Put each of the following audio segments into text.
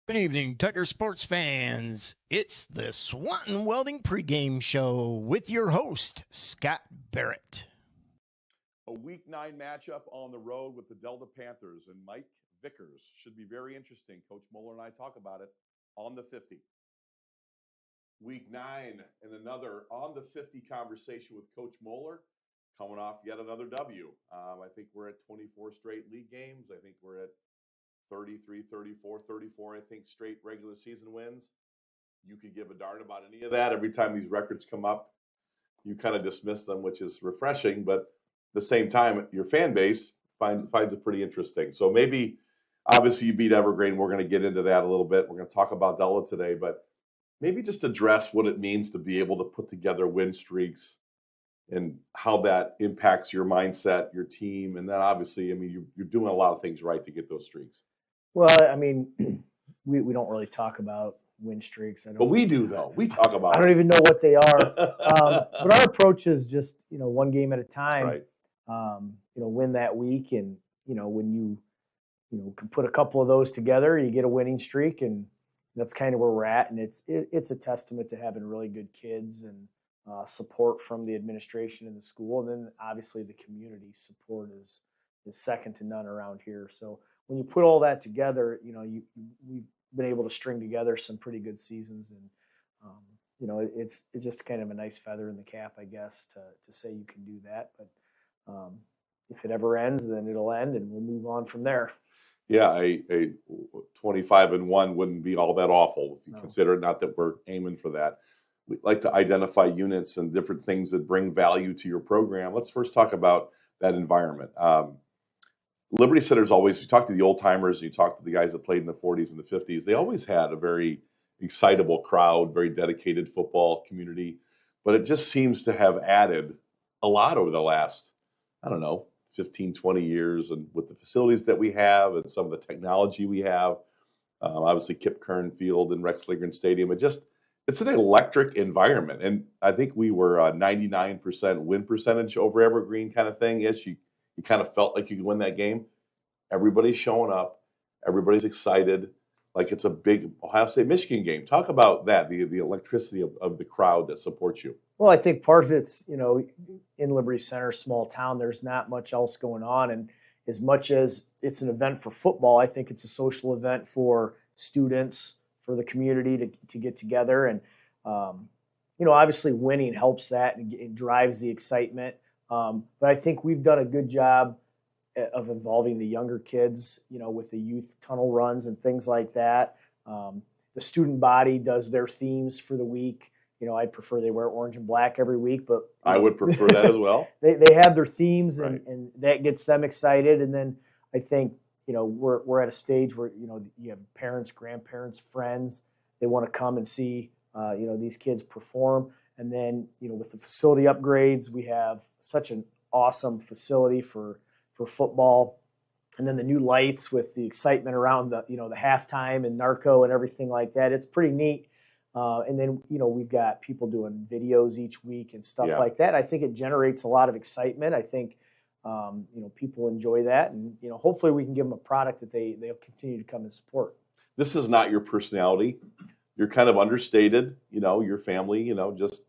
Good evening, Tucker sports fans. It's the Swanton Welding pregame show with your host, Scott Barrett. A Week 9 matchup on the road with the Delta Panthers and Mike Vickers. Should be very interesting. Coach Moeller and I talk about it on the 50. Week 9 and another on the 50 conversation with Coach Moeller, coming off yet another W. I think we're at 24 straight league games. I think we're at 33, 34, 34, I think, straight regular season wins. You could give a darn about any of that. Every time these records come up, you kind of dismiss them, which is refreshing. But at the same time, your fan base finds it pretty interesting. So maybe, obviously, you beat Evergreen. We're going to get into that a little bit. We're going to talk about Della today, but maybe just address what it means to be able to put together win streaks and how that impacts your mindset, your team. And then obviously, I mean, you're doing a lot of things right to get those streaks. Well, I mean, we don't really talk about win streaks. But we do, though. We talk about I don't even know what they are. But our it. approach is just, one game at a time, Right. Win that week. And, when you can put a couple of those together, you get a winning streak. And that's kind of where we're at. And it's a testament to having really good kids and support from the administration and the school. And then obviously the community support is second to none around here. So when you put all that together, we've been able to string together some pretty good seasons, and it's just kind of a nice feather in the cap, I guess, to say you can do that. But if it ever ends, then it'll end, and we'll move on from there. Yeah, a 25-1 wouldn't be all that awful if you consider it. Not that we're aiming for that. We like to identify units and different things that bring value to your program. Let's first talk about that environment. Liberty Center's always, you talk to the old timers, you talk to the guys that played in the 40s and the 50s, they always had a very excitable crowd, very dedicated football community. But it just seems to have added a lot over the last, 15, 20 years. And with the facilities that we have and some of the technology we have, obviously Kip Kern Field and Rex Lindgren Stadium, it's an electric environment. And I think we were 99% win percentage over Evergreen kind of thing. Yes, you kind of felt like you could win that game. Everybody's showing up. Everybody's excited. Like it's a big Ohio State-Michigan game. Talk about that, the electricity of the crowd that supports you. Well, I think part of it's, in Liberty Center, small town, there's not much else going on. And as much as it's an event for football, I think it's a social event for students, for the community to get together. And, obviously winning helps that and it drives the excitement. But I think we've done a good job of involving the younger kids, with the youth tunnel runs and things like that. The student body does their themes for the week. I prefer they wear orange and black every week, but I would prefer that as well. They have their themes, Right. and that gets them excited. And then I think we're at a stage where you have parents, grandparents, friends. They want to come and see these kids perform. And then with the facility upgrades, we have such an awesome facility for football. And then the new lights with the excitement around the halftime and narco and everything like that. It's pretty neat. And then, we've got people doing videos each week and stuff like that. I think it generates a lot of excitement. I think, people enjoy that. And, hopefully we can give them a product that they'll continue to come and support. This is not your personality. You're kind of understated, your family, just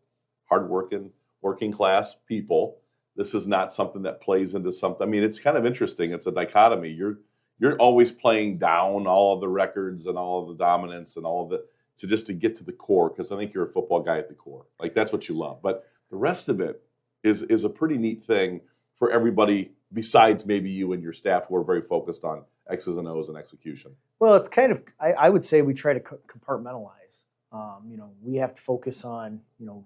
hardworking, working class people. This is not something that plays into something. I mean, it's kind of interesting. It's a dichotomy. You're always playing down all of the records and all of the dominance and all of it to get to the core, because I think you're a football guy at the core. Like, that's what you love. But the rest of it is a pretty neat thing for everybody besides maybe you and your staff who are very focused on X's and O's and execution. Well, it's kind of, I would say we try to compartmentalize. We have to focus on,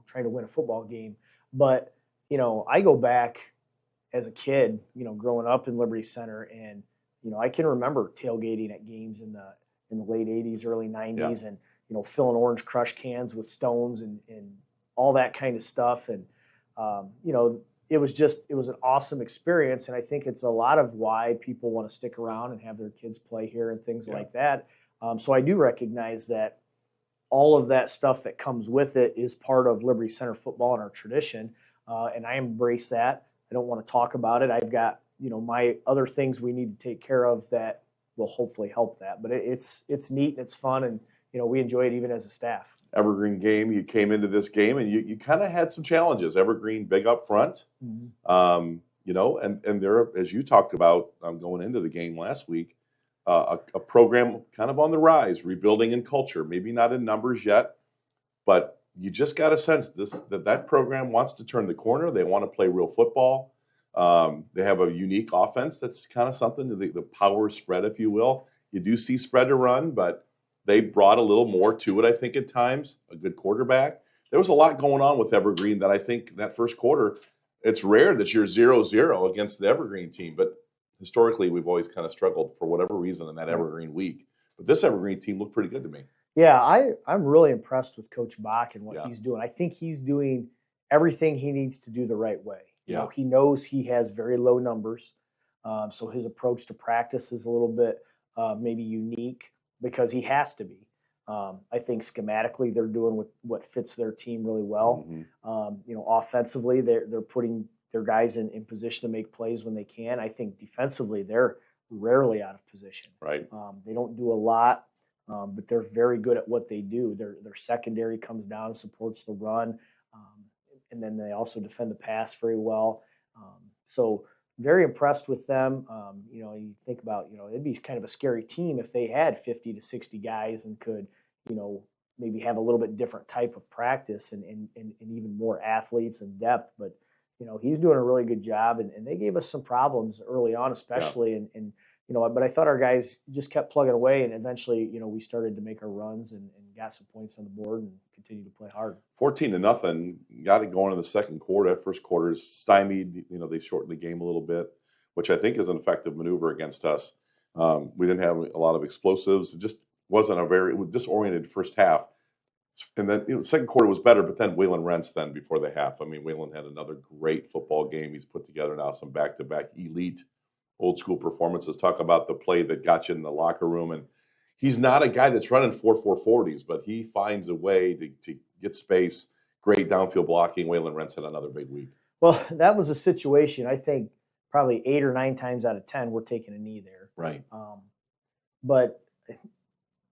trying to win a football game. But, I go back as a kid, growing up in Liberty Center, and, I can remember tailgating at games in the late 80s, early 90s, and, filling Orange Crush cans with stones and all that kind of stuff. And, it was an awesome experience. And I think it's a lot of why people want to stick around and have their kids play here and things like that. So I do recognize that all of that stuff that comes with it is part of Liberty Center football and our tradition. And I embrace that. I don't want to talk about it. I've got, my other things we need to take care of that will hopefully help that. But it's neat and it's fun, and we enjoy it even as a staff. Evergreen game, you came into this game and you kind of had some challenges. Evergreen big up front, and there, as you talked about going into the game last week, a program kind of on the rise, rebuilding in culture, maybe not in numbers yet, but you just got a sense that program wants to turn the corner. They want to play real football. They have a unique offense that's kind of something, the power spread, if you will. You do see spread to run, but they brought a little more to it, I think, at times. A good quarterback. There was a lot going on with Evergreen that I think that first quarter, it's rare that you're 0-0 against the Evergreen team, but historically we've always kind of struggled for whatever reason in that Evergreen week. But this Evergreen team looked pretty good to me. Yeah, I'm really impressed with Coach Bach and what he's doing. I think he's doing everything he needs to do the right way. He knows he has very low numbers, so his approach to practice is a little bit maybe unique because he has to be. I think schematically they're doing what fits their team really well. Offensively they're putting their guys in position to make plays when they can. I think defensively they're rarely out of position. Right. They don't do a lot, but they're very good at what they do. Their secondary comes down and supports the run, and then they also defend the pass very well. So very impressed with them. You think about, it'd be kind of a scary team if they had 50 to 60 guys and could, maybe have a little bit different type of practice and even more athletes and depth. But, he's doing a really good job, and they gave us some problems early on, especially. Yeah. But I thought our guys just kept plugging away, and eventually, we started to make our runs and got some points on the board and continued to play hard. 14-0, got it going in the second quarter. That first quarter is stymied. They shortened the game a little bit, which I think is an effective maneuver against us. We didn't have a lot of explosives. It just wasn't a very disoriented first half. And then second quarter was better, but then Waylon Rentz before the half. Waylon had another great football game. He's put together now some back-to-back elite old school performances. Talk about the play that got you in the locker room. And he's not a guy that's running 4.40s, but he finds a way to get space. Great downfield blocking. Waylon Rentz had another big week. Well, that was a situation, I think, probably 8 or 9 times out of 10, we're taking a knee there. Right. But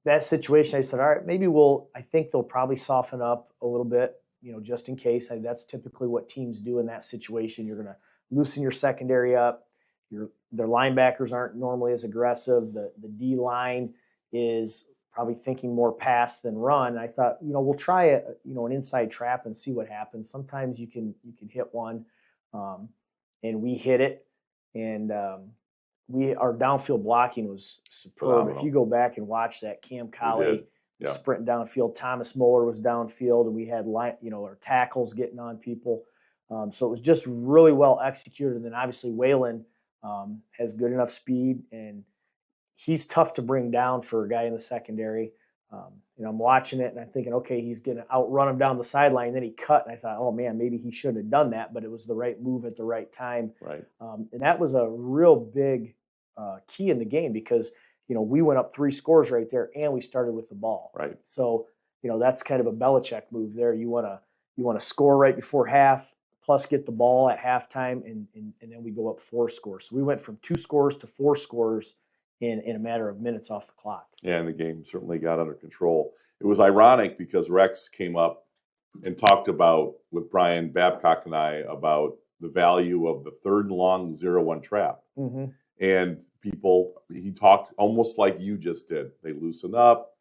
that situation, I said, all right, I think they'll probably soften up a little bit, just in case. That's typically what teams do in that situation. You're going to loosen your secondary up. Their linebackers aren't normally as aggressive. The D-line is probably thinking more pass than run. And I thought, we'll try an inside trap and see what happens. Sometimes you can hit one, and we hit it, and our downfield blocking was superb. Phenomenal. If you go back and watch that, Cam Colley sprinting downfield, Thomas Muller was downfield, and we had our tackles getting on people. So it was just really well executed. And then obviously Waylon has good enough speed, and he's tough to bring down for a guy in the secondary. I'm watching it and I'm thinking, okay, he's going to outrun him down the sideline. And then he cut, and I thought, oh man, maybe he shouldn't have done that, but it was the right move at the right time. Right. And that was a real big key in the game because, we went up 3 scores right there and we started with the ball. Right. So, that's kind of a Belichick move there. You want to score right before half, plus get the ball at halftime, and then we go up 4 scores. So we went from 2 scores to 4 scores in a matter of minutes off the clock. Yeah, and the game certainly got under control. It was ironic because Rex came up and talked about, with Brian Babcock and I, about the value of the 3rd and long 0-1 trap. Mm-hmm. And he talked almost like you just did. They loosen up,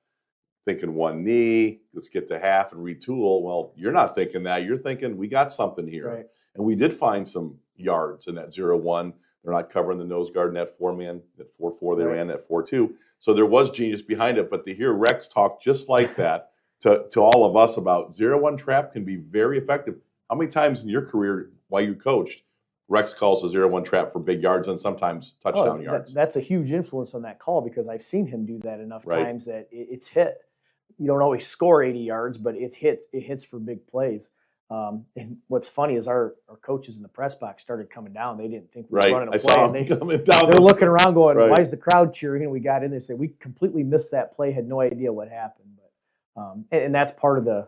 thinking one knee, let's get to half and retool. Well, you're not thinking that. You're thinking we got something here. Right. And we did find some yards in that 0-1. They're not covering the nose guard in that 4-man. At 4-4, they ran at 4-2. So there was genius behind it. But to hear Rex talk just like that to all of us about 0-1 trap can be very effective. How many times in your career, while you coached, Rex calls a 0-1 trap for big yards and sometimes touchdown yards? That's a huge influence on that call because I've seen him do that enough times that it's hit. You don't always score 80 yards, but it hits for big plays. And what's funny is our coaches in the press box started coming down. They didn't think we were running a play. And they're looking around going, why is the crowd cheering? And we got in there and said, we completely missed that play, had no idea what happened. But and that's part of the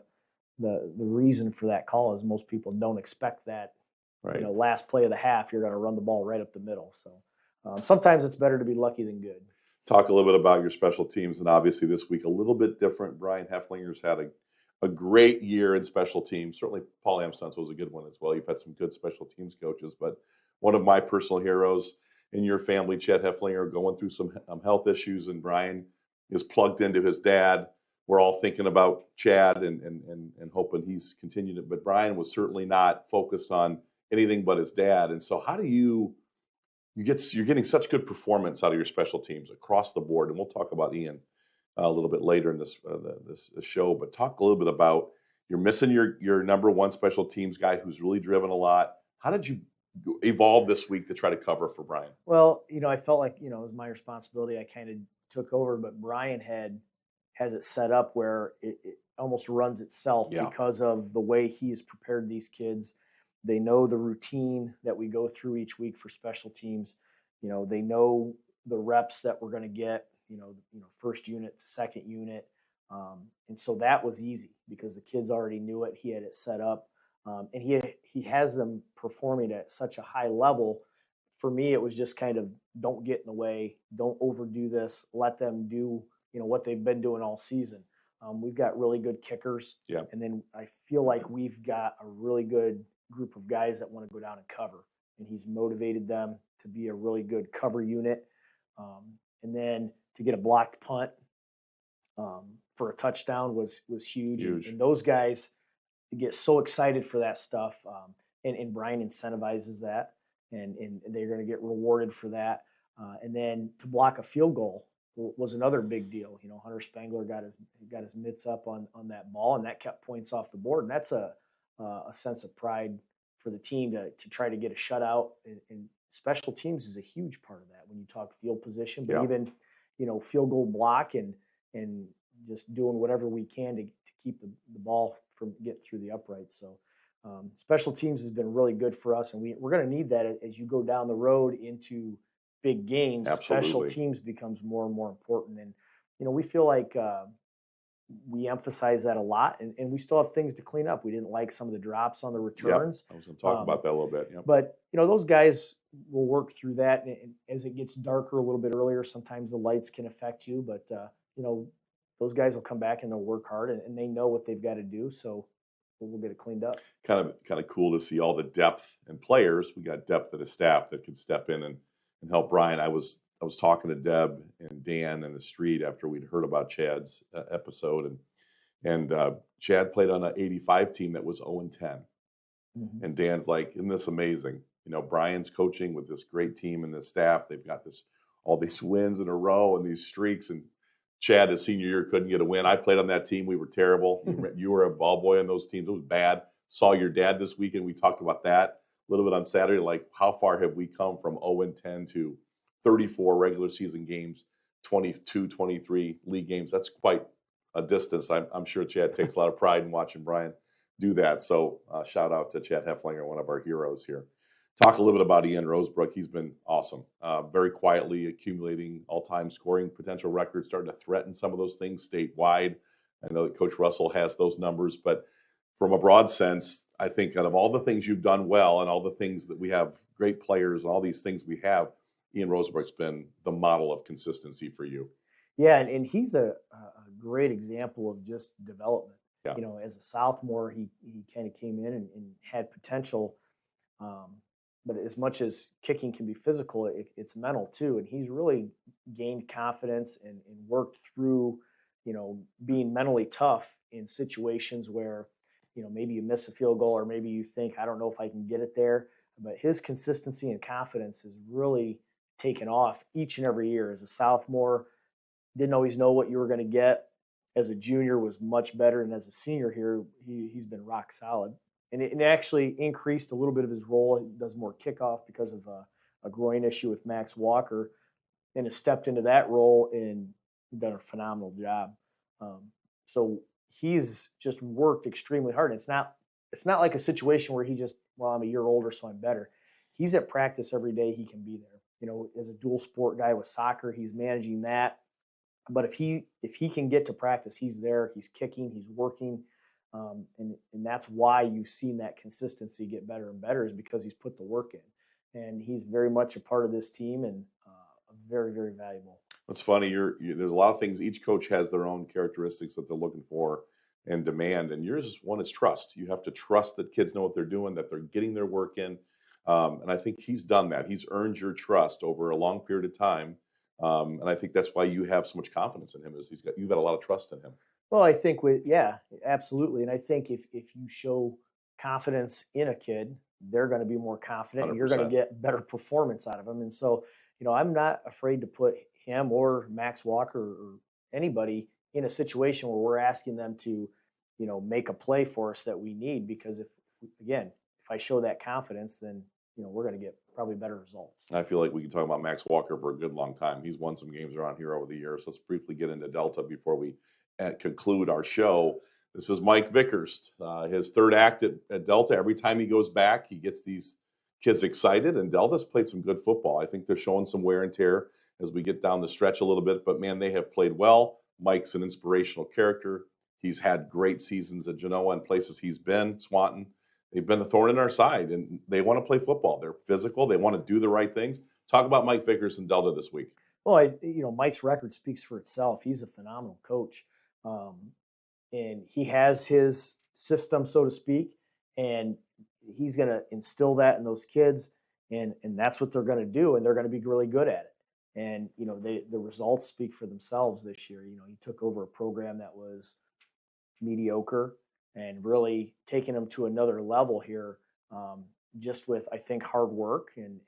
reason for that call is most people don't expect that. Right. Last play of the half, you're going to run the ball right up the middle. So sometimes it's better to be lucky than good. talk a little bit about your special teams. And obviously this week, a little bit different. Brian Hefflinger's had a great year in special teams. Certainly Paul Amstutz was a good one as well. You've had some good special teams coaches, but one of my personal heroes in your family, Chad Hefflinger, going through some health issues, and Brian is plugged into his dad. We're all thinking about Chad and hoping he's continued it. But Brian was certainly not focused on anything but his dad. And so how do you're getting such good performance out of your special teams across the board? And we'll talk about Ian a little bit later in this show. But talk a little bit about, you're missing your number one special teams guy who's really driven a lot. How did you evolve this week to try to cover for Brian? Well, I felt like, it was my responsibility. I kind of took over, but Brian has it set up where it almost runs itself because of the way he has prepared these kids. They know the routine that we go through each week for special teams. They know the reps that we're going to get, first unit to second unit. And so that was easy because the kids already knew it. He had it set up. And he has them performing at such a high level. For me, it was just kind of, don't get in the way, don't overdo this, let them do what they've been doing all season. We've got really good kickers, and then I feel like we've got a really good group of guys that want to go down and cover, and he's motivated them to be a really good cover unit. And then to get a blocked punt for a touchdown was huge. And those guys get so excited for that stuff, and Brian incentivizes that, and they're going to get rewarded for that. And then to block a field goal was another big deal. Hunter Spangler got his mitts up on that ball, and that kept points off the board. And that's a sense of pride for the team to try to get a shutout. And special teams is a huge part of that when you talk field position, but even field goal block and just doing whatever we can to keep the ball from getting through the uprights. So special teams has been really good for us, and we're going to need that as you go down the road into big games. Absolutely. Special teams becomes more and more important, and we feel like we emphasize that a lot, and we still have things to clean up. We didn't like some of the drops on the returns. I was going to talk about that a little bit. But those guys will work through that, and as it gets darker a little bit earlier, sometimes the lights can affect you, but those guys will come back and they'll work hard, and they know what they've got to do. So we'll get it cleaned up. Kind of cool to see all the depth and players. We got depth of the staff that can step in and help Brian. I was talking to Deb and Dan in the street after we'd heard about Chad's episode, and Chad played on an 85 team that was 0-10. Mm-hmm. And Dan's like, "Isn't this amazing? Brian's coaching with this great team and the staff. They've got all these wins in a row and these streaks, and Chad, his senior year, couldn't get a win. I played on that team. We were terrible. You were a ball boy on those teams. It was bad. Saw your dad this weekend. We talked about that a little bit on Saturday. Like, how far have we come from 0-10 to 34 regular season games, 22, 23 league games? That's quite a distance. I'm sure Chad takes a lot of pride in watching Brian do that. So shout out to Chad Hefflinger, one of our heroes here. Talk a little bit about Ian Rosebrook. He's been awesome. Very quietly accumulating all-time scoring potential records, starting to threaten some of those things statewide. I know that Coach Russell has those numbers, but from a broad sense, I think out of all the things you've done well and all the things that we have, great players and all these things we have, Ian Rosebrook's been the model of consistency for you. Yeah, and he's a great example of just development. Yeah. As a sophomore, he kind of came in and had potential. But as much as kicking can be physical, it's mental too. And he's really gained confidence and worked through, being mentally tough in situations where, maybe you miss a field goal or maybe you think, I don't know if I can get it there. But his consistency and confidence has really taken off each and every year. As a sophomore, didn't always know what you were going to get. As a junior, was much better. And as a senior here, he's been rock solid. And it actually increased a little bit of his role. He does more kickoff because of a groin issue with Max Walker, and has stepped into that role and done a phenomenal job. So he's just worked extremely hard. And it's not like a situation where he just, well, I'm a year older, so I'm better. He's at practice every day. He can be there. As a dual sport guy with soccer, he's managing that. But if he can get to practice, he's there. He's kicking. He's working. And that's why you've seen that consistency get better and better, is because he's put the work in, and he's very much a part of this team and very, very valuable. It's funny. There's a lot of things. Each coach has their own characteristics that they're looking for and demand. And yours is one is trust. You have to trust that kids know what they're doing, that they're getting their work in. And I think he's done that. He's earned your trust over a long period of time. And I think that's why you have so much confidence in him. You've got a lot of trust in him. Well, I think absolutely. And I think if you show confidence in a kid, they're going to be more confident 100%. And you're going to get better performance out of them. And so, I'm not afraid to put him or Max Walker or anybody in a situation where we're asking them to, make a play for us that we need, because if I show that confidence, then, we're going to get probably better results. I feel like we can talk about Max Walker for a good long time. He's won some games around here over the years. Let's briefly get into Delta before we conclude our show. This is Mike Vickers, his third act at Delta. Every time he goes back, he gets these kids excited, and Delta's played some good football. I think they're showing some wear and tear as we get down the stretch a little bit, but man, they have played well. Mike's an inspirational character. He's had great seasons at Genoa and places he's been, Swanton. They've been a thorn in our side, and they want to play football. They're physical. They want to do the right things. Talk about Mike Vickers and Delta this week. Well, Mike's record speaks for itself. He's a phenomenal coach. And he has his system, so to speak, and he's going to instill that in those kids, and that's what they're going to do, and they're going to be really good at it. And, the results speak for themselves this year. He took over a program that was mediocre and really taking them to another level here, just with, I think, hard work. And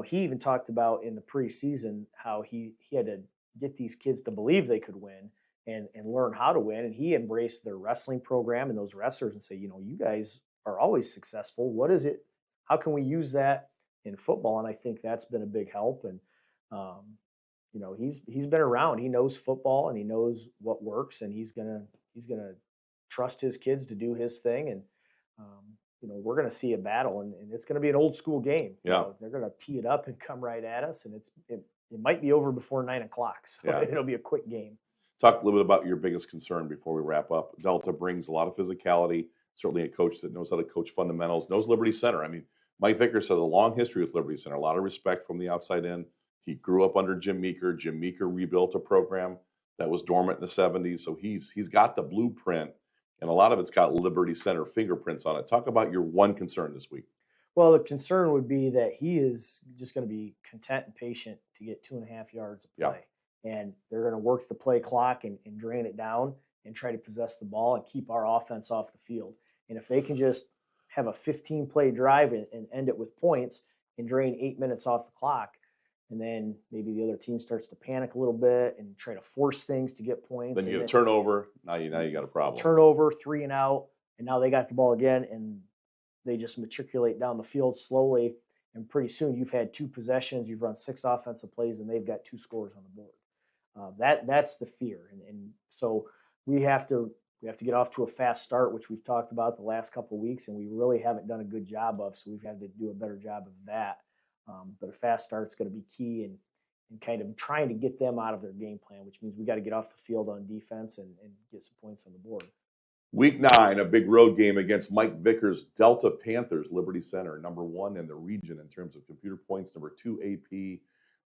he even talked about in the preseason how he had to get these kids to believe they could win and learn how to win. And he embraced their wrestling program and those wrestlers and say, you guys are always successful. What is it? How can we use that in football? And I think that's been a big help. And, he's been around. He knows football and he knows what works, and he's gonna trust his kids to do his thing. And, we're going to see a battle, and it's going to be an old school game. Yeah. They're going to tee it up and come right at us, and it might be over before 9 o'clock. So yeah. It'll be a quick game. Talk a little bit about your biggest concern before we wrap up. Delta brings a lot of physicality, certainly a coach that knows how to coach fundamentals, knows Liberty Center. I mean, Mike Vickers has a long history with Liberty Center, a lot of respect from the outside in. He grew up under Jim Meeker. Jim Meeker rebuilt a program that was dormant in the 70s. So he's got the blueprint, and a lot of it's got Liberty Center fingerprints on it. Talk about your one concern this week. Well, the concern would be that he is just going to be content and patient to get 2.5 yards of play. Yeah. And they're going to work the play clock and drain it down and try to possess the ball and keep our offense off the field. And if they can just have a 15-play drive and end it with points and drain 8 minutes off the clock, and then maybe the other team starts to panic a little bit and try to force things to get points. Then you get a turnover. Now you got a problem. Turnover, 3 and out, and now they got the ball again, and they just matriculate down the field slowly. And pretty soon you've had 2 possessions, you've run 6 offensive plays, and they've got 2 scores on the board. That's the fear, and so we have to get off to a fast start, which we've talked about the last couple of weeks, and we really haven't done a good job of. So we've had to do a better job of that. But a fast start is going to be key in kind of trying to get them out of their game plan, which means we got to get off the field on defense and get some points on the board. Week 9, a big road game against Mike Vickers' Delta Panthers, Liberty Center, number 1 in the region in terms of computer points, number 2 AP,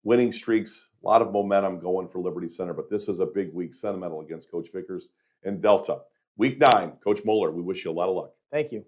winning streaks, a lot of momentum going for Liberty Center. But this is a big week, sentimental against Coach Vickers and Delta. Week 9, Coach Moeller, we wish you a lot of luck. Thank you.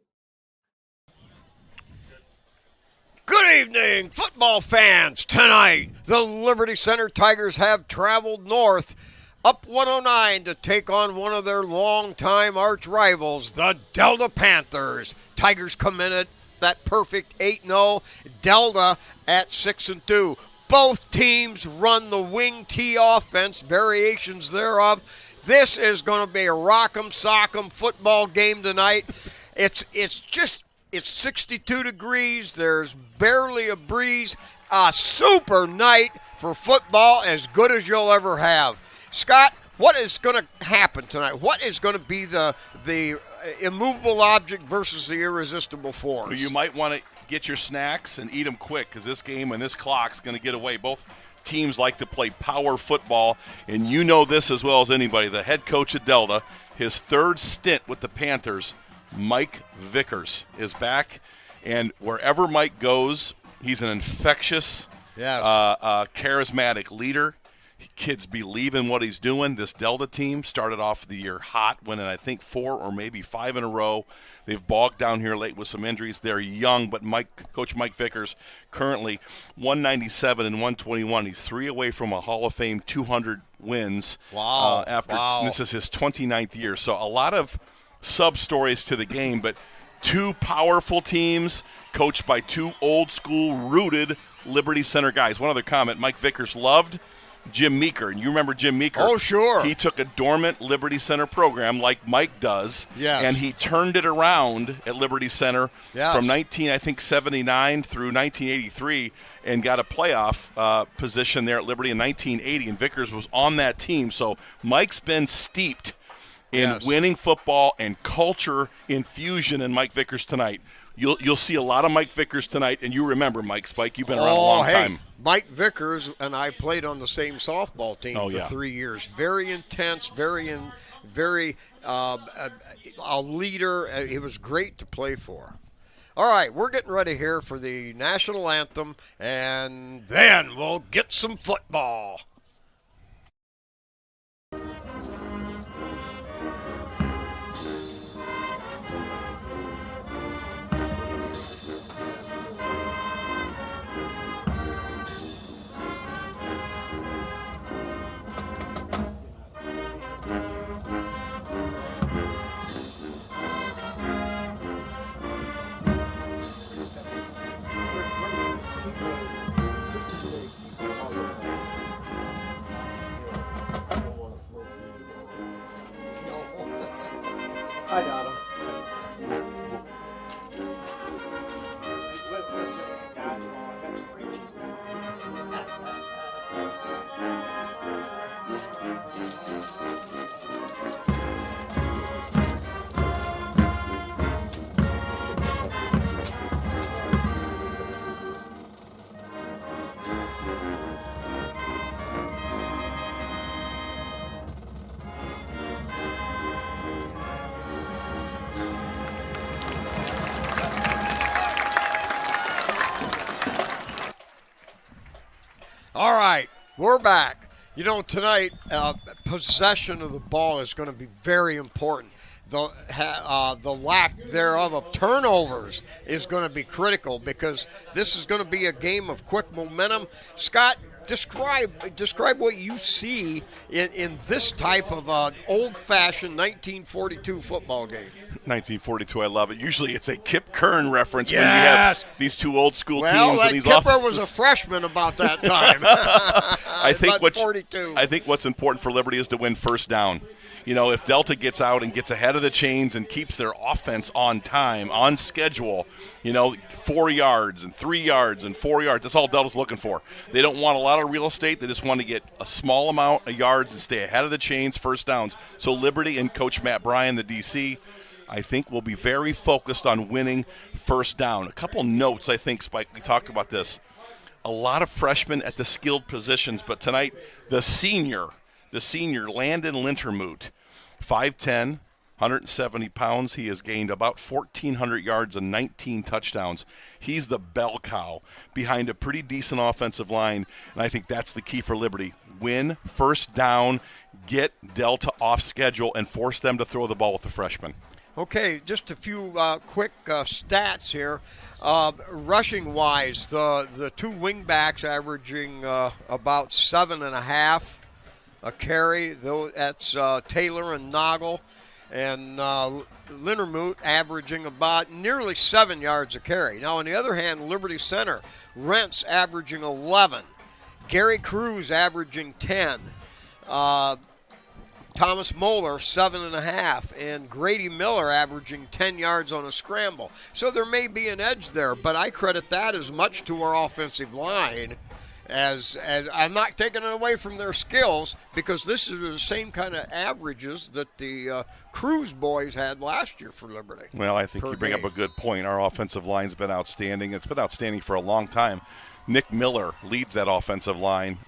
Good evening, football fans. Tonight, the Liberty Center Tigers have traveled north up 109 to take on one of their longtime arch rivals, the Delta Panthers. Tigers come in at that perfect 8-0, Delta at 6-2. Both teams run the wing T offense, variations thereof. This is going to be a rock'em sock'em football game tonight. It's 62 degrees. There's barely a breeze. A super night for football, as good as you'll ever have. Scott, what is going to happen tonight? What is going to be the immovable object versus the irresistible force? Well, you might want to get your snacks and eat them quick, because this game and this clock's going to get away. Both teams like to play power football, and you know this as well as anybody. The head coach at Delta, his third stint with the Panthers, Mike Vickers, is back, and wherever Mike goes, he's an infectious, charismatic leader. Kids believe in what he's doing. This Delta team started off the year hot, winning I think 4 or maybe 5 in a row. They've bogged down here late with some injuries. They're young, but Coach Mike Vickers currently 197 and 121. He's 3 away from a Hall of Fame 200 wins. Wow. This is his 29th year. So a lot of sub-stories to the game, but 2 powerful teams coached by 2 old-school, rooted Liberty Center guys. One other comment, Mike Vickers loved Jim Meeker, and you remember Jim Meeker. Oh, sure. He took a dormant Liberty Center program like Mike does, yes. and he turned it around at Liberty Center yes. from 1979 through 1983 and got a playoff position there at Liberty in 1980, and Vickers was on that team. So Mike's been steeped in yes. winning football and culture infusion in Mike Vickers tonight. You'll see a lot of Mike Vickers tonight, and you remember Mike Spike. You've been around a long time. Mike Vickers and I played on the same softball team for 3 years. Very intense, very a leader. He was great to play for. All right, we're getting ready here for the national anthem, and then we'll get some football. I got him. All right, we're back. You know, tonight, possession of the ball is going to be very important. The lack thereof of turnovers is going to be critical because this is going to be a game of quick momentum. Scott, describe what you see in this type of old-fashioned 1942 football game. 1942, I love it. Usually it's a Kip Kern reference yes. when you have these 2 old school teams and these Kipper offenses. was a freshman about that time. I think what's important for Liberty is to win first down. You know, if Delta gets out and gets ahead of the chains and keeps their offense on time, on schedule, 4 yards and 3 yards and 4 yards, that's all Delta's looking for. They don't want a lot of real estate. They just want to get a small amount of yards and stay ahead of the chains, first downs. So Liberty and Coach Matt Bryan, the DC, I think will be very focused on winning first down. A couple notes, I think, Spike, we talked about this. A lot of freshmen at the skilled positions, but tonight the senior Landon Lintermoot, 5'10", 170 pounds. He has gained about 1,400 yards and 19 touchdowns. He's the bell cow behind a pretty decent offensive line, and I think that's the key for Liberty. Win first down, get Delta off schedule, and force them to throw the ball with the freshmen. Okay, just a few quick stats here. Rushing-wise, the 2 wingbacks averaging about 7.5 a carry. That's Taylor and Noggle. And Lintermoot averaging about nearly 7 yards a carry. Now, on the other hand, Liberty Center, Rentz averaging 11. Gary Cruz averaging 10. Thomas Moeller, 7.5, and Grady Miller averaging 10 yards on a scramble. So there may be an edge there, but I credit that as much to our offensive line as I'm not taking it away from their skills because this is the same kind of averages that the Cruz boys had last year for Liberty. Well, I think you bring up a good point. Our offensive line's been outstanding. It's been outstanding for a long time. Nick Miller leads that offensive line.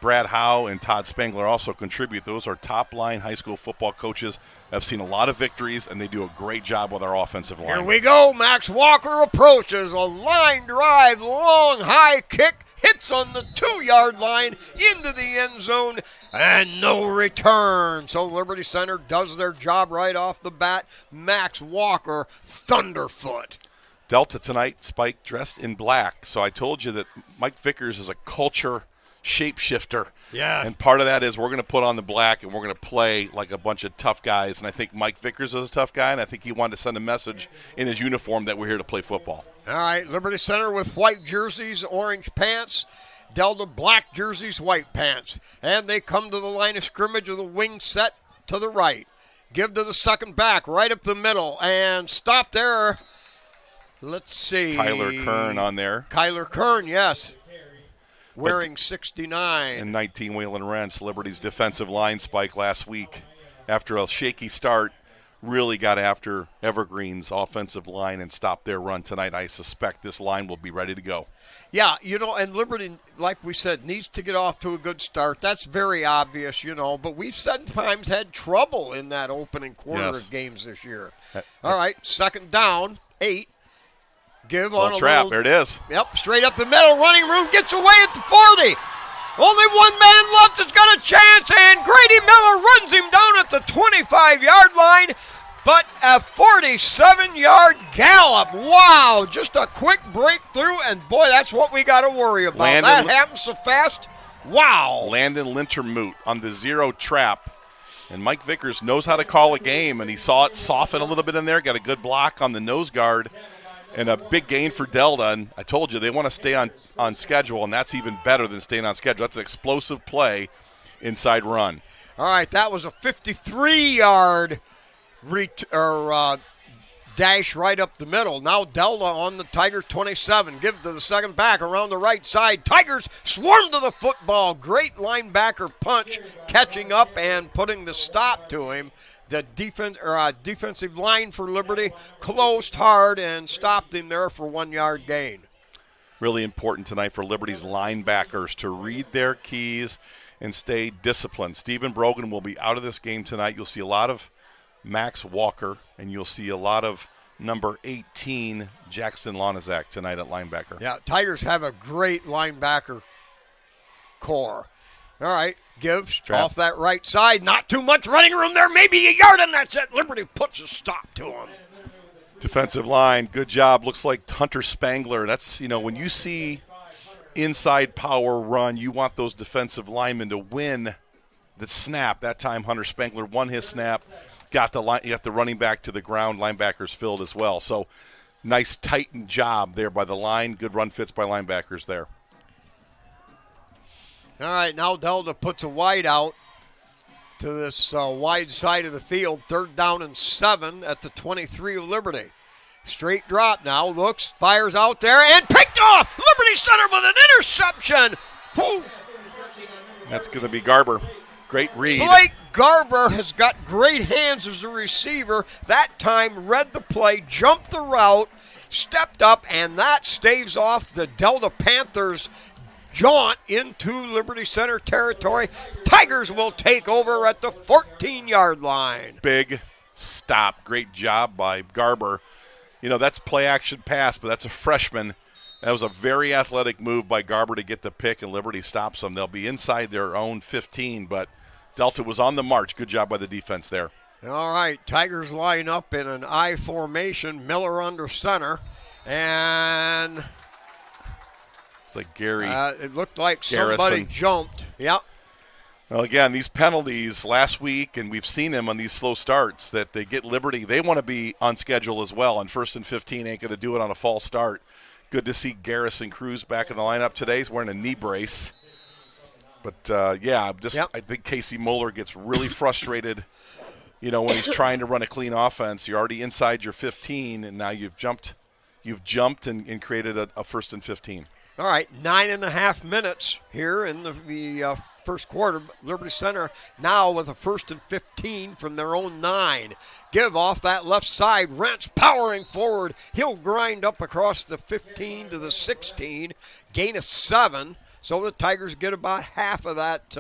Brad Howe and Todd Spangler also contribute. Those are top-line high school football coaches. I've seen a lot of victories, and they do a great job with our offensive line. Here we go. Max Walker approaches. A line drive, long, high kick. hits on the 2-yard line into the end zone, and no return. So Liberty Center does their job right off the bat. Max Walker, thunderfoot. Delta tonight, Spike dressed in black. So I told you that Mike Vickers is a culture shapeshifter. Yeah. And part of that is we're going to put on the black and we're going to play like a bunch of tough guys. And I think Mike Vickers is a tough guy, and I think he wanted to send a message in his uniform that we're here to play football. All right, Liberty Center with white jerseys, orange pants. Delta black jerseys, white pants. And they come to the line of scrimmage with a wing set to the right. Give to the second back, right up the middle, and stop there. Let's see. Kyler Kern on there. Kyler Kern, yes. Wearing 69. And 19, Waylon Rentz, Liberty's defensive line spike last week. After a shaky start, really got after Evergreen's offensive line and stopped their run tonight. I suspect this line will be ready to go. Yeah, and Liberty, like we said, needs to get off to a good start. That's very obvious, but we've sometimes had trouble in that opening quarter of games this year. All right, second down, 8. Give on a trap. little, there it is. Yep, straight up the middle. Running room gets away at the 40. Only one man left has got a chance, and Grady Miller runs him down at the 25-yard line. But a 47-yard gallop. Wow, just a quick breakthrough, and boy, that's what we got to worry about. That happens so fast. Wow. Landon Lintermoot on the 0 trap. And Mike Vickers knows how to call a game, and he saw it soften a little bit in there, got a good block on the nose guard. And a big gain for Delta, and I told you they want to stay on schedule, and that's even better than staying on schedule. That's an explosive play, inside run. All right, that was a 53-yard dash right up the middle. Now Delta on the Tiger 27. Give to the second back around the right side. Tigers swarm to the football. Great linebacker punch, catching up and putting the stop to him. The defensive line for Liberty closed hard and stopped him there for 1-yard gain. Really important tonight for Liberty's linebackers to read their keys and stay disciplined. Stephen Brogan will be out of this game tonight. You'll see a lot of Max Walker, and you'll see a lot of number 18, Jackson Lonizak, tonight at linebacker. Yeah, Tigers have a great linebacker core. All right, gives off that right side. Not too much running room there. Maybe a yard, and that's it. Liberty puts a stop to him. Defensive line, good job. Looks like Hunter Spangler. That's, when you see inside power run, you want those defensive linemen to win the snap. That time Hunter Spangler won his snap, got the running back to the ground, linebackers filled as well. So nice tightened job there by the line. Good run fits by linebackers there. All right, now Delta puts a wide out to this wide side of the field. 3rd down and 7 at the 23 of Liberty. Straight drop now, looks, fires out there, and picked off! Liberty Center with an interception! Woo. That's going to be Garber. Great read. Blake Garber has got great hands as a receiver. That time read the play, jumped the route, stepped up, and that staves off the Delta Panthers' jaunt into Liberty Center territory. Tigers will take over at the 14-yard line. Big stop. Great job by Garber. That's play action pass, but that's a freshman. That was a very athletic move by Garber to get the pick, and Liberty stops them. They'll be inside their own 15, but Delta was on the march. Good job by the defense there. All right, Tigers line up in an I formation. Miller under center, and it's like Gary. It looked like somebody jumped. Yep. Well, again, these penalties last week, and we've seen them on these slow starts, that they get Liberty. They want to be on schedule as well, and 1st and 15 ain't going to do it on a false start. Good to see Garrison Cruz back in the lineup today. He's wearing a knee brace. But, I think Casey Moeller gets really frustrated, when he's trying to run a clean offense. You're already inside your 15, and now you've jumped and created a 1st and 15. All right, 9.5 minutes here in the first quarter. Liberty Center now with a 1st and 15 from their own 9. Give off that left side. Rentz powering forward. He'll grind up across the 15 to the 16. Gain of 7. So the Tigers get about half of that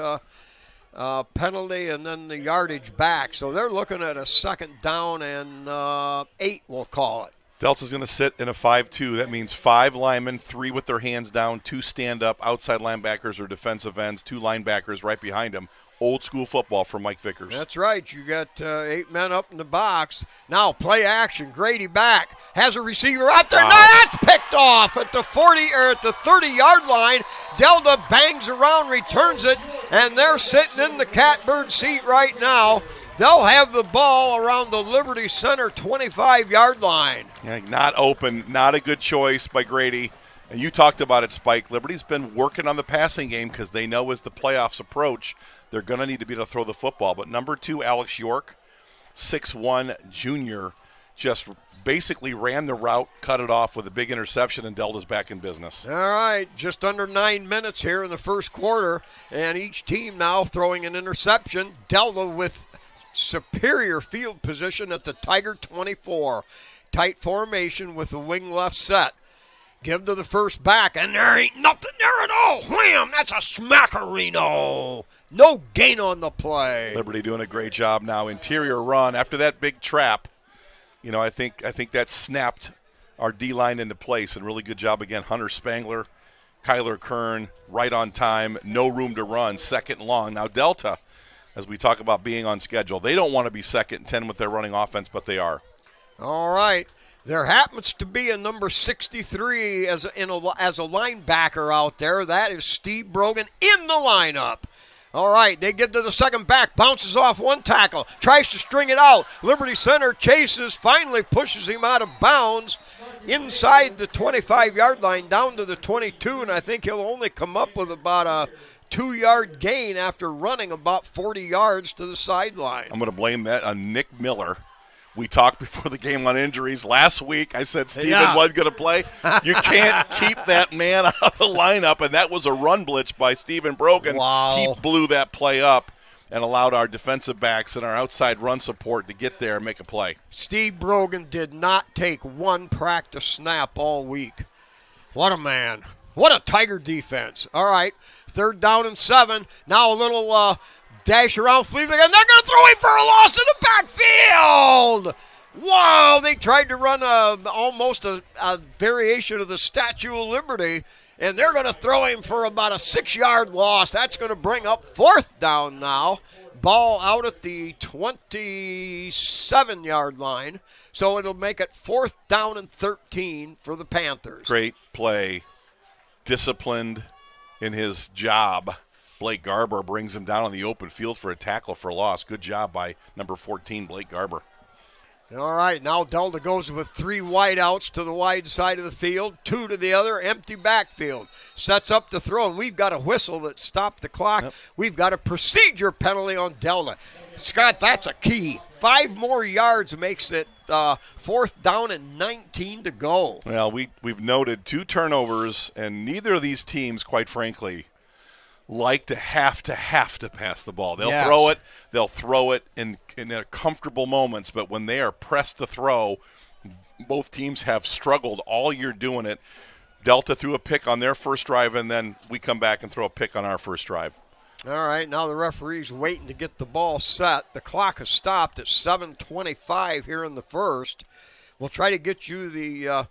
penalty and then the yardage back. So they're looking at a 2nd down and 8, we'll call it. Delta's going to sit in a 5-2. That means 5 linemen, 3 with their hands down, 2 stand up, outside linebackers or defensive ends, 2 linebackers right behind them. Old school football from Mike Vickers. That's right. You got 8 men up in the box. Now play action. Grady back. Has a receiver out there. Wow. Now that's picked off at the 40 or at the 30-yard line. Delta bangs around, returns it, and they're sitting in the catbird seat right now. They'll have the ball around the Liberty Center 25-yard line. Yeah, not open. Not a good choice by Grady. And you talked about it, Spike. Liberty's been working on the passing game because they know as the playoffs approach, they're going to need to be able to throw the football. But number 2, Alex York, 6'1", junior, just basically ran the route, cut it off with a big interception, and Delta's back in business. All right, just under 9 minutes here in the first quarter, and each team now throwing an interception. Delta with superior field position at the Tiger 24. Tight formation with the wing left set. Give to the first back, and there ain't nothing there at all. Wham! That's a smackerino. No gain on the play. Liberty doing a great job now. Interior run after that big trap. You know, I think that snapped our D-line into place, and really good job again. Hunter Spangler, Kyler Kern, right on time, no room to run, second and long. Now Delta, as we talk about being on schedule, they don't want to be 2nd and 10 with their running offense, but they are. All right. There happens to be a number 63 as a linebacker out there. That is Steve Brogan in the lineup. All right, they give to the second back, bounces off one tackle, tries to string it out. Liberty Center chases, finally pushes him out of bounds inside the 25-yard line down to the 22, and I think he'll only come up with about a 2-yard gain after running about 40 yards to the sideline. I'm going to blame that on Nick Miller. We talked before the game on injuries. Last week, I said Steven wasn't going to play. You can't keep that man out of the lineup, and that was a run blitz by Stephen Brogan. Wow. He blew that play up and allowed our defensive backs and our outside run support to get there and make a play. Steve Brogan did not take one practice snap all week. What a man. What a Tiger defense. All right, 3rd down and 7. Now a little dash around Fleetwood, and they're going to throw him for a loss in the backfield. Wow, they tried to run almost a variation of the Statue of Liberty, and they're going to throw him for about a 6-yard loss. That's going to bring up 4th down now. Ball out at the 27-yard line, so it'll make it 4th down and 13 for the Panthers. Great play, disciplined in his job. Blake Garber brings him down on the open field for a tackle for a loss. Good job by number 14, Blake Garber. All right, now Delta goes with 3 wideouts to the wide side of the field, 2 to the other, empty backfield. Sets up the throw, and we've got a whistle that stopped the clock. Yep. We've got a procedure penalty on Delta. Scott, that's a key. 5 more yards makes it 4th down and 19 to go. Well, we've noted 2 turnovers, and neither of these teams, quite frankly, like to have to pass the ball. They'll throw it in their comfortable moments, but when they are pressed to throw, both teams have struggled all year doing it. Delta threw a pick on their first drive, and then we come back and throw a pick on our first drive. All right, now the referee's waiting to get the ball set. The clock has stopped at 7:25 here in the first. We'll try to get you the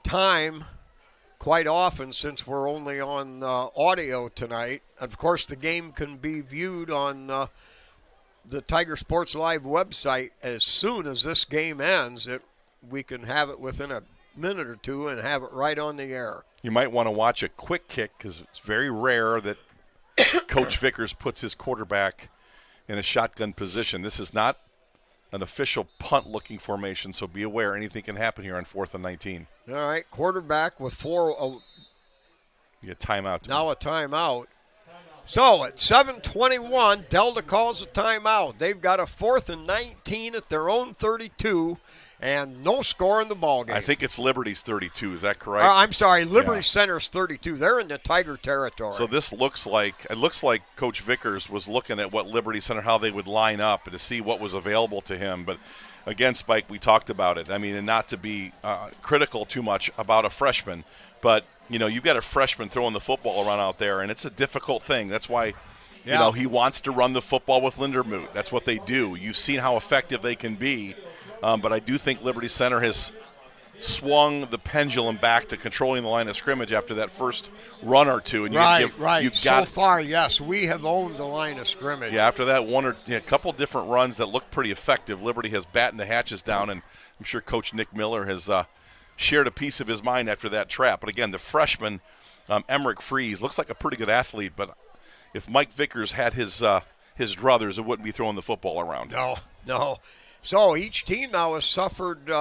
time quite often since we're only on audio tonight. Of course, the game can be viewed on the Tiger Sports Live website as soon as this game ends. We can have it within a minute or two and have it right on the air. You might want to watch a quick kick because it's very rare that Coach Vickers puts his quarterback in a shotgun position. This is not an official punt-looking formation, so be aware anything can happen here on 4th and 19. All right, quarterback with 4. You get timeout. Now a timeout. So at 7:21, Delta calls a timeout. They've got a 4th and 19 at their own 32, and no score in the ballgame. I think it's Liberty's 32. Is that correct? I'm sorry, Liberty Center's 32. They're in the Tiger territory. So this looks like Coach Vickers was looking at what Liberty Center, how they would line up to see what was available to him. But again, Spike, we talked about it. I mean, and not to be critical too much about a freshman, but you've got a freshman throwing the football around out there, and it's a difficult thing. That's why he wants to run the football with Lindermuth. That's what they do. You've seen how effective they can be. But I do think Liberty Center has swung the pendulum back to controlling the line of scrimmage after that first run or two. And Right. You've So far, yes, we have owned the line of scrimmage. Yeah, after that a couple different runs that looked pretty effective, Liberty has battened the hatches down, and I'm sure Coach Nick Miller has shared a piece of his mind after that trap. But again, the freshman, Emmerich Freeze, looks like a pretty good athlete, but if Mike Vickers had his druthers, it wouldn't be throwing the football around. No. So each team now has suffered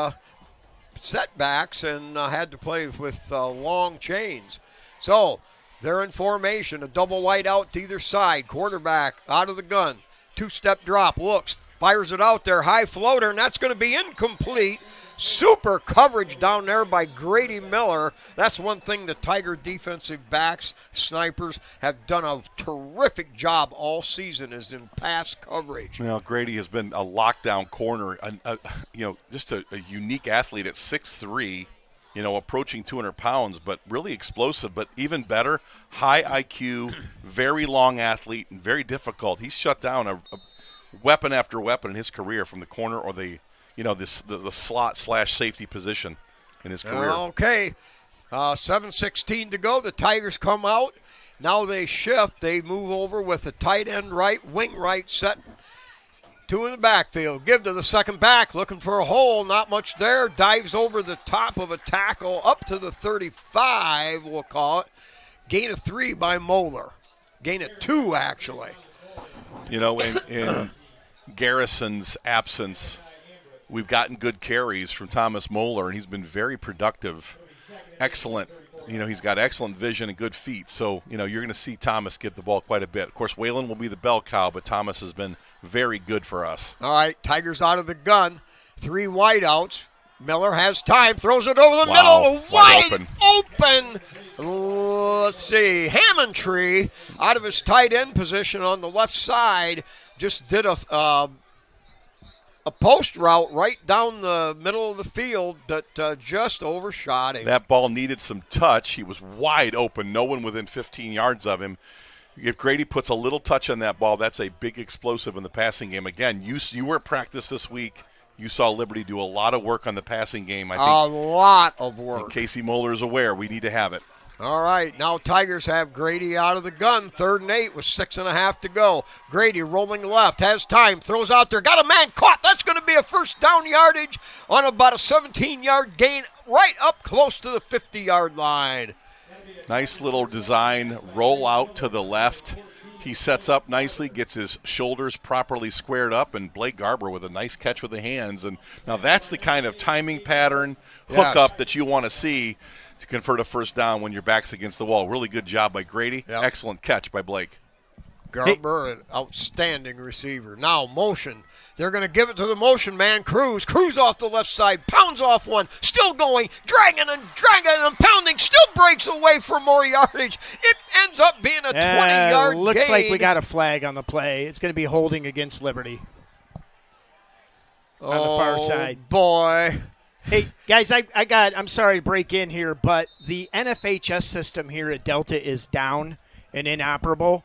setbacks and had to play with long chains. So they're in formation, a double wide out to either side. Quarterback out of the gun. Two-step drop, looks, fires it out there, high floater, and that's going to be incomplete. Super coverage down there by Grady Miller. That's one thing the Tiger defensive backs, snipers, have done a terrific job all season is in pass coverage. Well, Grady has been a lockdown corner, just a unique athlete at 6'3", approaching 200 pounds, but really explosive, but even better, high IQ, very long athlete, and very difficult. He's shut down a weapon after weapon in his career from the corner or the slot / safety position in his career. Okay, 7:16 to go. The Tigers come out. Now they shift. They move over with the tight end right, wing right set. Two in the backfield. Give to the second back. Looking for a hole. Not much there. Dives over the top of a tackle up to the 35, we'll call it. Gain of 3 by Moeller. Gain of 2, actually. In Garrison's absence, we've gotten good carries from Thomas Moeller, and he's been very productive. Excellent. He's got excellent vision and good feet. So, you're going to see Thomas get the ball quite a bit. Of course, Whalen will be the bell cow, but Thomas has been very good for us. All right, Tigers out of the gun. 3 wideouts. Miller has time, throws it over the middle. Wide open. Let's see. Hammondtree out of his tight end position on the left side just did a post route right down the middle of the field that just overshot him. That ball needed some touch. He was wide open, no one within 15 yards of him. If Grady puts a little touch on that ball, that's a big explosive in the passing game. Again, you were at practice this week. You saw Liberty do a lot of work on the passing game. I think a lot of work. Casey Moeller is aware. We need to have it. All right, now Tigers have Grady out of the gun. 3rd and 8 with 6.5 to go. Grady rolling left, has time, throws out there, got a man caught. That's going to be a first down yardage on about a 17-yard gain right up close to the 50-yard line. Nice little design, roll out to the left. He sets up nicely, gets his shoulders properly squared up, and Blake Garber with a nice catch with the hands. And now that's the kind of timing pattern, hookup that you want to see to convert a first down when your back's against the wall. Really good job by Grady. Yep. Excellent catch by Blake. Garber, an outstanding receiver. Now motion. They're going to give it to the motion man, Cruz. Cruz off the left side, pounds off one, still going, dragging and pounding, still breaks away for more yardage. It ends up being a 20-yard gain. Looks like we got a flag on the play. It's going to be holding against Liberty on the far side. Oh, boy. Hey, guys, I'm sorry to break in here, but the NFHS system here at Delta is down and inoperable.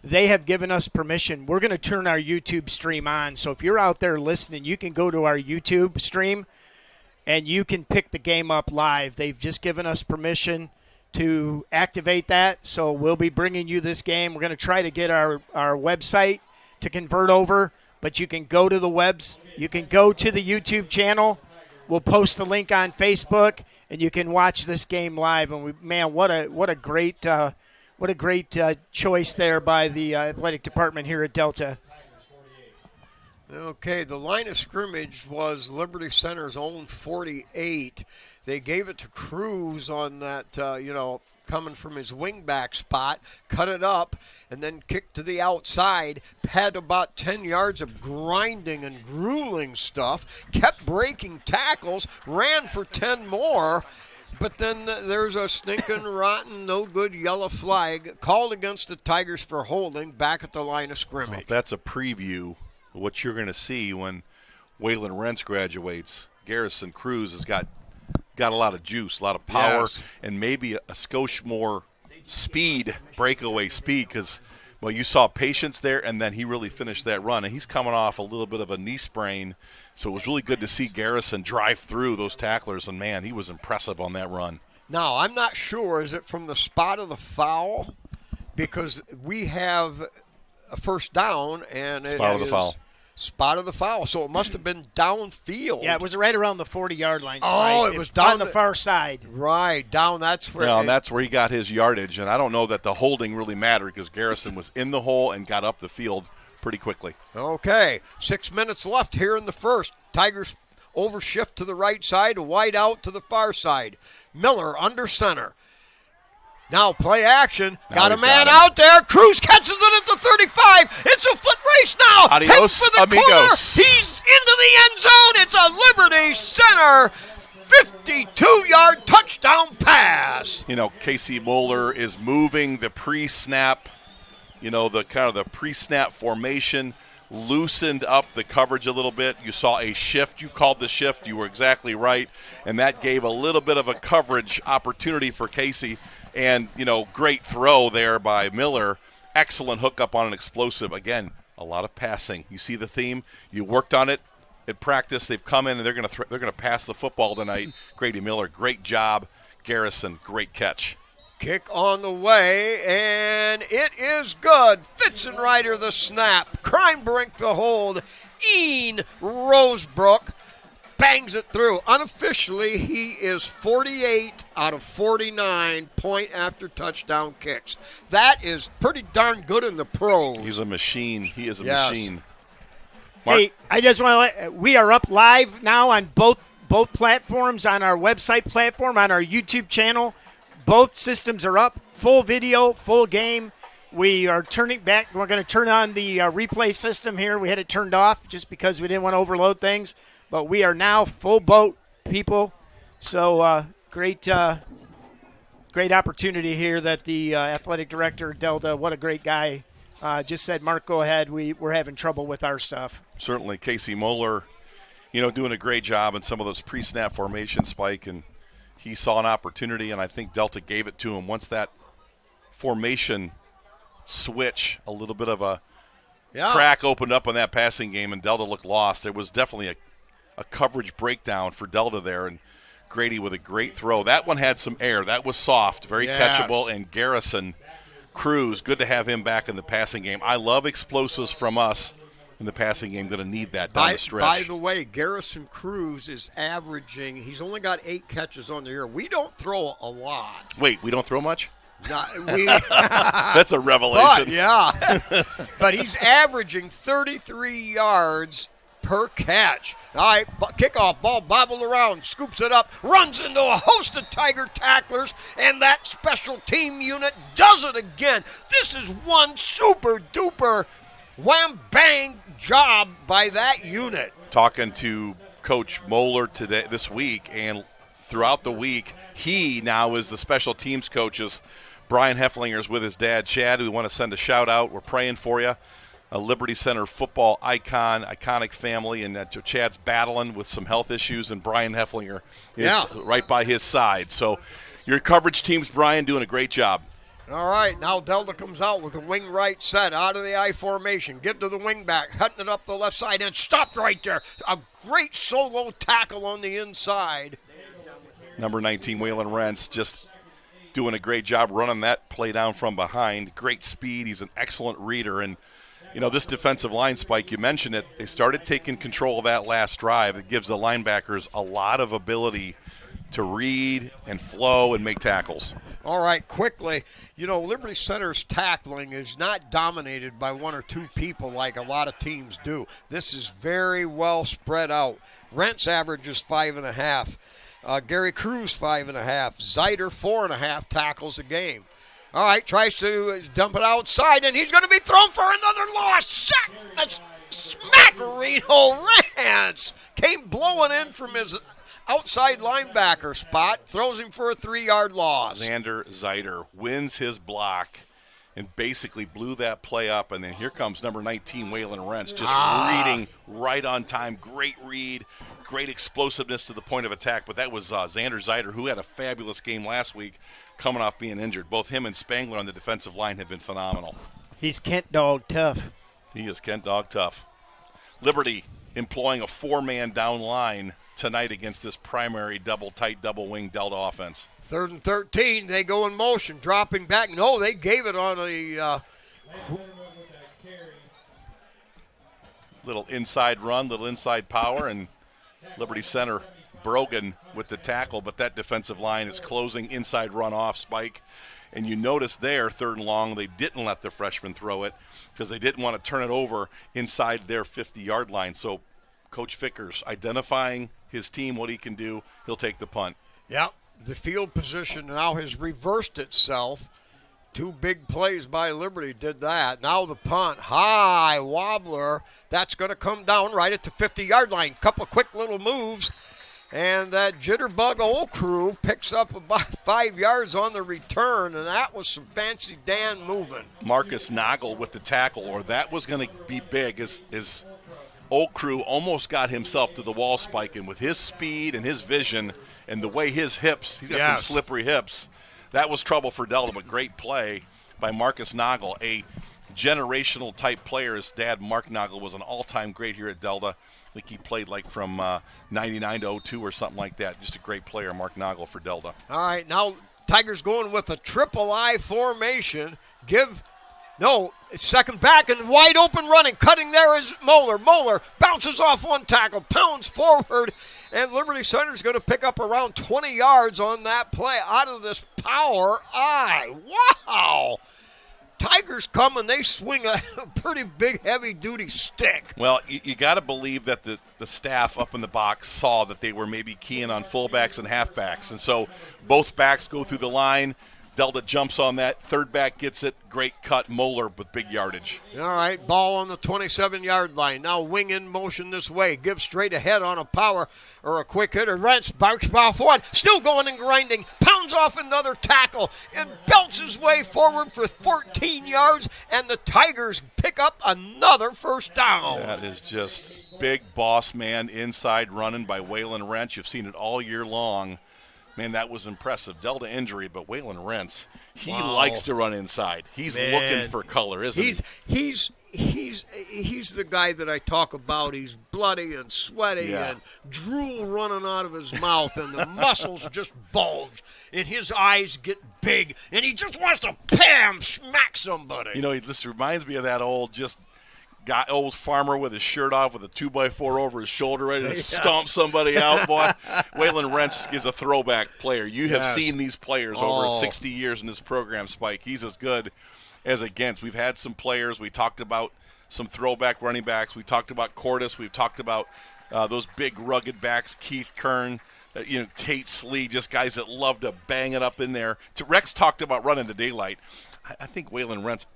They have given us permission. We're going to turn our YouTube stream on. So if you're out there listening, you can go to our YouTube stream and you can pick the game up live. They've just given us permission to activate that. So we'll be bringing you this game. We're going to try to get our website to convert over, but you can go to the you can go to the YouTube channel. We'll post the link on Facebook, and you can watch this game live. And what a great choice there by the athletic department here at Delta. Okay, the line of scrimmage was Liberty Center's own 48. They gave it to Cruz on that, coming from his wingback spot, cut it up, and then kicked to the outside. Had about 10 yards of grinding and grueling stuff, kept breaking tackles, ran for 10 more. But then there's a stinking, rotten, no good yellow flag called against the Tigers for holding back at the line of scrimmage. Well, that's a preview of what you're going to see when Waylon Rentz graduates. Garrison Cruz has got a lot of juice, a lot of power, and maybe a skosh more speed, breakaway speed, because Well, you saw patience there, and then he really finished that run. And he's coming off a little bit of a knee sprain, so it was really good to see Garrison drive through those tacklers. And, man, he was impressive on that run. Now, I'm not sure. Is it from the spot of the foul? Because we have a first down, and Spot of the foul. Spot of the foul. So it must have been downfield. Yeah, it was right around the 40-yard line. Oh, Spike. it was down on the far side. Right, down. That's where. Well, and that's where he got his yardage. And I don't know that the holding really mattered because Garrison was in the hole and got up the field pretty quickly. Okay, 6 minutes left here in the first. Tigers overshift to the right side, wide out to the far side. Miller under center. Now play action. Got a man out there. Cruz catches it at the 35. It's a foot race now. Adios, Heads for the amigos. corner. He's into the end zone. It's a Liberty Center 52-yard touchdown pass. You know, Casey Moeller is moving the pre-snap, the kind of the pre-snap formation, loosened up the coverage a little bit. You saw a shift. You called the shift. You were exactly right. And that gave a little bit of a coverage opportunity for Casey. And, great throw there by Miller. Excellent hookup on an explosive. Again, a lot of passing. You see the theme. You worked on it at practice. They've come in and they're going to pass the football tonight. Grady Miller, great job. Garrison, great catch. Kick on the way, and it is good. Fitzenreiter the snap. Crimebrink the hold. Ian Rosebrook bangs it through. Unofficially, he is 48 out of 49 point after touchdown kicks. That is pretty darn good in the pros. He's a machine. He is a machine. Mark? Hey, I just want to we are up live now on both platforms, on our website platform, on our YouTube channel. Both systems are up. Full video, full game. We are turning back. We're going to turn on the replay system here. We had it turned off just because we didn't want to overload things. But we are now full boat, people. So great opportunity here that the athletic director, Delta, what a great guy, just said, Mark, go ahead. We're having trouble with our stuff. Certainly Casey Moeller, doing a great job in some of those pre-snap formation, Spike, and he saw an opportunity, and I think Delta gave it to him. Once that formation switch, a little bit of a crack opened up on that passing game, and Delta looked lost. There was definitely a coverage breakdown for Delta there, and Grady with a great throw. That one had some air. That was soft, very catchable, and Garrison, Cruz, good to have him back in the passing game. I love explosives from us in the passing game. Going to need that down the stretch. By the way, Garrison Cruz is averaging, he's only got 8 catches on the year. We don't throw a lot. Wait, we don't throw much? That's a revelation. But he's averaging 33 yards per catch. All right, kickoff ball bobbled around, scoops it up, runs into a host of Tiger tacklers, and that special team unit does it again. This is one super duper wham bang job by that unit. Talking to Coach Moeller this week, and throughout the week, he now is the special teams coaches. Brian Hefflinger's with his dad, Chad. We want to send a shout out. We're praying for you. A Liberty Center football iconic family, and Chad's battling with some health issues, and Brian Hefflinger is right by his side. So your coverage team's, Brian, doing a great job. All right, now Delta comes out with the wing right set out of the I formation. Give to the wing back, cutting it up the left side, and stopped right there. A great solo tackle on the inside. Number 19, Waylon Rentz, just doing a great job running that play down from behind. Great speed. He's an excellent reader, and this defensive line, Spike, you mentioned it, they started taking control of that last drive. It gives the linebackers a lot of ability to read and flow and make tackles. All right, quickly, Liberty Center's tackling is not dominated by 1 or 2 people like a lot of teams do. This is very well spread out. Rent's average is 5.5. Gary Cruz, 5.5. Zeiter, 4.5 tackles a game. All right, tries to dump it outside, and he's going to be thrown for another loss. That's Smackarino Rance came blowing in from his outside linebacker spot, throws him for a 3-yard loss. Xander Zeiter wins his block and basically blew that play up, and then here comes number 19, Waylon Rentz, just reading right on time. Great read, great explosiveness to the point of attack, but that was Xander Zeiter, who had a fabulous game last week, coming off being injured. Both him and Spangler on the defensive line have been phenomenal. He's Kent Dog tough. He is Kent Dog tough. Liberty employing a 4-man down line tonight against this primary tight double wing Delta offense. 3rd and 13, they go in motion, dropping back. No, they gave it on a little inside run, little inside power, and Liberty center Brogan with the tackle, but that defensive line is closing inside run off Spike. And you notice there, 3rd and long, they didn't let the freshman throw it because they didn't want to turn it over inside their 50-yard line. So Coach Vickers identifying his team, what he can do, he'll take the punt. Yep, the field position now has reversed itself. 2 big plays by Liberty did that. Now the punt, high wobbler. That's going to come down right at the 50-yard line. Couple quick little moves. And that jitterbug old crew picks up about 5 yards on the return, and that was some fancy Dan moving. Marcus Nagel with the tackle, or that was going to be big. His old crew almost got himself to the wall, Spike, and with his speed and his vision and the way his hips, he's got some slippery hips, that was trouble for Delta, but great play by Marcus Nagel, a generational type player. His dad, Mark Nagel, was an all-time great here at Delta. I think he played like from 99 to 02 or something like that. Just a great player, Mark Nagel for Delta. All right, now Tigers going with a triple I formation. Second back and wide open running. Cutting there is Moeller. Moeller bounces off one tackle, pounds forward, and Liberty Center's going to pick up around 20 yards on that play out of this power I. Wow! Tigers come and they swing a pretty big, heavy-duty stick. Well, you got to believe that the staff up in the box saw that they were maybe keying on fullbacks and halfbacks. And so both backs go through the line. Delta jumps on that. Third back gets it. Great cut. Moeller with big yardage. All right, ball on the 27-yard line. Now wing in motion this way. Give straight ahead on a power or a quick hitter. Rents barks off one. Still going and grinding. Pounds off another tackle and belts his way forward for 14 yards. And the Tigers pick up another first down. That is just big boss man inside running by Waylon Wrench. You've seen it all year long. Man, that was impressive. Delta injury, but Waylon Rentz, he likes to run inside. He's looking for color, isn't he? He's the guy that I talk about. He's bloody and sweaty and drool running out of his mouth, and the muscles just bulge, and his eyes get big, and he just wants to smack somebody. You know, this reminds me of that old farmer with his shirt off with a 2x4 over his shoulder ready to stomp somebody out, boy. Waylon Wrench is a throwback player. You have seen these players over 60 years in this program, Spike. He's as good as against. We've had some players. We talked about some throwback running backs. We talked about Cordes. We've talked about those big rugged backs, Keith Kern, Tate Slee, just guys that love to bang it up in there. Rex talked about running to daylight. I think Waylon Wrench,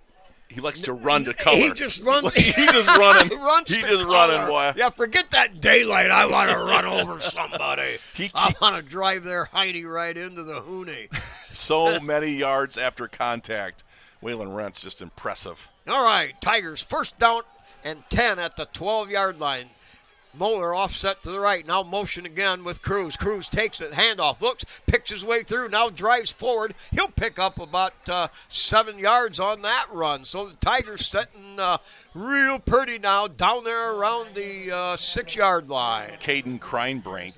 he likes to run to color. He just runs. He's just running. He just running, boy. Yeah, forget that daylight. I want to run over somebody. I want to drive their Heidi right into the Hoonie. So many yards after contact. Waylon Wrench, just impressive. All right, Tigers first down and 10 at the 12-yard line. Moeller offset to the right. Now motion again with Cruz. Cruz takes it, handoff, looks, picks his way through, now drives forward. He'll pick up about 7 yards on that run. So the Tigers setting real pretty now down there around the 6-yard line. Caden Kreinbrink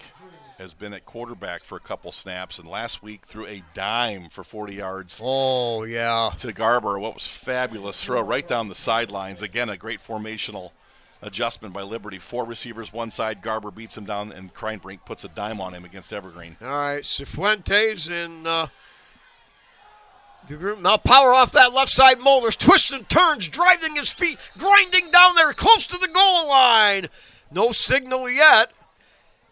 has been at quarterback for a couple snaps, and last week threw a dime for 40 yards. Oh, yeah. To Garber. What was fabulous throw right down the sidelines. Again, a great formational adjustment by Liberty. 4 receivers, one side. Garber beats him down, and Kreinbrink puts a dime on him against Evergreen. All right, Cifuentes in the group. Now power off that left side. Moeller's twists and turns, driving his feet, grinding down there close to the goal line. No signal yet.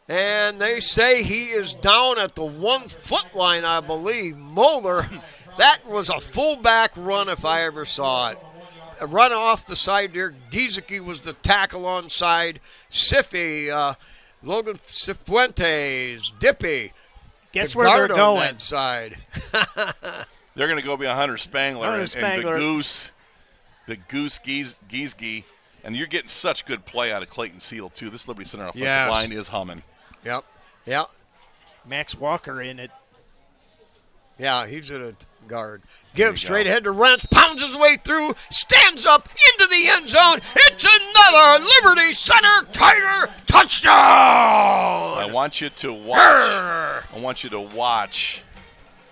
And they say he is down at the 1-foot line, I believe. Moeller, that was a fullback run if I ever saw it. A run off the side there. Giesecke was the tackle on side. Logan Cifuentes, Dippy. Guess where they're going? On that side. They're going to go behind Hunter Spangler, Hunter and Spangler. the Goose Giesecke. And you're getting such good play out of Clayton Seal, too. This Liberty Center offensive line is humming. Yep. Max Walker in it. Yeah, he's at a guard. Give straight ahead to Rentz, pounds his way through, stands up into the end zone. It's another Liberty Center Tiger touchdown. I want you to watch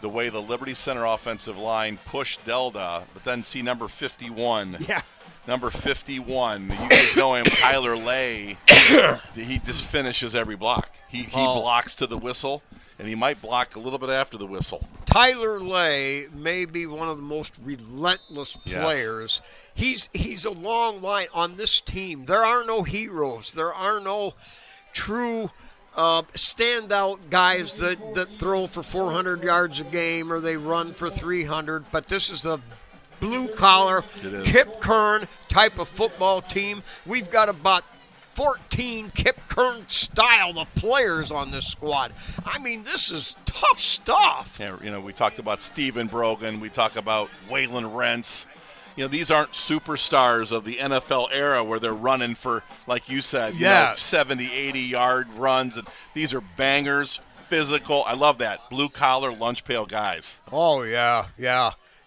the way the Liberty Center offensive line pushed Delta, but then see number 51. Yeah. Number 51, you guys know him, Tyler Lay. He just finishes every block. He blocks to the whistle, and he might block a little bit after the whistle. Tyler Lay may be one of the most relentless players. He's a long line on this team. There are no heroes. There are no true standout guys that throw for 400 yards a game or they run for 300, but this is a blue-collar, Kip Kern type of football team. We've got about 14 Kip Kern style of players on this squad. I mean, this is tough stuff. Yeah, we talked about Stephen Brogan. We talk about Waylon Rentz. These aren't superstars of the NFL era where they're running for, like you said, 70, 80-yard runs. And these are bangers, physical. I love that. Blue-collar, lunch-pail guys. Oh, yeah.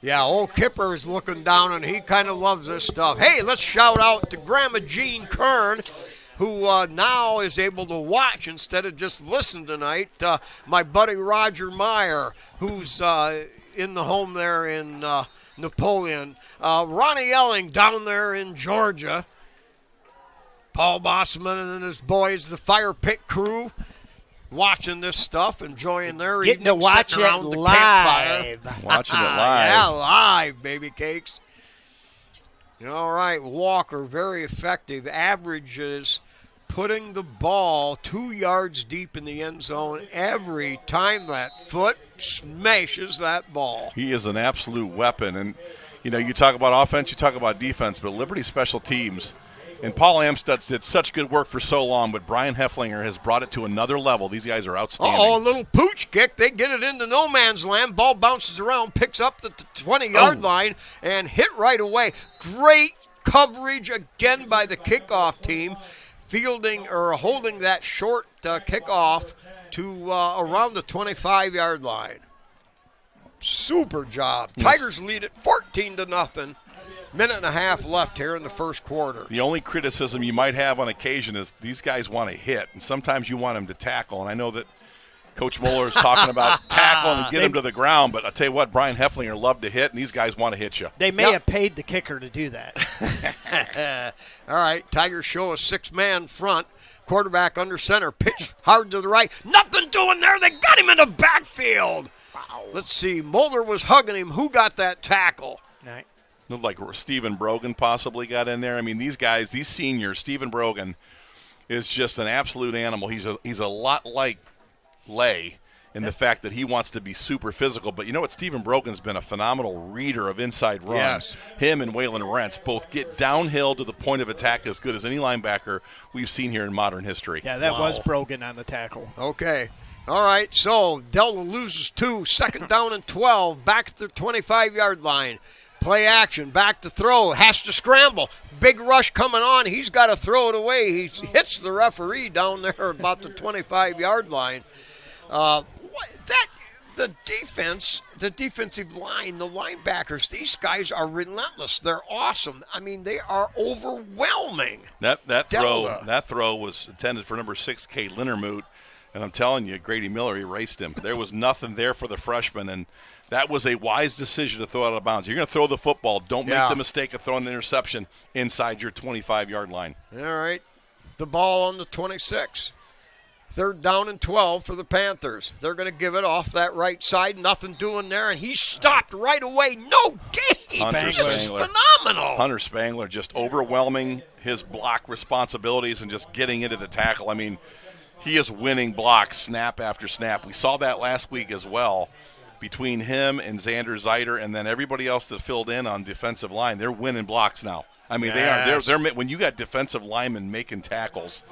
Yeah, old Kipper is looking down, and he kind of loves this stuff. Hey, let's shout out to Grandma Jean Kern, who now is able to watch instead of just listen tonight. My buddy Roger Meyer, who's in the home there in Napoleon. Ronnie Elling down there in Georgia. Paul Bossman and his boys, the Fire Pit crew, watching this stuff, enjoying their getting evening, to watch sitting it around the live. campfire. Watching it live. Yeah, live, baby cakes. All right, Walker, very effective. Averages putting the ball 2 yards deep in the end zone every time that foot smashes that ball. He is an absolute weapon. And, you talk about offense, you talk about defense, but Liberty special teams. And Paul Amstutz did such good work for so long, but Brian Hefflinger has brought it to another level. These guys are outstanding. A little pooch kick. They get it into no man's land. Ball bounces around, picks up the 20-yard line, and hit right away. Great coverage again by the kickoff team, fielding or holding that short kickoff to around the 25-yard line. Super job. Yes. Tigers lead it 14-0. Minute and a half left here in the first quarter. The only criticism you might have on occasion is these guys want to hit, and sometimes you want them to tackle. And I know that Coach Mueller is talking about tackle and get him to the ground, but I'll tell you what, Brian Hefflinger loved to hit, and these guys want to hit you. They may have paid the kicker to do that. All right, Tigers show a six-man front. Quarterback under center, pitch hard to the right. Nothing doing there. They got him in the backfield. Wow. Let's see. Mulder was hugging him. Who got that tackle? Right. Looked like Stephen Brogan possibly got in there. I mean, these guys, these seniors, Stephen Brogan is just an absolute animal. He's a lot like Lay in the fact that he wants to be super physical. But you know what? Stephen Brogan's been a phenomenal reader of inside runs. Yes. Him and Waylon Rentz both get downhill to the point of attack as good as any linebacker we've seen here in modern history. Yeah, that was Brogan on the tackle. Okay. All right, so Delta loses 2, second down and 12, back at the 25-yard line. Play action, back to throw, has to scramble. Big rush coming on. He's got to throw it away. He hits the referee down there about the 25-yard line. The defensive line, the linebackers, these guys are relentless. They're awesome. I mean, they are overwhelming. That throw was intended for number 6, Kate Lindermoot, and I'm telling you, Grady Miller erased him. There was nothing there for the freshman, and that was a wise decision to throw out of bounds. You're going to throw the football. Don't make the mistake of throwing an interception inside your 25-yard line. All right. The ball on the 26. Third down and 12 for the Panthers. They're going to give it off that right side. Nothing doing there, and he's stopped right away. No game. This is phenomenal. Hunter Spangler just overwhelming his block responsibilities and just getting into the tackle. I mean, he is winning blocks snap after snap. We saw that last week as well. Between him and Xander Zeiter and then everybody else that filled in on defensive line, they're winning blocks now. I mean, they're when you got defensive linemen making tackles,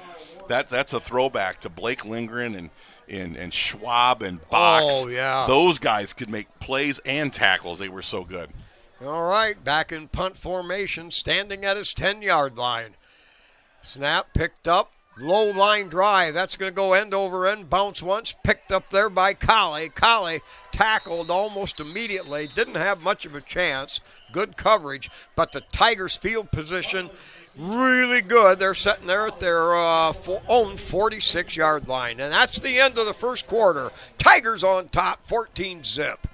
that's a throwback to Blake Lindgren and Schwab and Box. Oh, yeah. Those guys could make plays and tackles. They were so good. All right, back in punt formation, standing at his 10-yard line. Snap picked up. Low line drive. That's going to go end over end. Bounce once. Picked up there by Colley. Colley tackled almost immediately. Didn't have much of a chance. Good coverage. But the Tigers' field position really good. They're sitting there at their own 46-yard line. And that's the end of the first quarter. Tigers on top, 14-zip.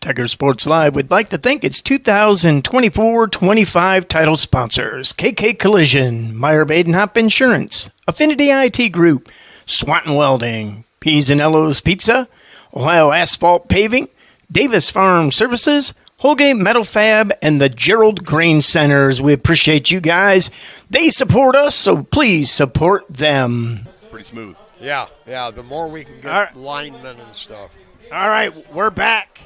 Tiger Sports Live would like to thank its 2024-25 title sponsors: KK Collision, Meyer Badenhop Insurance, Affinity IT Group, Swanton Welding, P's and Ello's Pizza, Ohio Asphalt Paving, Davis Farm Services, Holgate Metal Fab, and the Gerald Grain Centers. We appreciate you guys. They support us, so please support them. Pretty smooth. Yeah, the more we can get linemen and stuff. All right, we're back.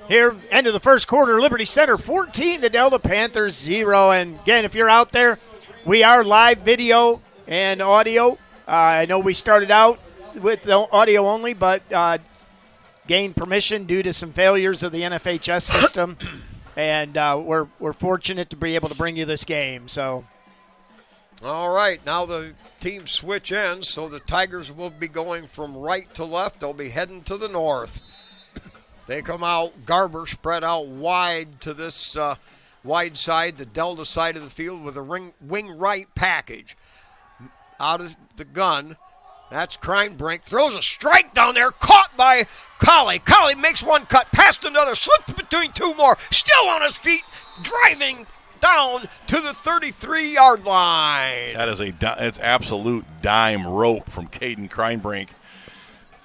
Here, end of the first quarter, Liberty Center 14, the Delta Panthers 0. And again, if you're out there, we are live video and audio. I know we started out with the audio only, but gained permission due to some failures of the NFHS system. And we're fortunate to be able to bring you this game. So, all right, now the teams switch ends, so the Tigers will be going from right to left. They'll be heading to the north. They come out, Garber spread out wide to this wide side, the Delta side of the field with a wing right package. Out of the gun, that's Kreinbrink, throws a strike down there, caught by Colley. Colley makes one cut, past another, slips between two more, still on his feet, driving down to the 33-yard line. That is it's absolute dime rope from Caden Kreinbrink.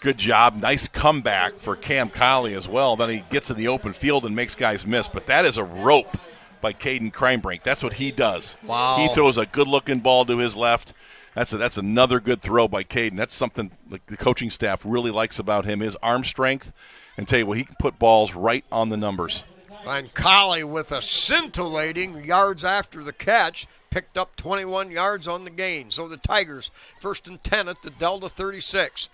Good job. Nice comeback for Cam Colley as well. Then he gets in the open field and makes guys miss. But that is a rope by Caden Kreinbrink. That's what he does. Wow. He throws a good-looking ball to his left. That's another good throw by Caden. That's something like the coaching staff really likes about him, his arm strength. And tell you what, he can put balls right on the numbers. And Colley with a scintillating yards after the catch, picked up 21 yards on the gain. So the Tigers, 1st and 10 at the Delta 36.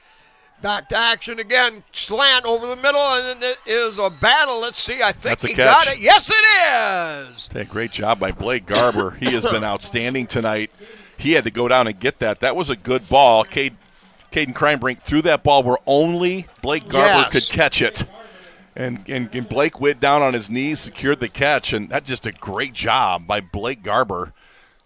Back to action again, slant over the middle, and it is a battle. Let's see, I think he got it. Yes, it is. Okay, great job by Blake Garber. He has been outstanding tonight. He had to go down and get that. That was a good ball. Caden Kreinbrink threw that ball where only Blake Garber could catch it. And Blake went down on his knees, secured the catch, and that's just a great job by Blake Garber.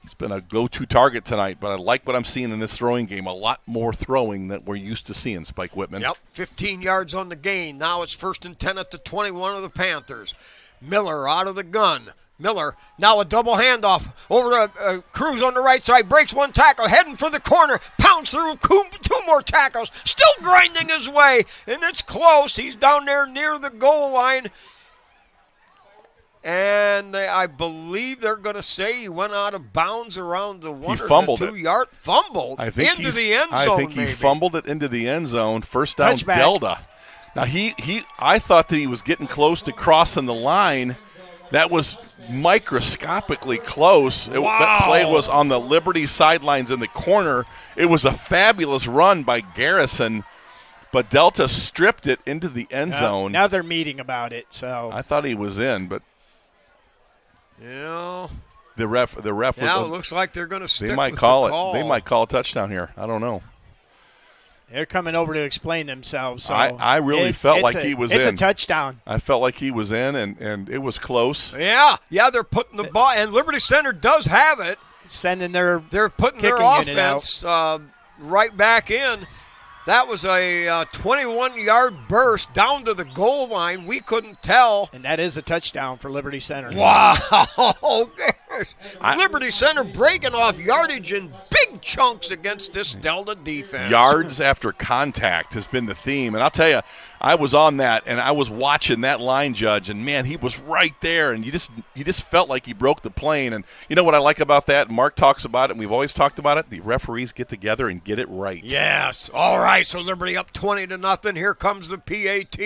He's been a go-to target tonight, but I like what I'm seeing in this throwing game. A lot more throwing than we're used to seeing, Spike Whitman. Yep, 15 yards on the gain. Now it's 1st and 10 at the 21 of the Panthers. Miller out of the gun. Miller, now a double handoff over to Cruz on the right side, breaks one tackle, heading for the corner, pounds through two more tackles, still grinding his way, and it's close. He's down there near the goal line. And I believe they're going to say he went out of bounds around the 1 or 2 yard. Fumbled into the end zone. I think he fumbled it into the end zone. First down, Touchback. Delta. Now I thought that he was getting close to crossing the line. That was microscopically close. Wow. That play was on the Liberty sidelines in the corner. It was a fabulous run by Garrison, but Delta stripped it into the end zone. Now they're meeting about it. So I thought he was in, but. Yeah. The ref. Now it looks like they're going to stick They might with call the it. call. They might call a touchdown here. I don't know. they're coming over to explain themselves. So I really felt like he was in. It's a touchdown. I felt like he was in, and it was close. Yeah, they're putting the ball, and Liberty Center does have it. They're putting their offense right back in. That was a 21-yard burst down to the goal line. We couldn't tell. And that is a touchdown for Liberty Center. Wow. Liberty Center breaking off yardage in big chunks against this Delta defense. Yards after contact has been the theme. And I'll tell you, I was on that, and I was watching that line judge, and, man, he was right there. And you just felt like he broke the plane. And you know what I like about that? Mark talks about it, and we've always talked about it. The referees get together and get it right. Yes. All right, so Liberty up 20-0. Here comes the PAT.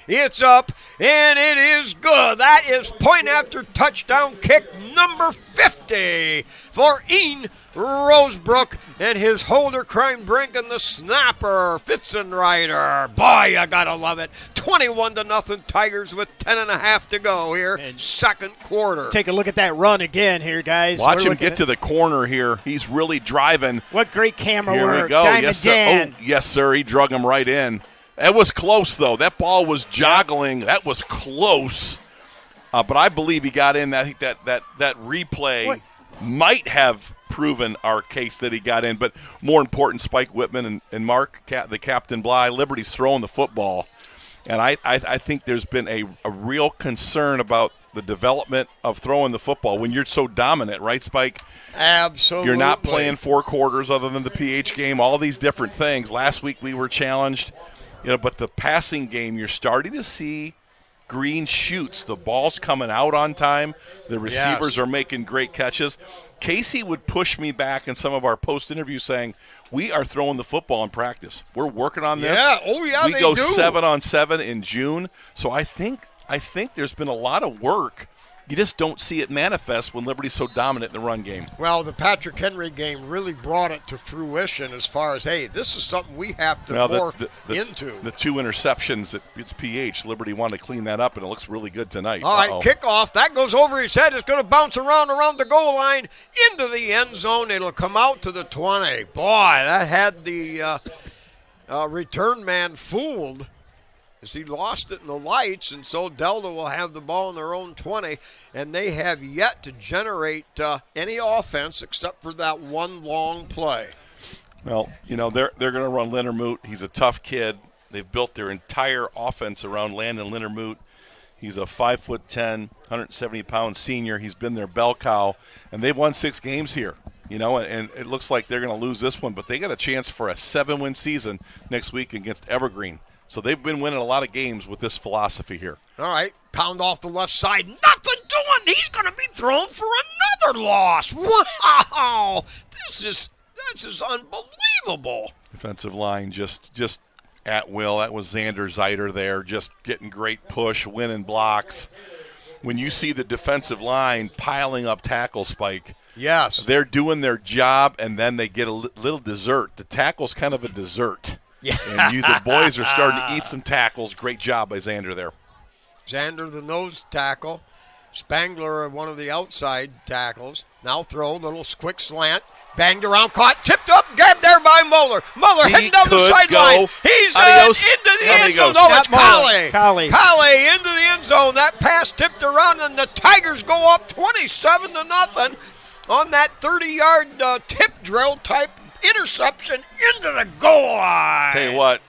It's up, and it is good. That is point after touchdown kick number 50 safety for Ian Rosebrook, and his holder crime brink and the snapper, Fitzenreiter. Boy, you gotta love it. 21-0 Tigers with 10.5 to go here, And second quarter. Take a look at that run again here, guys. Watch him get to the corner here. He's really driving. What great camera Here work. we go. Diamond Yes, sir. Dan. Oh, yes, sir. He drug him right in. That was close, though. That ball was joggling. That was close. But I believe he got in. That replay What? might have proven our case that he got in. But more important, Spike Whitman and Mark, the captain Bly, Liberty's throwing the football. And I think there's been a real concern about the development of throwing the football when you're so dominant, right, Spike? Absolutely. You're not playing 4 quarters other than the PH game, all these different things. Last week we were challenged, but the passing game, you're starting to see green shoots. The ball's coming out on time. The receivers are making great catches. Casey would push me back in some of our post interviews saying, we are throwing the football in practice. We're working on this. Yeah, oh yeah, we they go do. 7-on-7 in June. So I think there's been a lot of work. You just don't see it manifest when Liberty's so dominant in the run game. Well, the Patrick Henry game really brought it to fruition as far as, hey, this is something we have to morph into. The 2 interceptions, it's PH. Liberty wanted to clean that up, and it looks really good tonight. All right, kickoff. That goes over his head. It's going to bounce around the goal line into the end zone. It'll come out to the 20. Boy, that had the return man fooled as he lost it in the lights, and so Delta will have the ball in their own 20, and they have yet to generate any offense except for that one long play. Well, they're going to run Lindermoot. He's a tough kid. They've built their entire offense around Landon Lindermoot. He's a 5'10", 170-pound senior. He's been their bell cow, and they've won 6 games here. And it looks like they're going to lose this one, but they got a chance for a 7-win season next week against Evergreen. So they've been winning a lot of games with this philosophy here. All right, pound off the left side. Nothing doing. He's going to be thrown for another loss. Wow, this is unbelievable. Defensive line just at will. That was Xander Zeiter there, just getting great push, winning blocks. When you see the defensive line piling up tackle, Spike, yes, they're doing their job, and then they get a little dessert. The tackle's kind of a dessert. Yeah. And the boys are starting to eat some tackles. Great job by Xander there. Xander, the nose tackle. Spangler, one of the outside tackles. Now throw, little quick slant. Banged around, caught, tipped up, grabbed there by Muller. Muller heading down the sideline. He's into the end zone. No, it's Colley. Colley into the end zone. That pass tipped around, and the Tigers go up 27-0 on that 30-yard tip drill type interception into the goal line. Tell you what,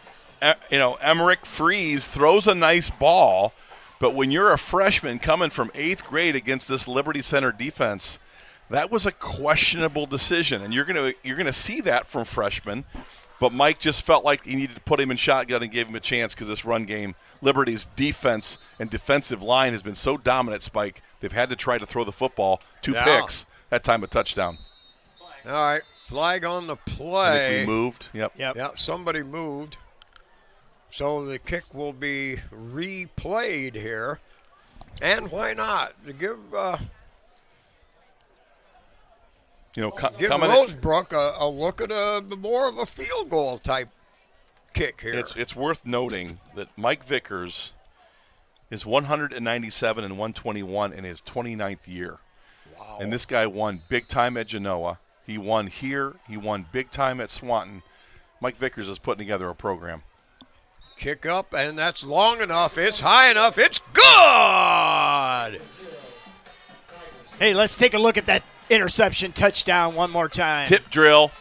Emmerich Freeze throws a nice ball, but when you're a freshman coming from 8th grade against this Liberty Center defense, that was a questionable decision, and you're gonna see that from freshmen. But Mike just felt like he needed to put him in shotgun and gave him a chance because this run game, Liberty's defense and defensive line has been so dominant, Spike, they've had to try to throw the football. 2 picks, that time a touchdown. All right. Flag on the play. I think we moved. Yep, somebody moved. So the kick will be replayed here. And why not? To give Rosebrook a look at more of a field goal type kick here. It's worth noting that Mike Vickers is 197 and 121 in his 29th year. Wow. And this guy won big time at Genoa. He won here. He won big time at Swanton. Mike Vickers is putting together a program. Kick up, and that's long enough. It's high enough. It's good. Hey, let's take a look at that interception touchdown one more time. Tip drill,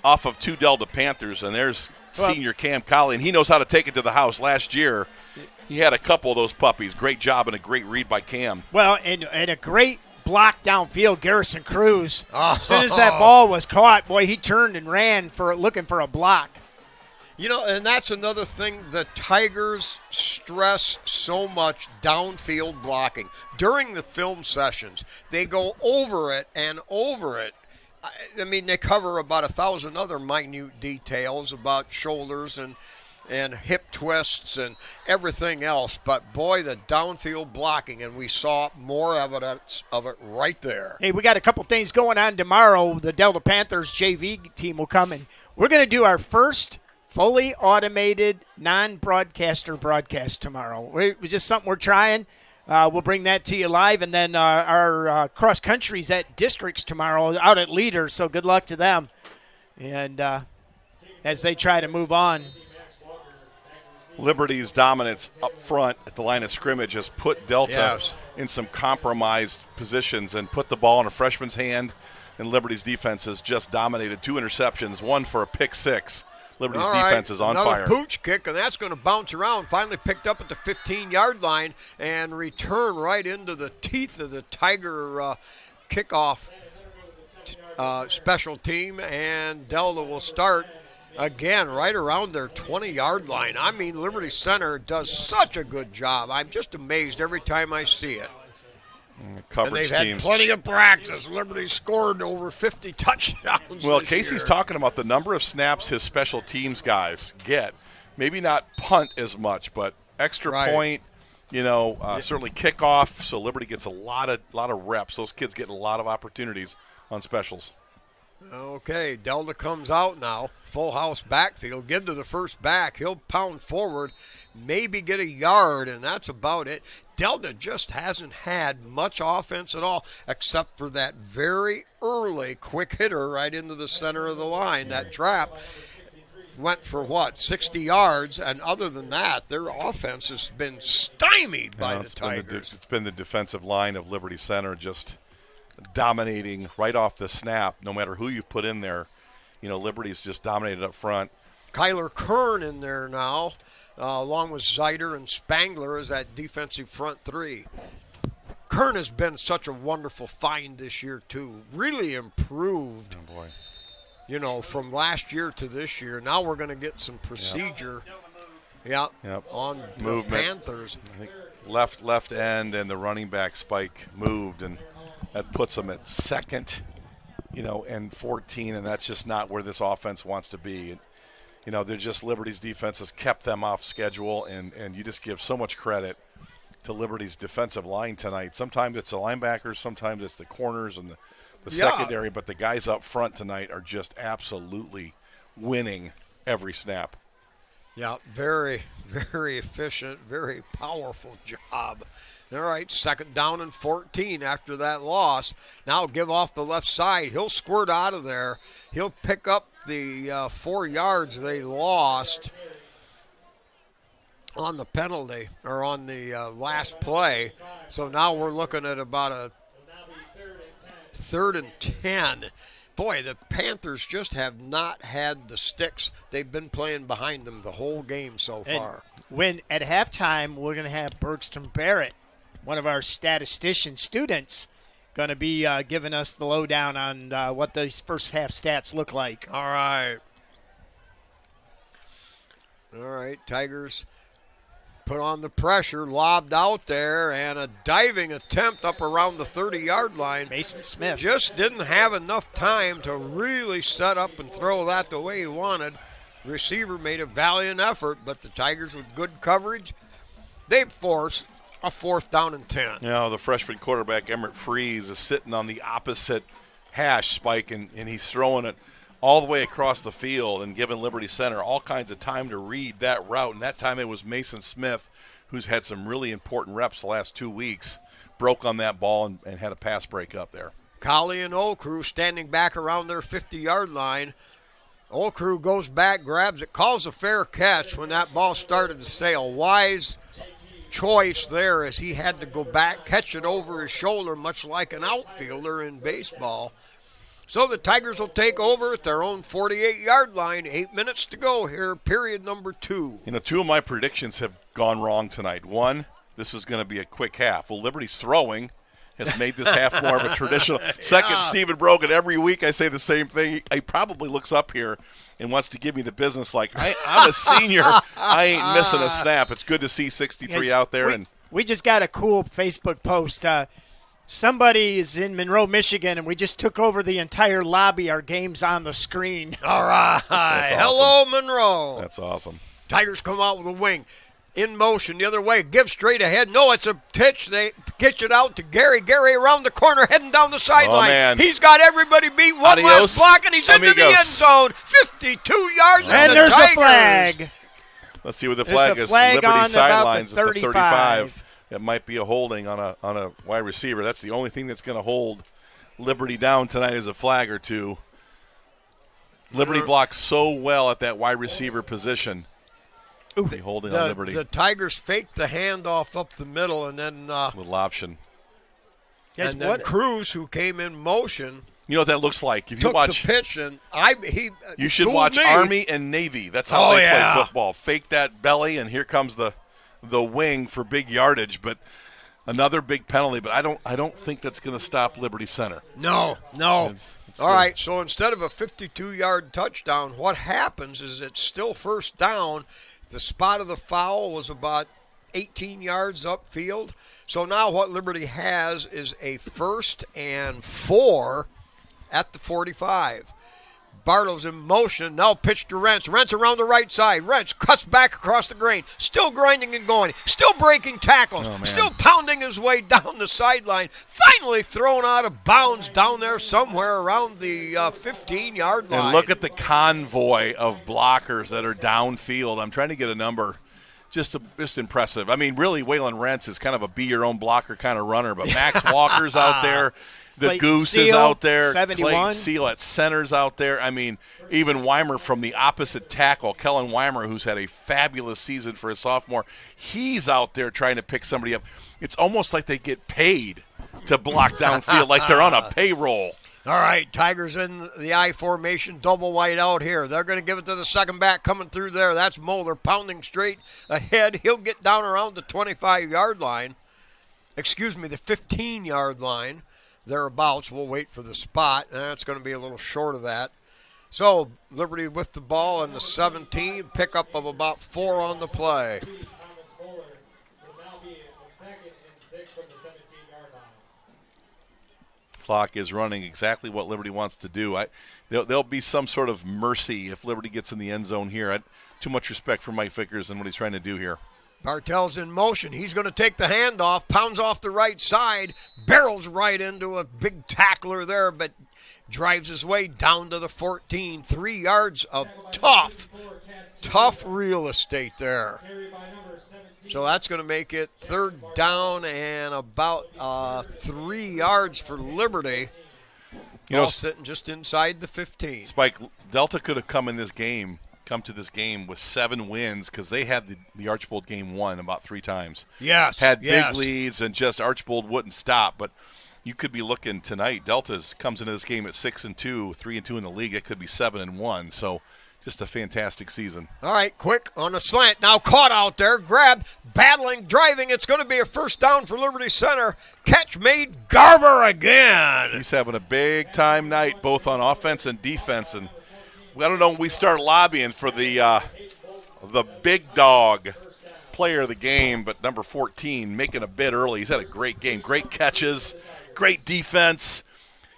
off of 2 Delta Panthers, and there's senior Cam Colley, and he knows how to take it to the house. Last year, he had a couple of those puppies. Great job and a great read by Cam. Well, and a great block downfield, Garrison Cruz. As soon as that ball was caught, boy, he turned and ran looking for a block. And that's another thing the Tigers stress so much, downfield blocking. During the film sessions, they go over it and over it. I mean, they cover about 1,000 other minute details about shoulders and and hip twists and everything else. But, boy, the downfield blocking, and we saw more evidence of it right there. Hey, we got a couple things going on tomorrow. The Delta Panthers JV team will come, and we're going to do our first fully automated non-broadcaster broadcast tomorrow. It was just something we're trying. We'll bring that to you live, and then our cross country's at districts tomorrow out at Leader, so good luck to them. And as they try to move on. Liberty's dominance up front at the line of scrimmage has put Delta in some compromised positions and put the ball in a freshman's hand, and Liberty's defense has just dominated. 2 interceptions, 1 for a pick 6. Liberty's defense is on fire. Another pooch kick, and that's going to bounce around. Finally picked up at the 15-yard line and return right into the teeth of the Tiger kickoff special team, and Delta will start again right around their 20-yard line. I mean, Liberty Center does such a good job. I'm just amazed every time I see it. Coverage and they've teams. had plenty of practice. Liberty scored over 50 touchdowns. Well, this Casey's year. talking about the number of snaps his special teams guys get. Maybe not punt as much, but extra point, certainly kickoff. So Liberty gets a lot of reps. Those kids get a lot of opportunities on specials. Okay, Delta comes out now. Full house backfield. Give to the first back. He'll pound forward, maybe get a yard, and that's about it. Delta just hasn't had much offense at all, except for that very early quick hitter right into the center of the line. That trap went for 60 yards, and other than that, their offense has been stymied by the Tigers. It's been the defensive line of Liberty Center just dominating right off the snap, no matter who you put in there. Liberty's just dominated up front. Kyler Kern in there now, along with Zeider and Spangler as that defensive front 3. Kern has been such a wonderful find this year, too. Really improved, from last year to this year. Now we're going to get some procedure on the Panthers. I think left end and the running back spike moved, and that puts them at second, and 14, and that's just not where this offense wants to be. They're just Liberty's defense has kept them off schedule, and you just give so much credit to Liberty's defensive line tonight. Sometimes it's the linebackers, sometimes it's the corners and the secondary, but the guys up front tonight are just absolutely winning every snap. Yeah, very, very efficient, very powerful job. All right, 2nd down and 14 after that loss. Now give off the left side. He'll squirt out of there. He'll pick up the 4 yards they lost on the penalty or on the last play. So now we're looking at about a 3rd and 10. Boy, the Panthers just have not had the sticks. They've been playing behind them the whole game so far. When at halftime, we're going to have Bergstrom Barrett, one of our statistician students, going to be giving us the lowdown on what those first half stats look like. All right, Tigers put on the pressure, lobbed out there, and a diving attempt up around the 30-yard line. Mason Smith just didn't have enough time to really set up and throw that the way he wanted. Receiver made a valiant effort, but the Tigers with good coverage, they forced a 4th down and 10. The freshman quarterback, Emmett Freeze, is sitting on the opposite hash, Spike, and he's throwing it all the way across the field and giving Liberty Center all kinds of time to read that route. And that time it was Mason Smith, who's had some really important reps the last 2 weeks, broke on that ball and had a pass break up there. Colley and Olcrew standing back around their 50-yard line. Olcrew goes back, grabs it, calls a fair catch when that ball started to sail. Wise choice there as he had to go back, catch it over his shoulder, much like an outfielder in baseball. So the Tigers will take over at their own 48-yard line. 8 minutes to go here, period number 2. 2 of my predictions have gone wrong tonight. One, this is going to be a quick half. Well, Liberty's throwing has made this half more of a traditional. Second, Stephen Brogan, every week I say the same thing. He probably looks up here and wants to give me the business like, I'm a senior. I ain't missing a snap. It's good to see 63 out there. We just got a cool Facebook post. Somebody is in Monroe, Michigan, and we just took over the entire lobby. Our game's on the screen. All right. That's awesome. Hello, Monroe. That's awesome. Tigers come out with a wing. In motion the other way, give straight ahead. No, it's a pitch. They pitch it out to Gary. Gary around the corner, heading down the sideline. Man. He's got everybody beat. One last block, and he's into the end zone. 52 yards. And the there's Tigers. a flag. Let's see what the flag is. Flag Liberty sidelines at the at the 35. It might be a holding on a wide receiver. That's the only thing that's going to hold Liberty down tonight is a flag or two. Liberty blocks so well at that wide receiver position. Holding on Liberty. The Tigers faked the handoff up the middle, and then little option. And then Cruz, who came in motion, you know what that looks like. If you took watch the pitch, and you should fooled watch me. Army and Navy. That's how they play football. Fake that belly, and here comes the wing for big yardage. But another big penalty. But I don't think that's going to stop Liberty Center. No. It's All good. right, so instead of a 52-yard touchdown, what happens is it's still first down. The spot of the foul was about 18 yards upfield. So now what Liberty has is a 1st and 4 at the 45. Bartles in motion, now pitch to Rentz. Rentz around the right side. Rentz cuts back across the grain. Still grinding and going. Still breaking tackles. Still pounding his way down the sideline. Finally thrown out of bounds down there somewhere around the 15-yard line. And look at the convoy of blockers that are downfield. I'm trying to get a number. Just impressive. I mean, really, Waylon Rentz is kind of a be-your-own-blocker kind of runner, but Max Walker's out there. The Clayton Goose Seal, is out there. 71. Clayton Seal at center's out there. I mean, even Weimer from the opposite tackle, Kellen Weimer, who's had a fabulous season for a sophomore, he's out there trying to pick somebody up. It's almost like they get paid to block downfield, like they're on a payroll. All right, Tigers in the I formation, double wide out here. They're going to give it to the second back coming through there. That's Moeller pounding straight ahead. He'll get down around the 25-yard line. Excuse me, the 15-yard line. Thereabouts. We'll wait for the spot. That's going to be a little short of that. So Liberty with the ball in the 17, pickup of about 4 on the play. Clock is running exactly what Liberty wants to do. There'll be some sort of mercy if Liberty gets in the end zone here. Too much respect for Mike Vickers and what he's trying to do here. Bartel's in motion. He's going to take the handoff, pounds off the right side, barrels right into a big tackler there, but drives his way down to the 14. 3 yards of tough real estate there. So that's going to make it 3rd down and about 3 yards for Liberty. Ball sitting just inside the 15. Spike, Delta could have come to this game with 7 wins because they had the Archbold game won about 3 times. Yes. Had big leads and just Archbold wouldn't stop. But you could be looking tonight. Delta's comes into this game at 6-2, 3-2 in the league. It could be 7-1. So just a fantastic season. All right, quick on a slant. Now caught out there, grabbed, battling, driving. It's going to be a 1st down for Liberty Center. Catch made, Garber again. He's having a big-time night both on offense and defense. And I don't know when we start lobbying for the big dog player of the game, but number 14 making a bid early. He's had a great game. Great catches, great defense.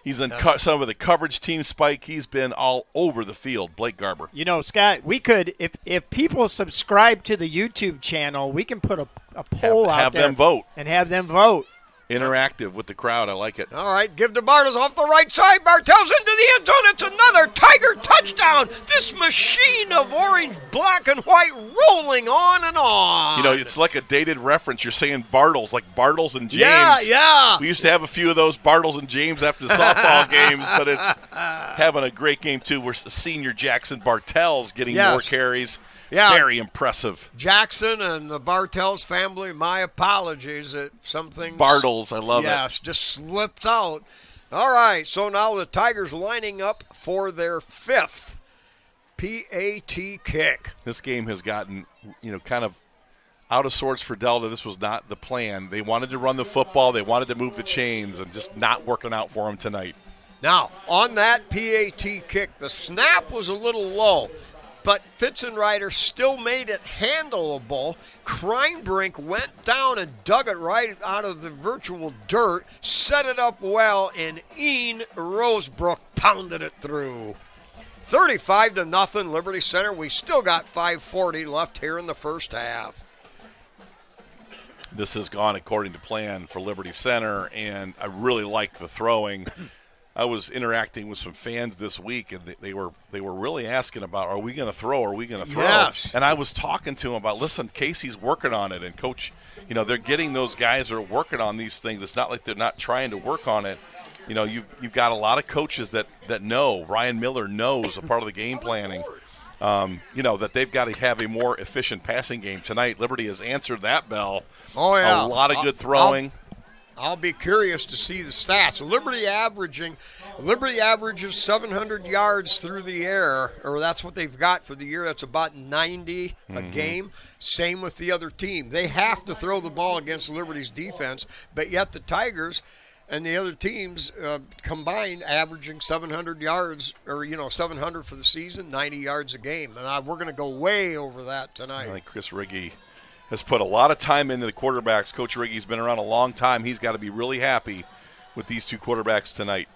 He's in some of the coverage team, Spike. He's been all over the field, Blake Garber. You know, Scott, we could, if people subscribe to the YouTube channel, we can put a poll out there. Have them vote. And have them vote. Interactive with the crowd. I like it. All right, give to Bartels off the right side. Bartels into the end zone. It's another Tiger touchdown. This machine of orange, black, and white rolling on and on. You know, it's like a dated reference. You're saying Bartles, like Bartles and James. Yeah. We used to have a few of those Bartles and James after the softball games, but it's having a great game, too. We're senior Jackson Bartels getting more carries. Yeah. Very impressive. Jackson and the Bartels family, my apologies. Some things. Bartles, I love it. Yes, just slipped out. All right, so now the Tigers lining up for their 5th PAT kick. This game has gotten, kind of out of sorts for Delta. This was not the plan. They wanted to run the football. They wanted to move the chains, and just not working out for them tonight. Now, on that PAT kick, the snap was a little low, but Fitzenreiter still made it handleable. Kreinbrink went down and dug it right out of the virtual dirt, set it up well, and Ian Rosebrook pounded it through. 35-0, Liberty Center. We still got 5:40 left here in the first half. This has gone according to plan for Liberty Center, and I really like the throwing. I was interacting with some fans this week, and they were really asking about, are we going to throw? Are we going to throw? Yes. And I was talking to them about, listen, Casey's working on it, and Coach, they're getting those guys that are working on these things. It's not like they're not trying to work on it. You've got a lot of coaches that know. Ryan Miller knows a part of the game planning. That they've got to have a more efficient passing game tonight. Liberty has answered that bell. Oh, yeah. A lot of good throwing. I'll be curious to see the stats. Liberty averages 700 yards through the air, or that's what they've got for the year. That's about 90 a game. Same with the other team. They have to throw the ball against Liberty's defense, but yet the Tigers and the other teams combined averaging 700 yards, or 700 for the season, 90 yards a game. And we're going to go way over that tonight. I think Chris Riggi has put a lot of time into the quarterbacks. Coach Riggi's been around a long time. He's got to be really happy with these two quarterbacks tonight.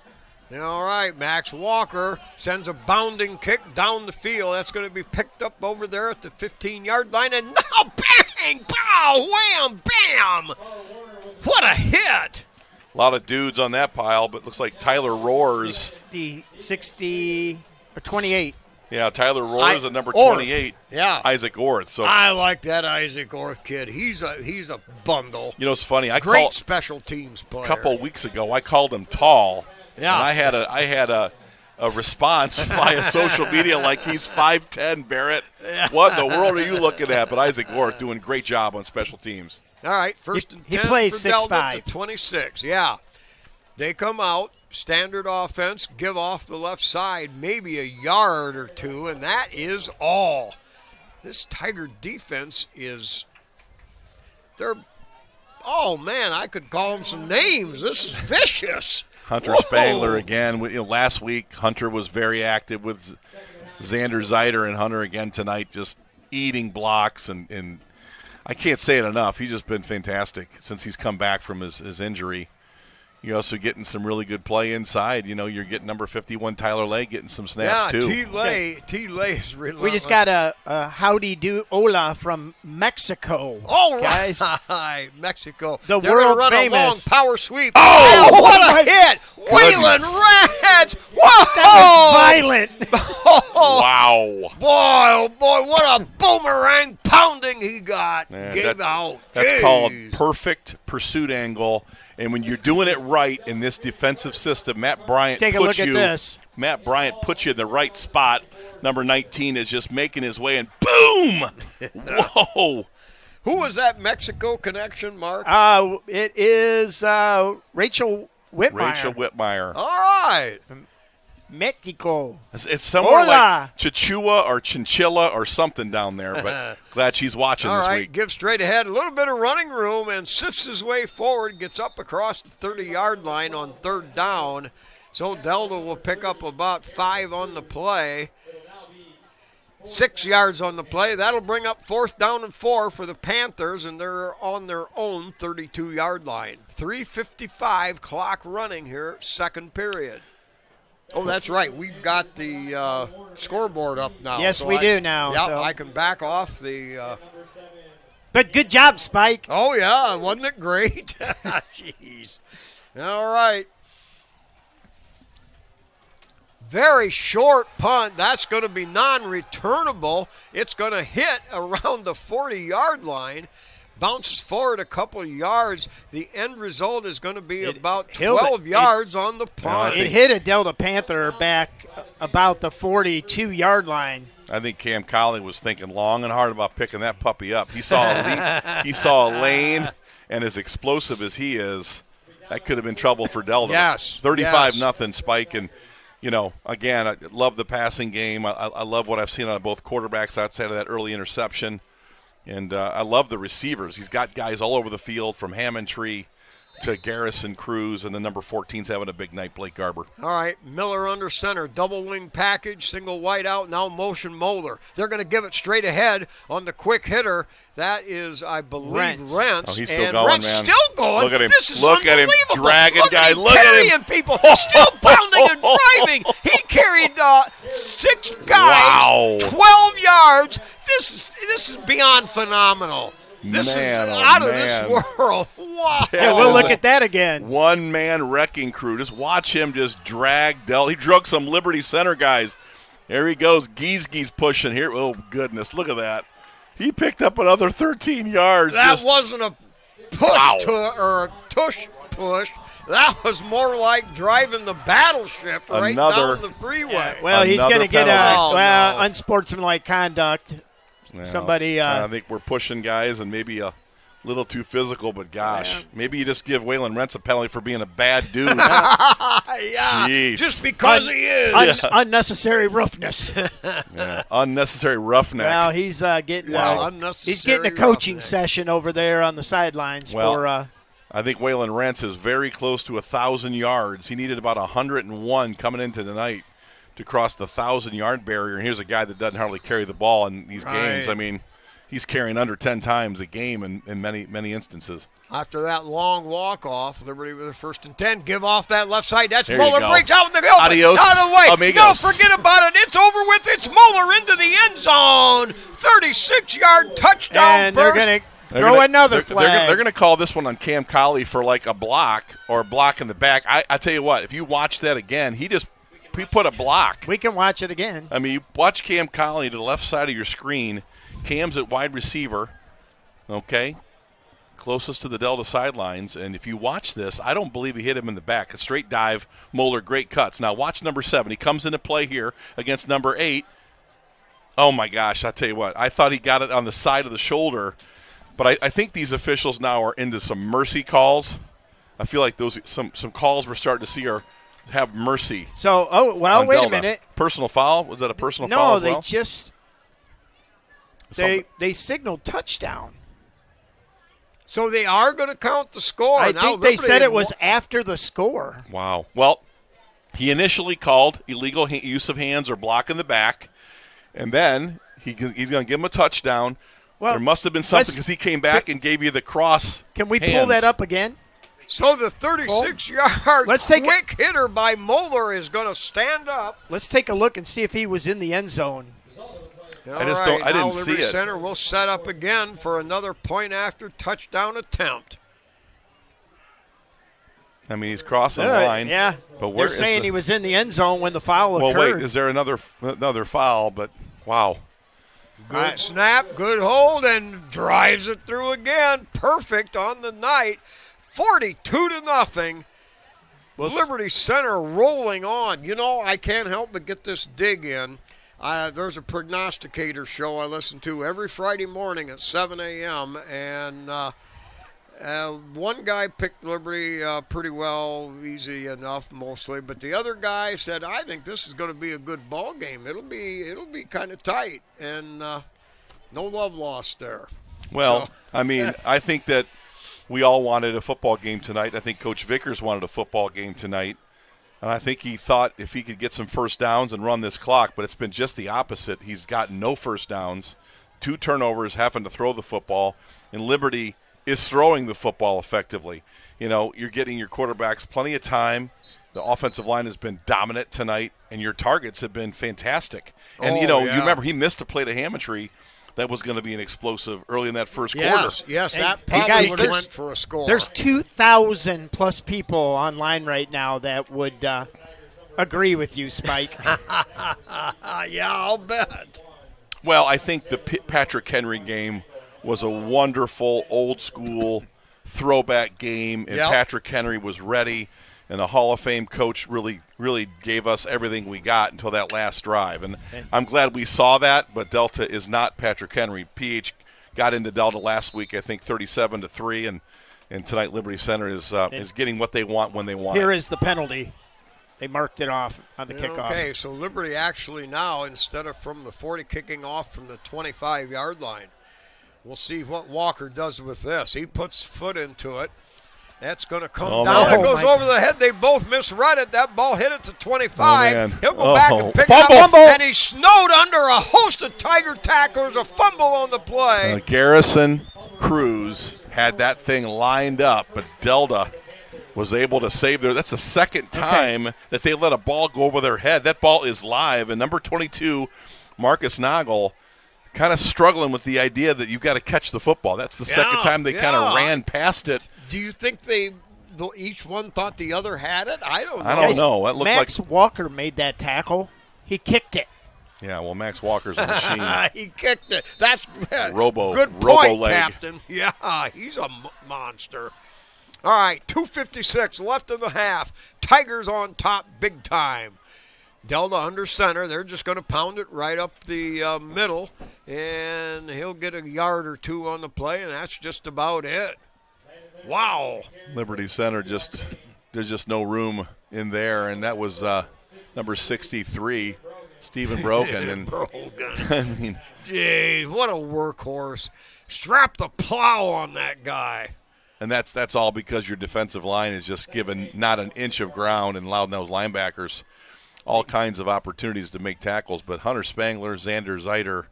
All right, Max Walker sends a bounding kick down the field. That's going to be picked up over there at the 15-yard line. And now, bang, pow, wham, bam. What a hit. A lot of dudes on that pile, but looks like Tyler Roars. 60 or 28. Yeah, Tyler Roars at number 28. Yeah. Isaac Orth. So I like that Isaac Orth kid. He's a bundle. It's funny. Great special teams player. A couple of weeks ago, I called him tall. Yeah. And I had a response via social media like he's 5'10", Barrett. What in the world are you looking at? But Isaac Orth doing a great job on special teams. All right, first and 10 he plays for Delta 6'5". to 26. Yeah. They come out, standard offense, give off the left side, maybe a yard or two, and that is all. This Tiger defense oh, man, I could call them some names. This is vicious. Hunter Spangler again. Last week, Hunter was very active with Xander Zeider, and Hunter again tonight just eating blocks, and I can't say it enough. He's just been fantastic since he's come back from his injury. You're also getting some really good play inside. You're getting number 51 Tyler Lay getting some snaps too. T. Lay is relentless. We just got a howdy do hola from Mexico. All guys. Right, Mexico. The They're world gonna run famous a long power sweep. Oh, what a hit! Wayland Reds. Whoa! That was violent. Wow. Boy, what a boomerang pounding he got. Man, out. That's Jeez. called perfect pursuit angle. And when you're doing it right in this defensive system, Matt Bryant Take a look at this. Matt Bryant puts you in the right spot. Number 19 is just making his way, and boom! Whoa! Who was that Mexico connection, Mark? It is Rachel Whitmire. Rachel Whitmire. All right. Mexico. It's somewhere Hola. like Chichua or Chinchilla or something down there, but glad she's watching All this right, week. give straight ahead. A little bit of running room and sifts his way forward, gets up across the 30-yard line on third down. So Delta will pick up about 5 on the play. 6 yards on the play. That'll bring up 4th down and 4 for the Panthers, and they're on their own 32-yard line. 3:55 clock running here, second period. Oh, that's right. We've got the scoreboard up now. Yes, so we do now. Yeah, so. I can back off the But good job, Spike. Oh, yeah. Wasn't it great? Jeez. All right. Very short punt. That's going to be non-returnable. It's going to hit around the 40-yard line. Bounces forward a couple of yards. The end result is going to be about 12 yards on the punt. It hit a Delta Panther back about the 42-yard line. I think Cam Colley was thinking long and hard about picking that puppy up. He saw a lane, and as explosive as he is, that could have been trouble for Delta. Yes. 35-0 Spike, and again, I love the passing game. I love what I've seen on both quarterbacks outside of that early interception. And I love the receivers. He's got guys all over the field from Hammondtree to Garrison Cruz, and the number 14's having a big night, Blake Garber. All right, Miller under center, double wing package, single wide out, now motion Mulder. They're going to give it straight ahead on the quick hitter. That is, I believe, Rentz. Oh, he's still and going, Rentz man. still going. Look at him. This is Look at him unbelievable. dragging Look guys. at him Look at him. carrying people. Still pounding and driving. He carried 6 guys, Wow. 12 yards. This is beyond phenomenal. This Man, is oh, out of man. this world. Wow. Yeah, we'll look at that again. One-man wrecking crew. Just watch him just drag Delta. He drug some Liberty Center guys. There he goes. Gee's pushing here. Oh, goodness. Look at that. He picked up another 13 yards. That wasn't a push Wow. or a tush push. That was more like driving the battleship right Another- down the freeway. Well, he's Another going to get penalty. No. unsportsmanlike conduct. Yeah. Somebody. I think we're pushing guys and maybe a little too physical, but gosh, maybe you just give Waylon Rentz a penalty for being a bad dude. Yeah, Jeez. just because he is. Unnecessary roughness. Yeah. Unnecessary roughneck. Well, he's getting Wow. Unnecessary he's getting a coaching roughneck. session over there on the sidelines Well, for. I think Waylon Rentz is very close to 1,000 yards. He needed about 101 coming into tonight to cross the 1,000-yard barrier. And here's a guy that doesn't hardly carry the ball in these games. I mean, he's carrying under 10 times a game in many instances. After that long walk-off, Liberty with a 1st and 10. Give off that left side. That's There you Muller. go. Breaks out in the open. Adios, Out of the way. amigos. No, forget about it. It's over with. It's Muller into the end zone. 36-yard touchdown and they're burst. going to throw another flag. They're going to call this one on Cam Colley for like a block or a block in the back. I tell you what, if you watch that again, he put a block. We can watch it again. I mean, you watch Cam Colley to the left side of your screen. Cam's at wide receiver, okay, closest to the Delta sidelines. And if you watch this, I don't believe he hit him in the back. A straight dive, Moeller, great cuts. Now watch number 7. He comes into play here against number 8. Oh, my gosh, I tell you what. I thought he got it on the side of the shoulder. But I think these officials now are into some mercy calls. I feel like those some calls we're starting to see have mercy. So, on wait Delta. a minute. Personal foul? Was that a personal foul No, as well? they just they signaled touchdown. So they are going to count the score. I Now think they Liberty said it wa- was after the score. Wow. Well, he initially called illegal use of hands or block in the back, and then he's going to give him a touchdown. Well, there must have been something let's- because he came back and gave you the cross. Can we pull hands. that up again? So the 36-yard Let's take quick hitter by Moeller is going to stand up. Let's take a look and see if he was in the end zone. I just don't- I now didn't see Liberty it. Center will set up again for another point after touchdown attempt. I mean, he's crossing the line. Yeah, But where they're is saying the- he was in the end zone when the foul Well, occurred. wait. Is there another foul? But wow. Good snap, good hold, and drives it through again. Perfect on the night. 42-0. Liberty Center rolling on. You know, I can't help but get this dig in. There's a prognosticator show I listen to every Friday morning at 7 a.m., and one guy picked Liberty pretty well, easy enough mostly, but the other guy said, I think this is going to be a good ball game. It'll be kind of tight, and no love lost there. Well, So- I mean, I think that we all wanted a football game tonight. I think Coach Vickers wanted a football game tonight. And I think he thought if he could get some first downs and run this clock, but it's been just the opposite. He's gotten no first downs, 2 turnovers, having to throw the football, and Liberty is throwing the football effectively. You know, you're getting your quarterbacks plenty of time. The offensive line has been dominant tonight, and your targets have been fantastic. And, you Oh, know, yeah. you remember he missed a play to Hammondtree that was going to be an explosive early in that first Yes, quarter. yes, Hey, that hey, probably guys, would have there's- went for a score. There's 2,000 plus people online right now that would agree with you, Spike. Yeah, I'll bet. Well, I think the Patrick Henry game was a wonderful, old-school throwback game, and Yep. Patrick Henry was ready, and the Hall of Fame coach really gave us everything we got until that last drive. And I'm glad we saw that, but Delta is not Patrick Henry. PH got into Delta last week, I think 37-3, and tonight Liberty Center is getting what they want when they want Here it. is the penalty. They marked it off on the kickoff. Okay, so Liberty actually now, instead of from the 40, kicking off from the 25-yard line. We'll see what Walker does with this. He puts foot into it. That's going to come Oh, down. man. It goes Oh, over the head. They both misread it. That ball hit it to 25. Oh, man. He'll go back Oh. and pick Fumble. it up. And he's snowed under a host of Tiger tacklers. A fumble on the play. Garrison Cruz had that thing lined up, but Delta was able to save their – that's the second time that they let a ball go over their head. That ball is live, and number 22, Marcus Nagel, kind of struggling with the idea that you've got to catch the football. That's the second time they kind of ran past it. Do you think each one thought the other had it? I don't know. I don't know. It looked Max Walker made that tackle. He kicked it. Yeah, well, Max Walker's a machine. He kicked it. That's good robo point, leg. Captain. Yeah, he's a monster. All right, 2:56 left in the half. Tigers on top big time. Delta under center. They're just going to pound it right up the middle, and he'll get a yard or two on the play, and that's just about it. Wow. Liberty Center, there's just no room in there, and that was number 63, Stephen Brogan. And I mean, geez, what a workhorse. Strap the plow on that guy. And that's all because your defensive line is just given not an inch of ground and allowed those linebackers all kinds of opportunities to make tackles. But Hunter Spangler, Xander Zeiter,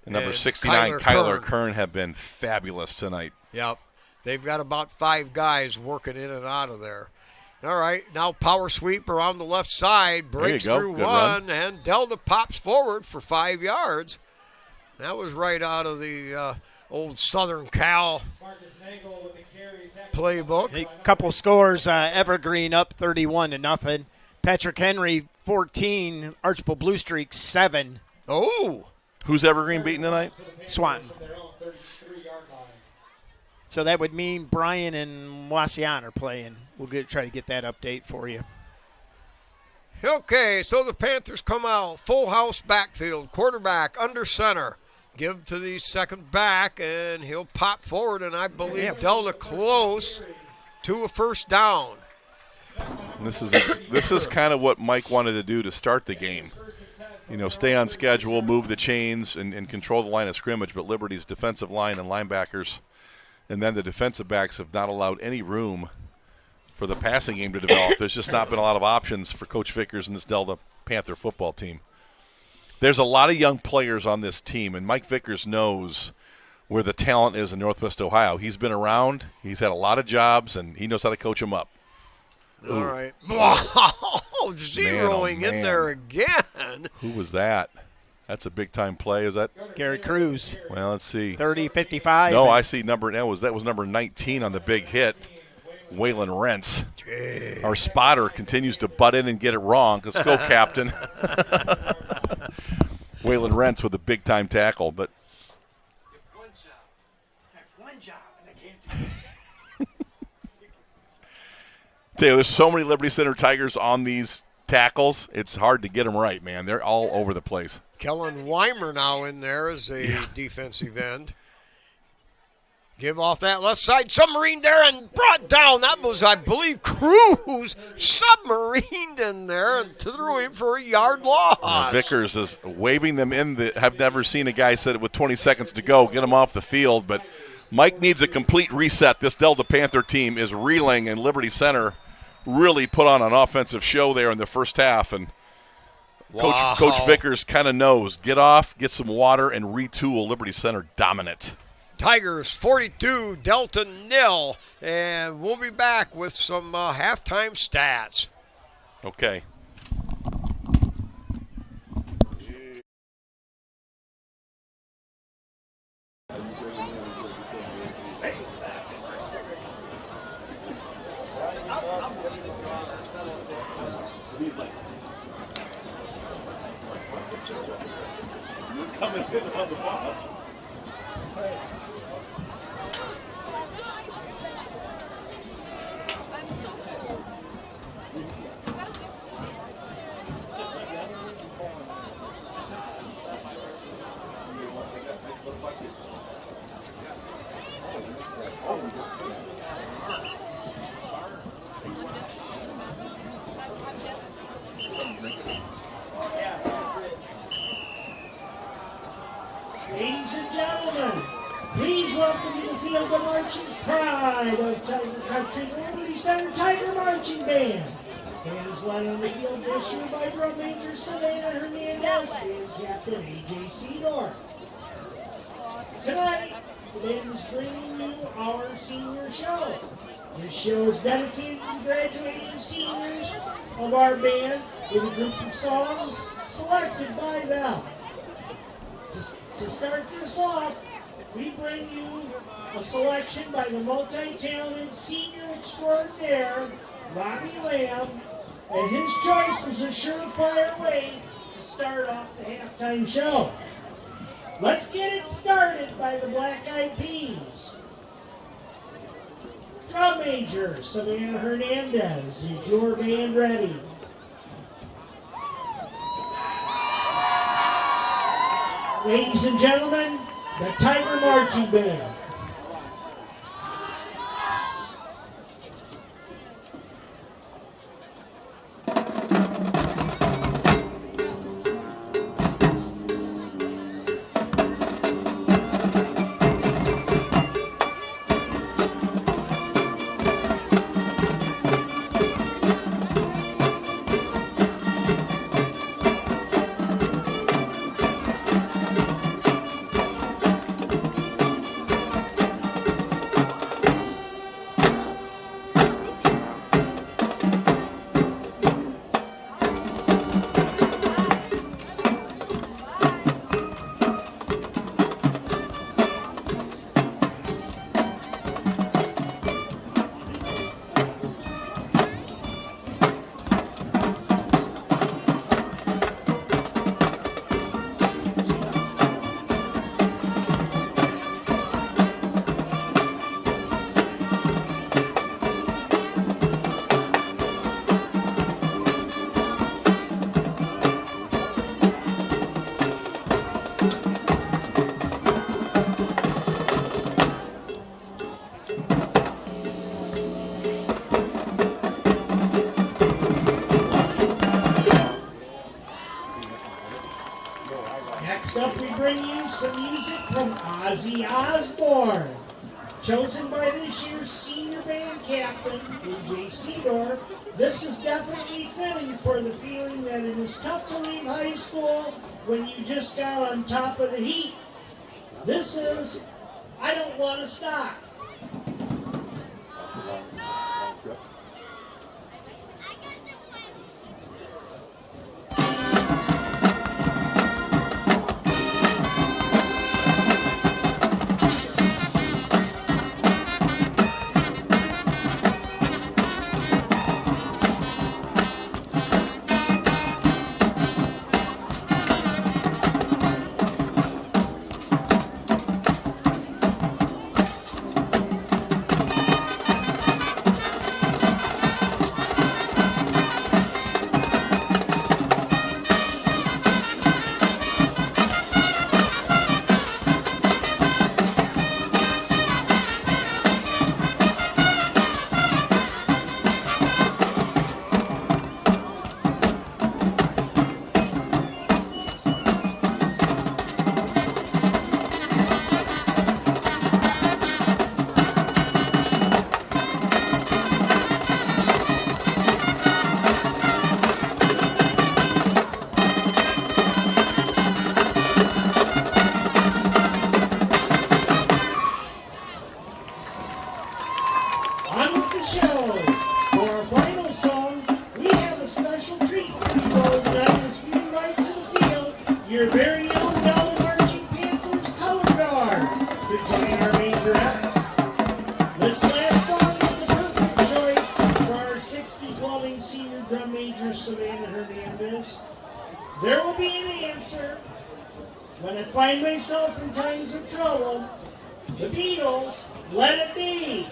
and number 69, Kyler Kern have been fabulous tonight. Yep. They've got about 5 guys working in and out of there. All right, now power sweep around the left side, breaks through one, and Delta pops forward for 5 yards. That was right out of the old Southern Cal playbook. A couple scores, Evergreen up 31-0. Patrick Henry 14, Archibald Blue Streak 7. Oh. Who's Evergreen beating tonight? Swanton. So that would mean Bryan and Wasion are playing. We'll try to get that update for you. Okay, so the Panthers come out. Full house backfield. Quarterback under center. Give to the second back, and he'll pop forward, and I believe Delta close to a first down. This is kind of what Mike wanted to do to start the game. You know, stay on schedule, move the chains, and control the line of scrimmage, but Liberty's defensive line and linebackers and then the defensive backs have not allowed any room for the passing game to develop. There's just not been a lot of options for Coach Vickers and this Delta Panther football team. There's a lot of young players on this team, and Mike Vickers knows where the talent is in Northwest Ohio. He's been around. He's had a lot of jobs, and he knows how to coach them up. All right. Wow, zeroing in there again. Who was that? That's a big-time play. Is that Gary Cruz? Well, let's see. 30-55. No, I see that was number 19 on the big hit, Waylon Rentz. Jeez. Our spotter continues to butt in and get it wrong. Let's go, Captain. Waylon Rentz with a big-time tackle. But I have one job, and I can't do it. Taylor, there's so many Liberty Center Tigers on these tackles. It's hard to get them right, man. They're all over the place. Kellen Weimer now in there as a defensive end. Give off that left side. Submarine there and brought down. That was, I believe, Cruz submarined in there and threw him for a yard loss. Vickers is waving them in. I've never seen a guy said it with 20 seconds to go, get him off the field. But Mike needs a complete reset. This Delta Panther team is reeling, and Liberty Center really put on an offensive show there in the first half. And Coach Vickers kind of knows. Get off, get some water, and retool. Liberty Center dominant. Tigers 42, Delta 0. And we'll be back with some halftime stats. Okay. Coming in on the boss. Ladies and gentlemen, please welcome to the field the marching pride of Tiger Country, the Liberty Center Tiger Marching Band. Bands led on the field this year by drum major Savannah Hernandez and captain A.J. Seedorf. Tonight, the band is bringing you our senior show. This show is dedicated to the graduating seniors of our band with a group of songs selected by them. To start this off, we bring you a selection by the multi-talented senior extraordinaire, Robbie Lamb, and his choice was a surefire way to start off the halftime show. Let's get it started by the Black Eyed Peas. Drum major, Savannah Hernandez, is your band ready? Ladies and gentlemen, the Tiger Marching Band. Next up, we bring you some music from Ozzy Osbourne. Chosen by this year's senior band captain, A.J. Seedorf, this is definitely fitting for the feeling that it is tough to leave high school when you just got on top of the heat. This is I Don't Want to Stop. Your very own Delta Marching Panthers color guard to join our majorettes. This last song is the perfect choice for our 60s loving senior drum major Savannah Hernandez. There will be an answer when I find myself in times of trouble. The Beatles, Let It Be.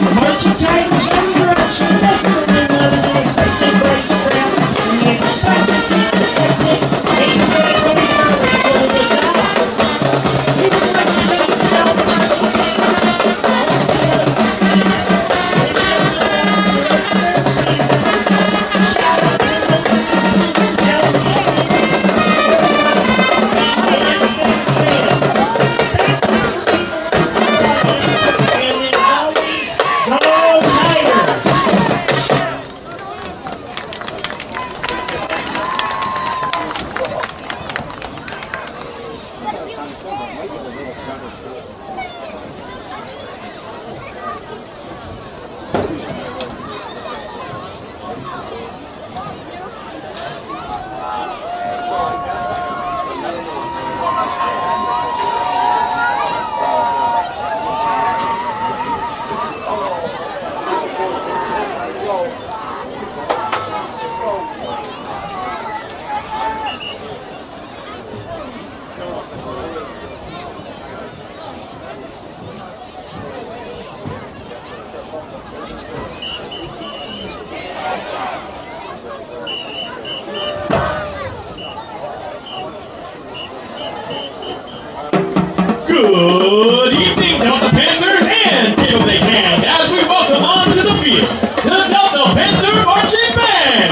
The Marching Tigers under direction of Westerman led an assistant racetrack. The expected the expected. 8-minute running early for this out. We would like to thank the Delta Marching Good evening, Delta Panthers, and give they can as we welcome onto the field the Delta Panther Marching Band.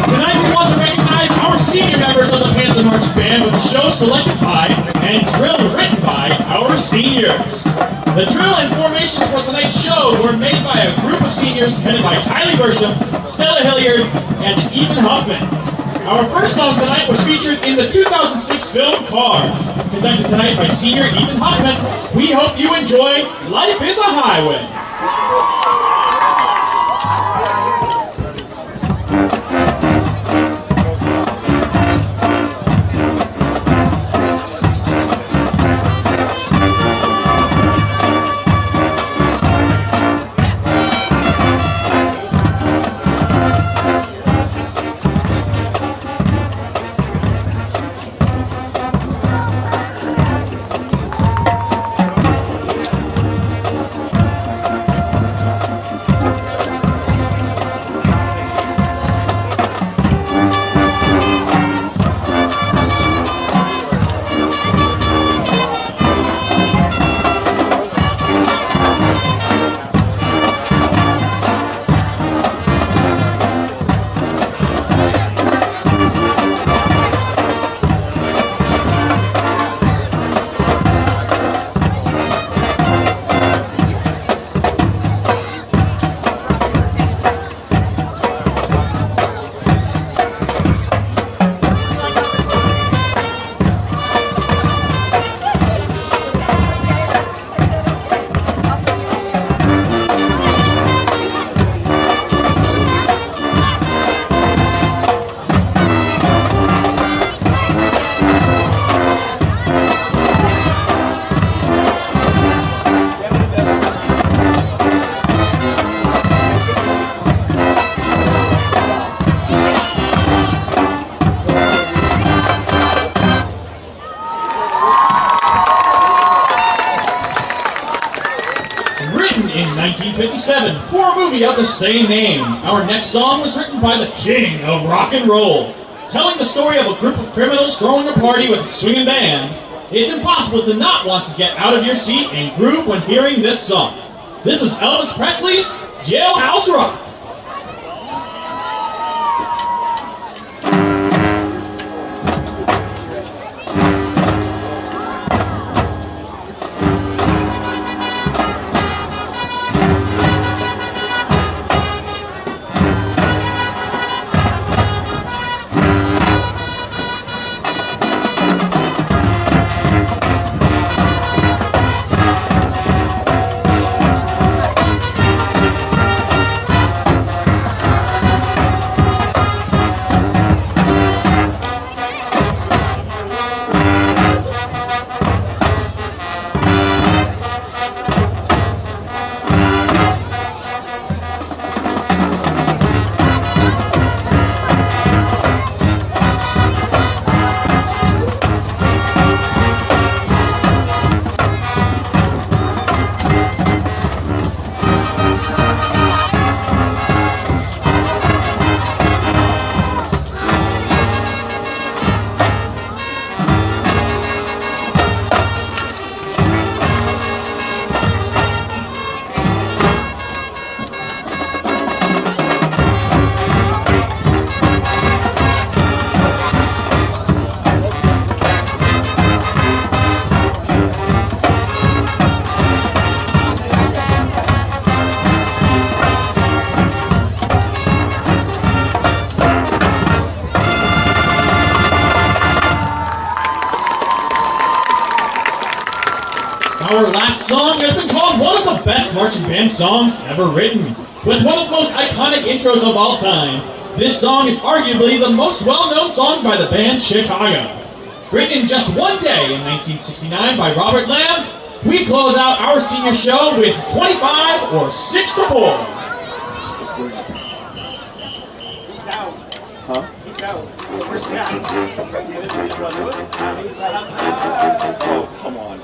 Tonight we want to recognize our senior members of the Panther Marching Band with a show selected by and drill written by our seniors. The drill and formations for tonight's show were made by a group of seniors headed by Kylie Bersham, Stella Hilliard, and Ethan Huffman. Our first song tonight was featured in the 2006 film Cars. Conducted tonight by senior Ethan Huffman. We hope you enjoy Life is a Highway. In 1957 for a movie of the same name. Our next song was written by the king of rock and roll. Telling the story of a group of criminals throwing a party with a swinging band, it's impossible to not want to get out of your seat and groove when hearing this song. This is Elvis Presley's Jailhouse Rock. song has been called one of the best marching band songs ever written. With one of the most iconic intros of all time, this song is arguably the most well-known song by the band Chicago. Written in just one day in 1969 by Robert Lamb, we close out our senior show with 25 or 6 to 4. He's out. Huh? He's out. Where's Scott? Oh, come on.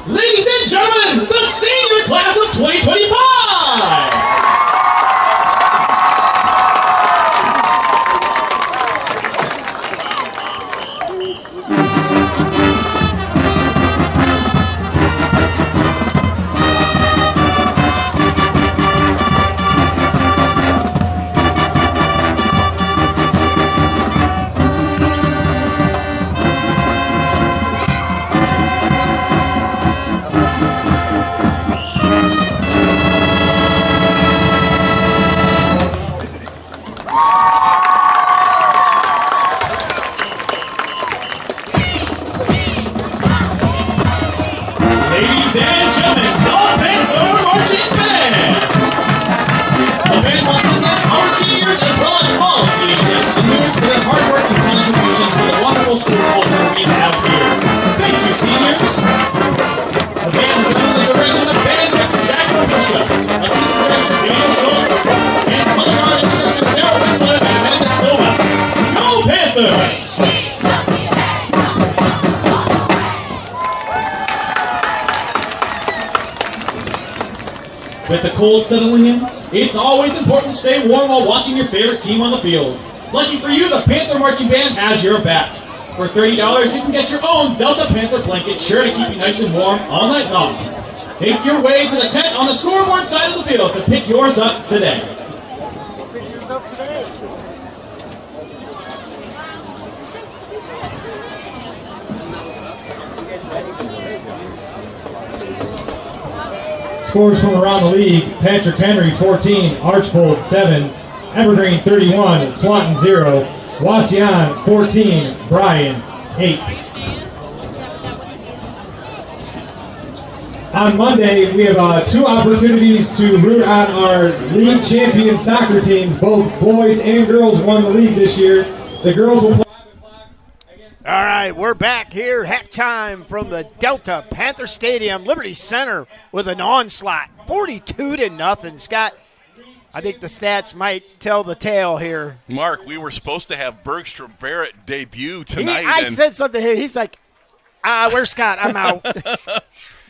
Ladies and gentlemen, the senior class of 2025! Ladies and gentlemen, the Panther Marching Band! The band wants to thank our seniors as well as all of the EHS seniors for their hard work and contributions to the wonderful school culture we have here. Thank you, seniors! The band is under the direction of band director Jack Patricia, assistant director Daniel Schultz, and color guard instructor Sarah Wixler and Amanda Silva. Go Panthers! With the cold settling in, it's always important to stay warm while watching your favorite team on the field. Lucky for you, the Panther Marching Band has your back. For $30, you can get your own Delta Panther blanket, sure to keep you nice and warm all night long. Make your way to the tent on the scoreboard side of the field to pick yours up today. Scores from around the league: Patrick Henry 14, Archbold 7, Evergreen 31, Swanton 0, Wasion 14, Bryan 8. On Monday, we have 2 opportunities to root on our league champion soccer teams. Both boys and girls won the league this year. The girls will play. All right, we're back here, halftime from the Delta Panther Stadium, Liberty Center, with an onslaught, 42-0. Scott, I think the stats might tell the tale here. Mark, we were supposed to have Bergstrom Barrett debut tonight. I said something here. He's like, where's Scott? I'm out.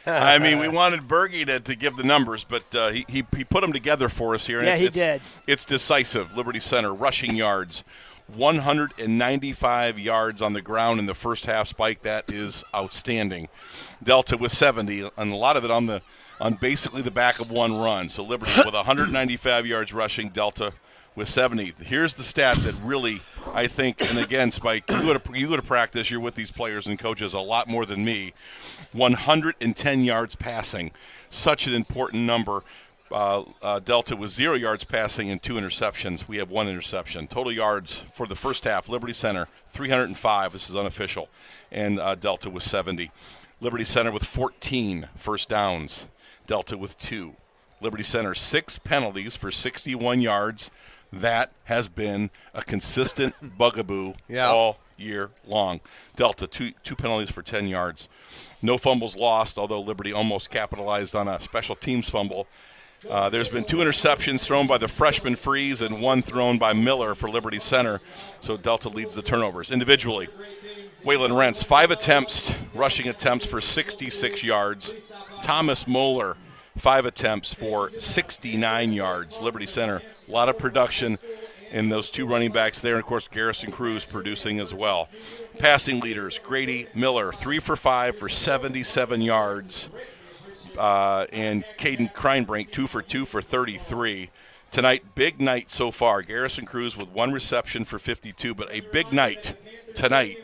I mean, we wanted Bergie to give the numbers, but he put them together for us here. And he did. It's decisive. Liberty Center, rushing yards. 195 yards on the ground in the first half. Spike, that is outstanding. Delta with 70, and a lot of it on basically the back of one run. So Liberty with 195 yards rushing, Delta with 70. Here's the stat that really, I think, and again, Spike, you go to practice, you're with these players and coaches a lot more than me. 110 yards passing, such an important number. Delta was 0 yards passing and 2 interceptions. We have 1 interception. Total yards for the first half, Liberty Center, 305. This is unofficial. And Delta was 70. Liberty Center with 14 first downs. Delta with 2. Liberty Center, 6 penalties for 61 yards. That has been a consistent bugaboo all year long. Delta, two penalties for 10 yards. No fumbles lost, although Liberty almost capitalized on a special teams fumble. There's been 2 interceptions thrown by the freshman Freeze and 1 thrown by Miller for Liberty Center. So Delta leads the turnovers. Individually, Waylon Rentz, 5 rushing attempts for 66 yards. Thomas Moeller, 5 attempts for 69 yards. Liberty Center, a lot of production in those 2 running backs there. And, of course, Garrison Cruz producing as well. Passing leaders, Grady Miller, 3 for 5 for 77 yards. And Caden Kreinbrink, 2 for 2 for 33. Tonight, big night so far. Garrison Cruz with 1 reception for 52, but a big night tonight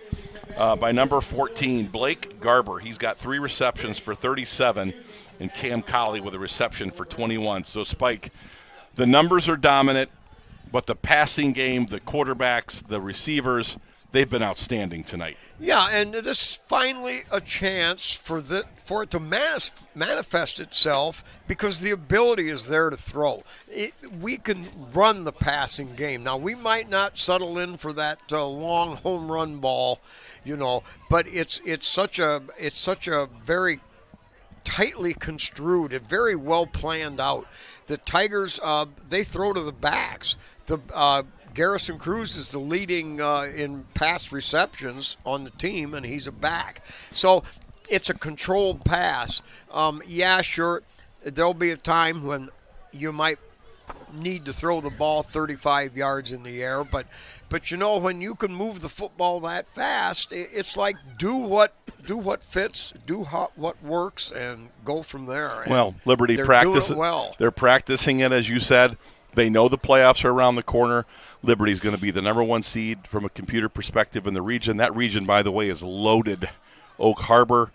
by number 14, Blake Garber. He's got 3 receptions for 37, and Cam Colley with a reception for 21. So, Spike, the numbers are dominant, but the passing game, the quarterbacks, the receivers, they've been outstanding tonight. Yeah, and this is finally a chance for it to manifest itself because the ability is there to throw. We can run the passing game. Now, we might not settle in for that long home run ball, but it's such a very tightly construed, very well planned out. The Tigers, they throw to the backs. Garrison Cruz is the leading in pass receptions on the team, and he's a back. So it's a controlled pass. Yeah, sure, there'll be a time when you might need to throw the ball 35 yards in the air, but when you can move the football that fast, it's like do what fits, what works, and go from there. And well, Liberty practices well. They're practicing it, as you said. They know the playoffs are around the corner. Liberty's going to be the number 1 seed from a computer perspective in the region. That region, by the way, is loaded. Oak Harbor,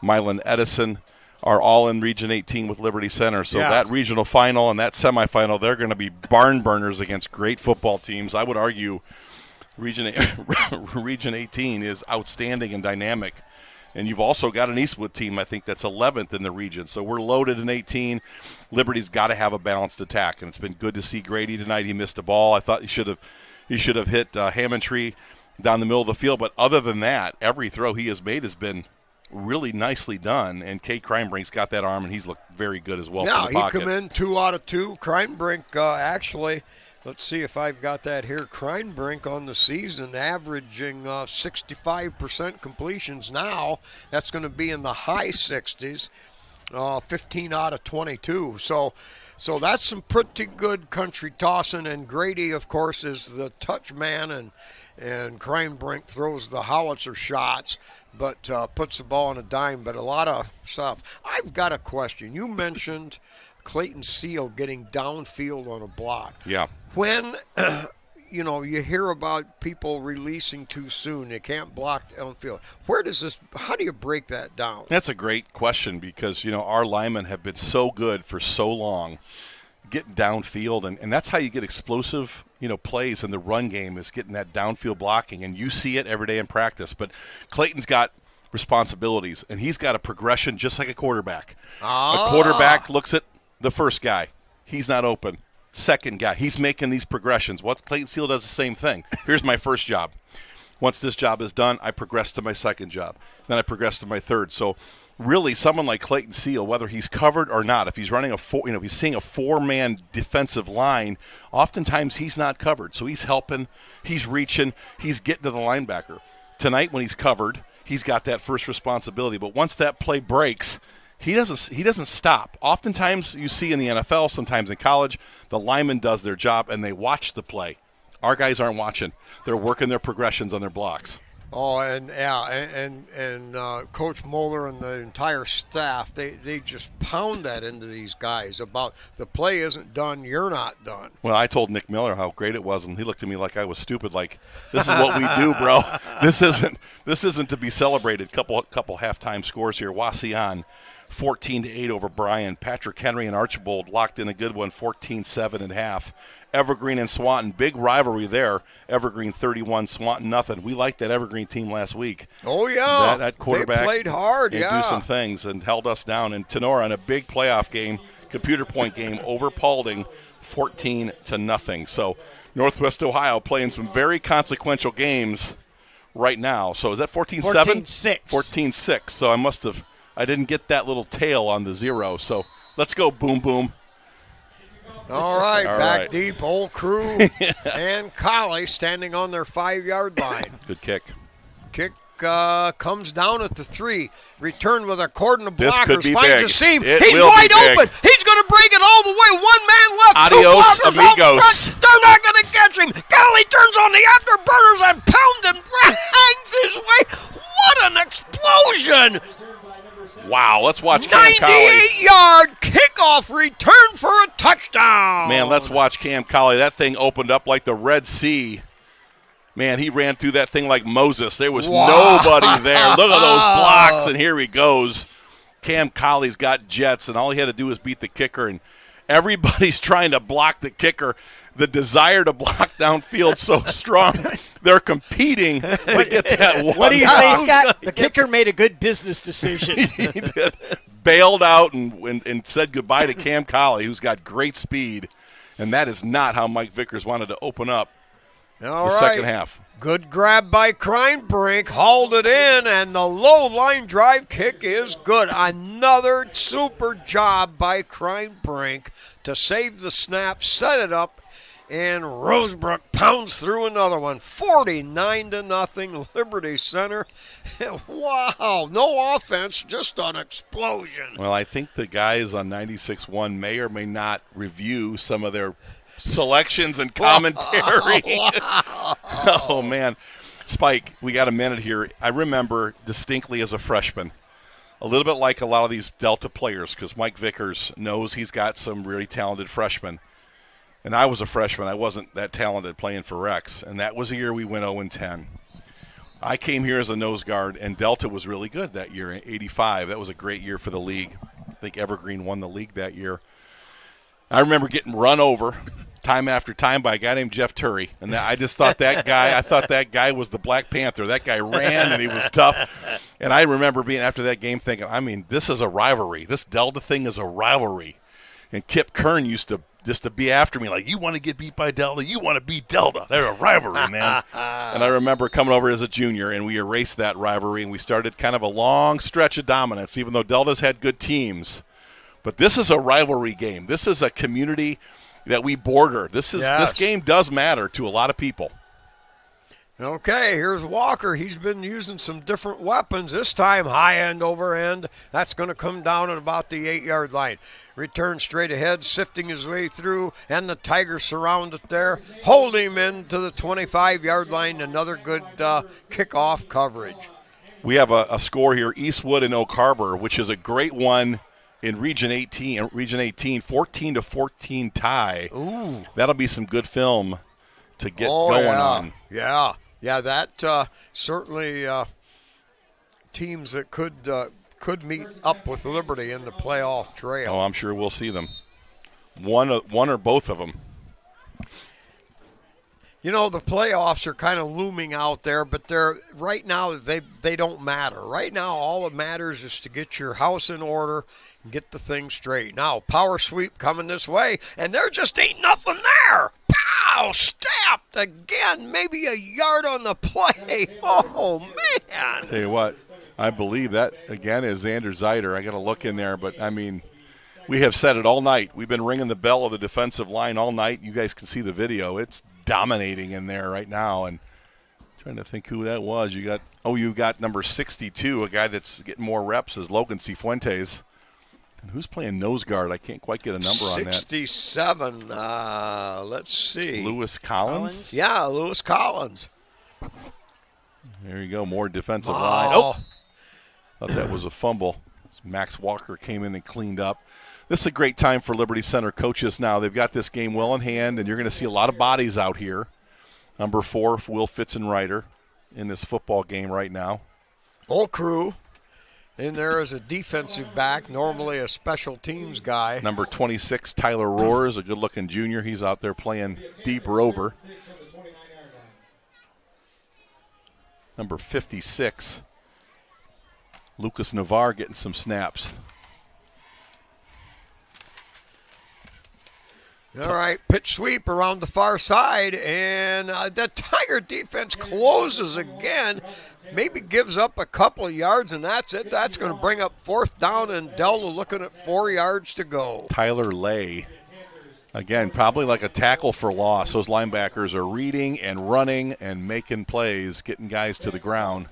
Milan Edison are all in Region 18 with Liberty Center. So that regional final and that semifinal, they're going to be barn burners against great football teams. I would argue Region 18 is outstanding and dynamic. And you've also got an Eastwood team, I think, that's 11th in the region. So we're loaded in 18. Liberty's got to have a balanced attack, and it's been good to see Grady tonight. He missed a ball. I thought he should have hit Hammondtree down the middle of the field. But other than that, every throw he has made has been really nicely done. And Kate Kreinbrink's got that arm, and he's looked very good as well. Yeah, from the pocket. He come in 2 out of 2. Kreinbrink actually. Let's see if I've got that here. Kreinbrink on the season averaging 65% completions now. That's going to be in the high 60s, 15 out of 22. So that's some pretty good country tossing. And Grady, of course, is the touch man, and Kreinbrink throws the howitzer shots, but puts the ball on a dime. But a lot of stuff. I've got a question. You mentioned Clayton Seal getting downfield on a block. Yeah. When, you hear about people releasing too soon, they can't block downfield. How do you break that down? That's a great question because, our linemen have been so good for so long getting downfield, and that's how you get explosive, plays in the run game is getting that downfield blocking, and you see it every day in practice. But Clayton's got responsibilities, and he's got a progression just like a quarterback. A quarterback looks at the first guy. He's not open. Second guy. He's making these progressions. Clayton Seal does the same thing. Here's my first job. Once this job is done, I progress to my second job. Then I progress to my third. So really someone like Clayton Seal, whether he's covered or not, if he's running if he's seeing a 4-man defensive line, oftentimes he's not covered. So he's helping, he's reaching, he's getting to the linebacker. Tonight when he's covered, he's got that first responsibility. But once that play breaks, he doesn't stop. Oftentimes you see in the NFL, sometimes in college, the lineman does their job and they watch the play. Our guys aren't watching. They're working their progressions on their blocks. Oh, and yeah, and Coach Moeller and the entire staff, they just pound that into these guys about the play isn't done, you're not done. Well, I told Nick Miller how great it was, and he looked at me like I was stupid. Like, this is what we do, bro. This isn't to be celebrated. Couple halftime scores here. Wauseon 14-8 over Bryan. Patrick Henry and Archibald locked in a good one, 14-7 at half. Evergreen and Swanton, big rivalry there. Evergreen 31, Swanton nothing. We liked that Evergreen team last week. Oh, yeah. That quarterback they played hard, do some things and held us down. And Tenora in a big playoff game, computer point game over Paulding, 14-0. So Northwest Ohio playing some very consequential games right now. So is that 14-7? 14-6. 14-6. So I didn't get that little tail on the 0. So let's go, boom, boom. All right, All back right. deep, old crew and Collie standing on their 5-yard line. Good kick. Kick comes down at the 3. Return with a cordon of This blockers. could be finds big. a seam. It He's will be wide big. open. He's going to break it all the way. 1 man left. Adios, 2 blockers amigos. out front. They're not going to catch him. Collie turns on the afterburners and pounds him. Hangs his way. What an explosion. Wow, let's watch Cam Colley. 98-yard kickoff return for a touchdown. Man, let's watch Cam Colley. That thing opened up like the Red Sea. Man, he ran through that thing like Moses. There was nobody there. Look at those blocks, and here he goes. Cam Colley's got jets, and all he had to do was beat the kicker, and everybody's trying to block the kicker. The desire to block downfield so strong, they're competing to get that one. What do you down. say, Scott? The kicker made a good business decision. He did. Bailed out and said goodbye to Cam Colley, who's got great speed, and that is not how Mike Vickers wanted to open up All the right. second half. Good grab by Kreinbrink, hauled it in, and the low line drive kick is good. Another super job by Kreinbrink to save the snap, set it up, and Rosebrook pounds through another one. 49-0, Liberty Center. Wow, no offense, just an explosion. Well, I think the guys on 96.1 may or may not review some of their selections and commentary. Oh, man. Spike, we got a minute here. I remember distinctly as a freshman, a little bit like a lot of these Delta players, because Mike Vickers knows he's got some really talented freshmen. And I was a freshman. I wasn't that talented playing for Rex. And that was a year we went 0-10. I came here as a nose guard, and Delta was really good that year, 85. That was a great year for the league. I think Evergreen won the league that year. I remember getting run over time after time by a guy named Jeff Turry. And I just thought that guy was the Black Panther. That guy ran, and he was tough. And I remember being after that game thinking, I mean, this is a rivalry. This Delta thing is a rivalry. And Kip Kern used to be after me, like, you want to get beat by Delta, you want to beat Delta. They're a rivalry, man. And I remember coming over as a junior, and we erased that rivalry, and we started kind of a long stretch of dominance, even though Delta's had good teams. But this is a rivalry game. This is a community that we border. This game does matter to a lot of people. Okay, here's Walker. He's been using some different weapons. This time, high end, over end. That's going to come down at about the 8-yard line. Return straight ahead, sifting his way through, and the Tigers surround it there. Hold him into the 25-yard line. Another good kickoff coverage. We have a score here, Eastwood and Oak Harbor, which is a great one in Region 18, 14-14 tie. Ooh. That'll be some good film to get going on. Yeah, that certainly teams that could meet up with Liberty in the playoff trail. Oh, I'm sure we'll see them. One or both of them. You know, the playoffs are kind of looming out there, but right now they don't matter. Right now, all that matters is to get your house in order and get the thing straight. Now, power sweep coming this way, and there just ain't nothing there. Pow! Stabbed again, maybe a yard on the play. Oh, man. Tell you what, I believe that, again, is Xander Zeider. I got to look in there, but, I mean, we have said it all night. We've been ringing the bell of the defensive line all night. You guys can see the video. It's dominating in there right now, and I'm trying to think who that was. You got number 62, a guy that's getting more reps, is Logan Cifuentes. And who's playing nose guard? I can't quite get a number on that. 67. Let's see. Lewis Collins? Yeah, Lewis Collins. There you go, more defensive Wow. line. Oh, thought that was a fumble. Max Walker came in and cleaned up. This is a great time for Liberty Center coaches now. They've got this game well in hand, and you're going to see a lot of bodies out here. Number 4, Will Fitzenreiter in this football game right now. Whole crew in there as a defensive back, normally a special teams guy. Number 26, Tyler Roars, a good-looking junior. He's out there playing deep rover. Number 56, Lucas Navarre getting some snaps. All right, pitch sweep around the far side, and the Tiger defense closes again. Maybe gives up a couple of yards, and that's it. That's going to bring up 4th down, and Delta looking at 4 yards to go. Tyler Lay, again, probably like a tackle for loss. Those linebackers are reading and running and making plays, getting guys to the ground.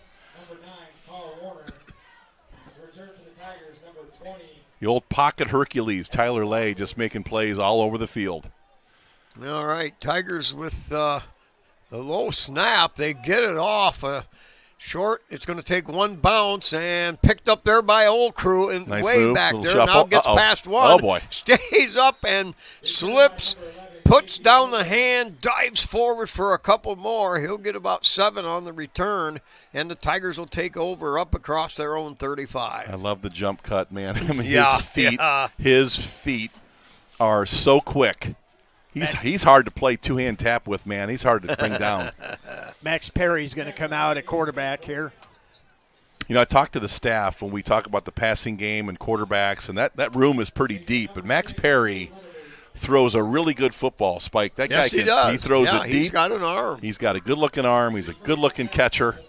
The old pocket Hercules, Tyler Lay, just making plays all over the field. All right, Tigers with the low snap. They get it off. Short, it's going to take one bounce and picked up there by Old Crew and nice way move, back little there. shuffle. Now gets past one. Oh, boy. Stays up and slips, puts down the hand, dives forward for a couple more. He'll get about 7 on the return, and the Tigers will take over up across their own 35. I love the jump cut, man. I mean, Yeah, his feet are so quick. He's hard to play two-hand tap with, man. He's hard to bring down. Max Perry's going to come out at quarterback here. You know, I talked to the staff when we talk about the passing game and quarterbacks, and that room is pretty deep. But Max Perry throws a really good football, Spike. That Yes, guy he does. He throws it deep. He's got an arm. He's got a good-looking arm. He's a good-looking catcher.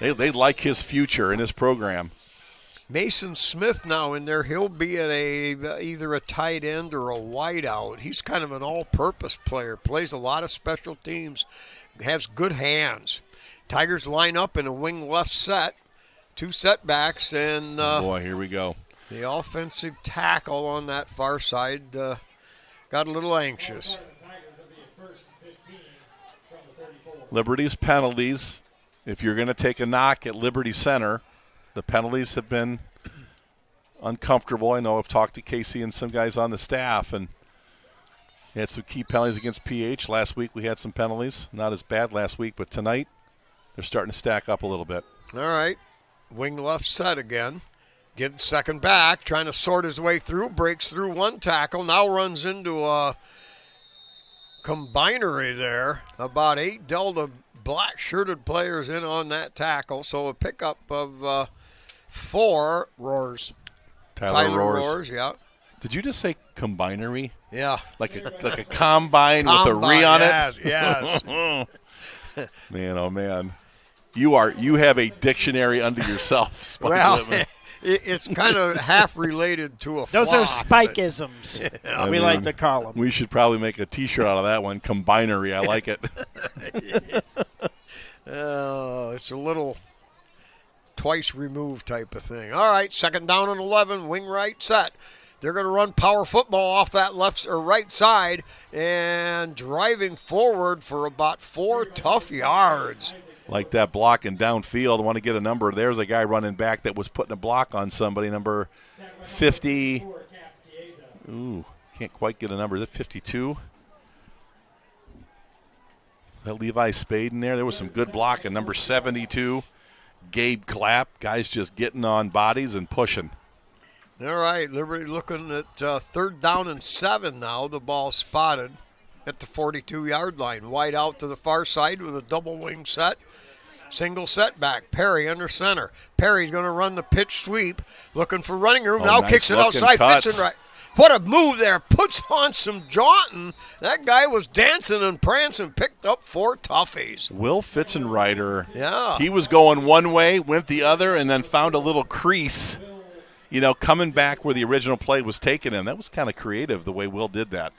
They like his future in this program. Mason Smith now in there. He'll be at either a tight end or a wideout. He's kind of an all-purpose player. Plays a lot of special teams. Has good hands. Tigers line up in a wing left set. 2 setbacks, and Oh boy, here we go. the offensive tackle on that far side got a little anxious. Liberty's penalties. If you're going to take a knock at Liberty Center, the penalties have been uncomfortable. I know I've talked to Casey and some guys on the staff, and they had some key penalties against PH. Last week we had some penalties. Not as bad last week, but tonight they're starting to stack up a little bit. All right, wing left set again. Getting second back, trying to sort his way through, breaks through one tackle, now runs into a combinery there. About 8 Delta black-shirted players in on that tackle, so a pickup of 4. Roars. Tyler Roars, yeah. Did you just say combinery? Yeah. Like a combine with a re on yes, it? Yes. Man, oh man. You have a dictionary unto yourself, Spike Well, Littman. it's kind of half related to a Those flock, are spike-isms, I we like mean, to call them. We should probably make a T-shirt out of that one. Combinery, I like it. It's a little twice removed type of thing. All right, second down and 11, wing right set. They're going to run power football off that left or right side and driving forward for about 4 tough yards. Like that block and downfield. I want to get a number. There's a guy running back that was putting a block on somebody. Number 50. Ooh, can't quite get a number. Is it 52? That Levi Spade in there. There was some good blocking. Number 72, Gabe Clapp. Guys just getting on bodies and pushing. All right, Liberty looking at third down and 7 now. The ball spotted at the 42-yard line. Wide out to the far side with a double wing set. Single setback. Perry under center. Perry's going to run the pitch sweep. Looking for running room. Now nice kicks it looking outside. cuts. Fits it right. What a move there. Puts on some jaunting. That guy was dancing and prancing. Picked up 4 toughies. Will Fitzenreiter. Yeah. He was going one way, went the other, and then found a little crease, coming back where the original play was taking him. That was kind of creative the way Will did that.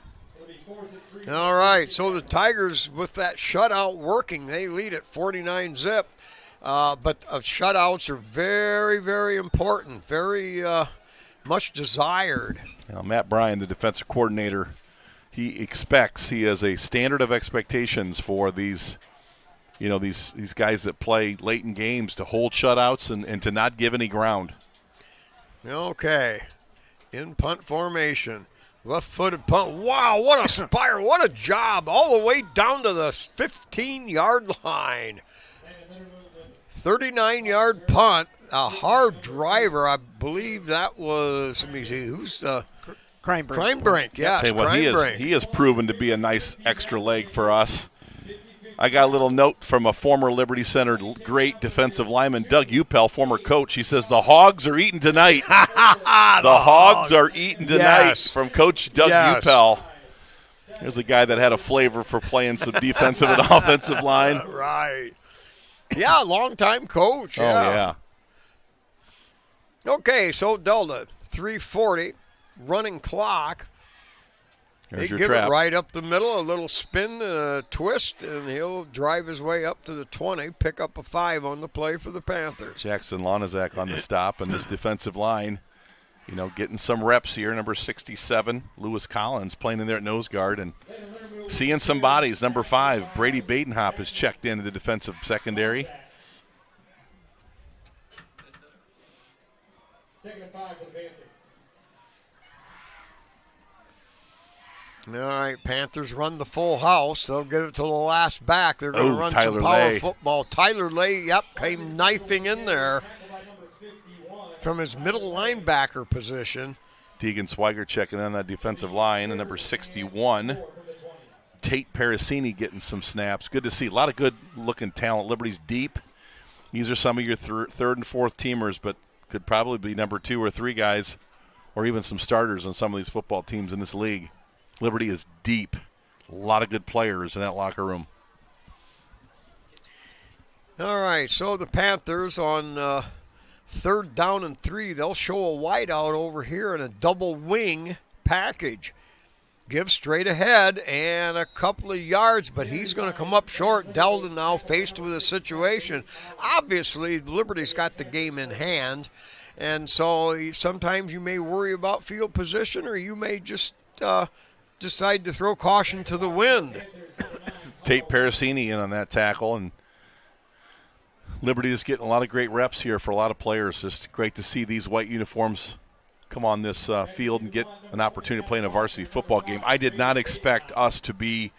All right, so the Tigers with that shutout working, they lead at 49-zip. But shutouts are very, very important, very much desired. Now, Matt Bryan, the defensive coordinator, he has a standard of expectations for these you know, these guys that play late in games to hold shutouts and to not give any ground. Okay. In punt formation. Left-footed punt. Wow, what a spire. What a job. All the way down to the 15-yard line. 39-yard punt. A hard driver. I believe that was, let me see, who's Crime Brink. Crime Brink, yes. Hey, well, he has proven to be a nice extra leg for us. I got a little note from a former Liberty Center great defensive lineman, Doug Upel, former coach. He says, the Hogs are eating tonight. the Hogs are eating tonight, yes. From Coach Doug Upel. Here's a guy that had a flavor for playing some defensive and offensive line. Right. Yeah, long-time coach. Oh, yeah. Okay, so Delta, 3:40, running clock. There's They your give trap. it right up the middle, a little spin, a twist, and he'll drive his way up to the 20, pick up a 5 on the play for the Panthers. Jackson Lonizak on the stop, and this defensive line, you know, getting some reps here. Number 67, Lewis Collins, playing in there at nose guard, and seeing some bodies. Number 5, Brady Badenhop is checked into the defensive secondary. Second and 5 for the Panthers. All right, Panthers run the full house. They'll get it to the last back. They're going to run Tyler some power Lay. football. Tyler Lay, came knifing in there from his middle linebacker position. Deegan Swiger checking on that defensive line, and number 61, Tate Parasini getting some snaps. Good to see. A lot of good-looking talent. Liberty's deep. These are some of your third and fourth teamers, but could probably be number 2 or 3 guys, or even some starters on some of these football teams in this league. Liberty is deep. A lot of good players in that locker room. All right, so the Panthers on 3rd down and 3, they'll show a wideout over here in a double wing package. Give straight ahead and a couple of yards, but he's going to come up short. Delden now faced with a situation. Obviously, Liberty's got the game in hand, and so sometimes you may worry about field position, or you may just decide to throw caution to the wind. Tate Parasini in on that tackle, and Liberty is getting a lot of great reps here for a lot of players. Just great to see these white uniforms come on this field and get an opportunity to play in a varsity football game. I did not expect us to be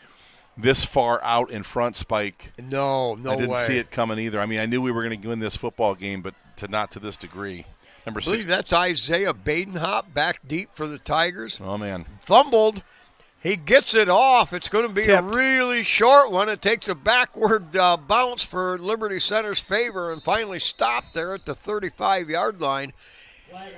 this far out in front, Spike. No way. I didn't see it coming either. I mean, I knew we were going to win this football game, but not to this degree. Number I believe 6. that's Isaiah Badenhop back deep for the Tigers. Oh, man. Fumbled. He gets it off. It's going to be Tipped. a really short one. It takes a backward bounce for Liberty Center's favor and finally stopped there at the 35-yard line.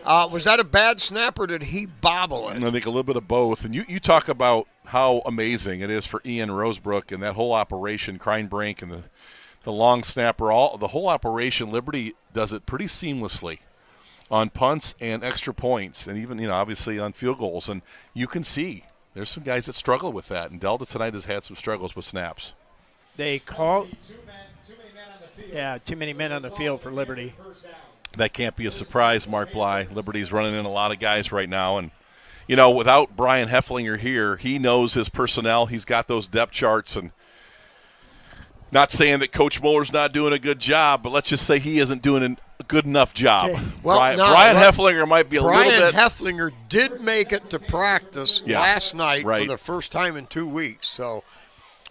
Was that a bad snap, or did he bobble it? I think a little bit of both. And you talk about how amazing it is for Ian Rosebrook and that whole operation, Crine Brink and the long snapper, the whole operation. Liberty does it pretty seamlessly on punts and extra points, and even, obviously on field goals. And you can see there's some guys that struggle with that, and Delta tonight has had some struggles with snaps. They call, too many men on the field for Liberty. That can't be a surprise, Mark Bly. Liberty's running in a lot of guys right now, and without Brian Hefflinger here, he knows his personnel. He's got those depth charts, and not saying that Coach Muller's not doing a good job, but let's just say he isn't doing a good enough job. Okay. Well, Brian Hefflinger might be a little bit. Brian Hefflinger did make it to practice last night right. for the first time in 2 weeks.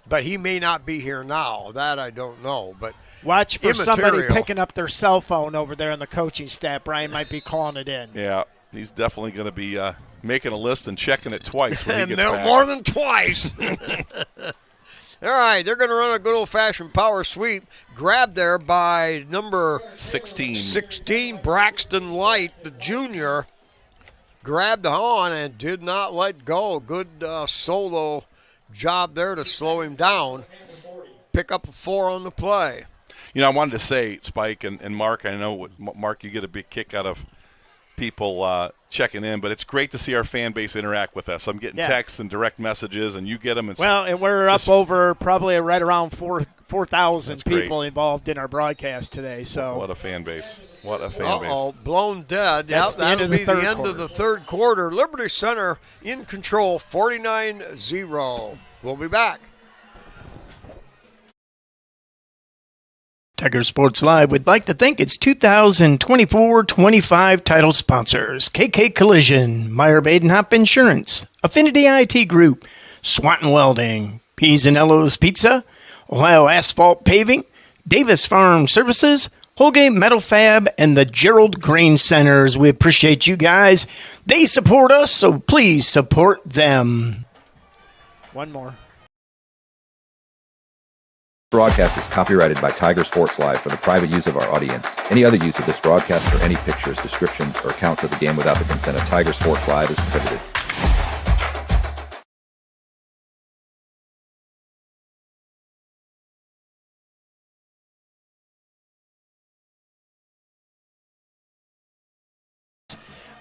But he may not be here now. That I don't know. But watch for somebody immaterial. picking up their cell phone over there in the coaching staff. Brian might be calling it in. Yeah, he's definitely going to be making a list and checking it twice when he and gets they're back. more than twice. All right, they're going to run a good old-fashioned power sweep. Grabbed there by number 16, Braxton Light, the junior. Grabbed on and did not let go. Good solo job there to slow him down. Pick up a 4 on the play. I wanted to say, Spike and Mark, I know, Mark, you get a big kick out of people checking in, but it's great to see our fan base interact with us. I'm getting texts and direct messages, and you get them. And we're up over probably right around 4,000 people involved in our broadcast today. So what a fan base! What a fan base! Blown dead. That's the end that'll of the be third the end quarter. of the third quarter. Liberty Center in control, 49-0. We'll be back. Tiger Sports Live would like to thank its 2024-25 title sponsors: KK Collision, Meyer Badenhop Insurance, Affinity IT Group, Swanton Welding, P's and Ello's Pizza, Ohio Asphalt Paving, Davis Farm Services, Holgate Metal Fab, and the Gerald Grain Centers. We appreciate you guys. They support us, so please support them. One more. Broadcast is copyrighted by Tiger Sports Live for the private use of our audience. Any other use of this broadcast or any pictures, descriptions, or accounts of the game without the consent of Tiger Sports Live is prohibited.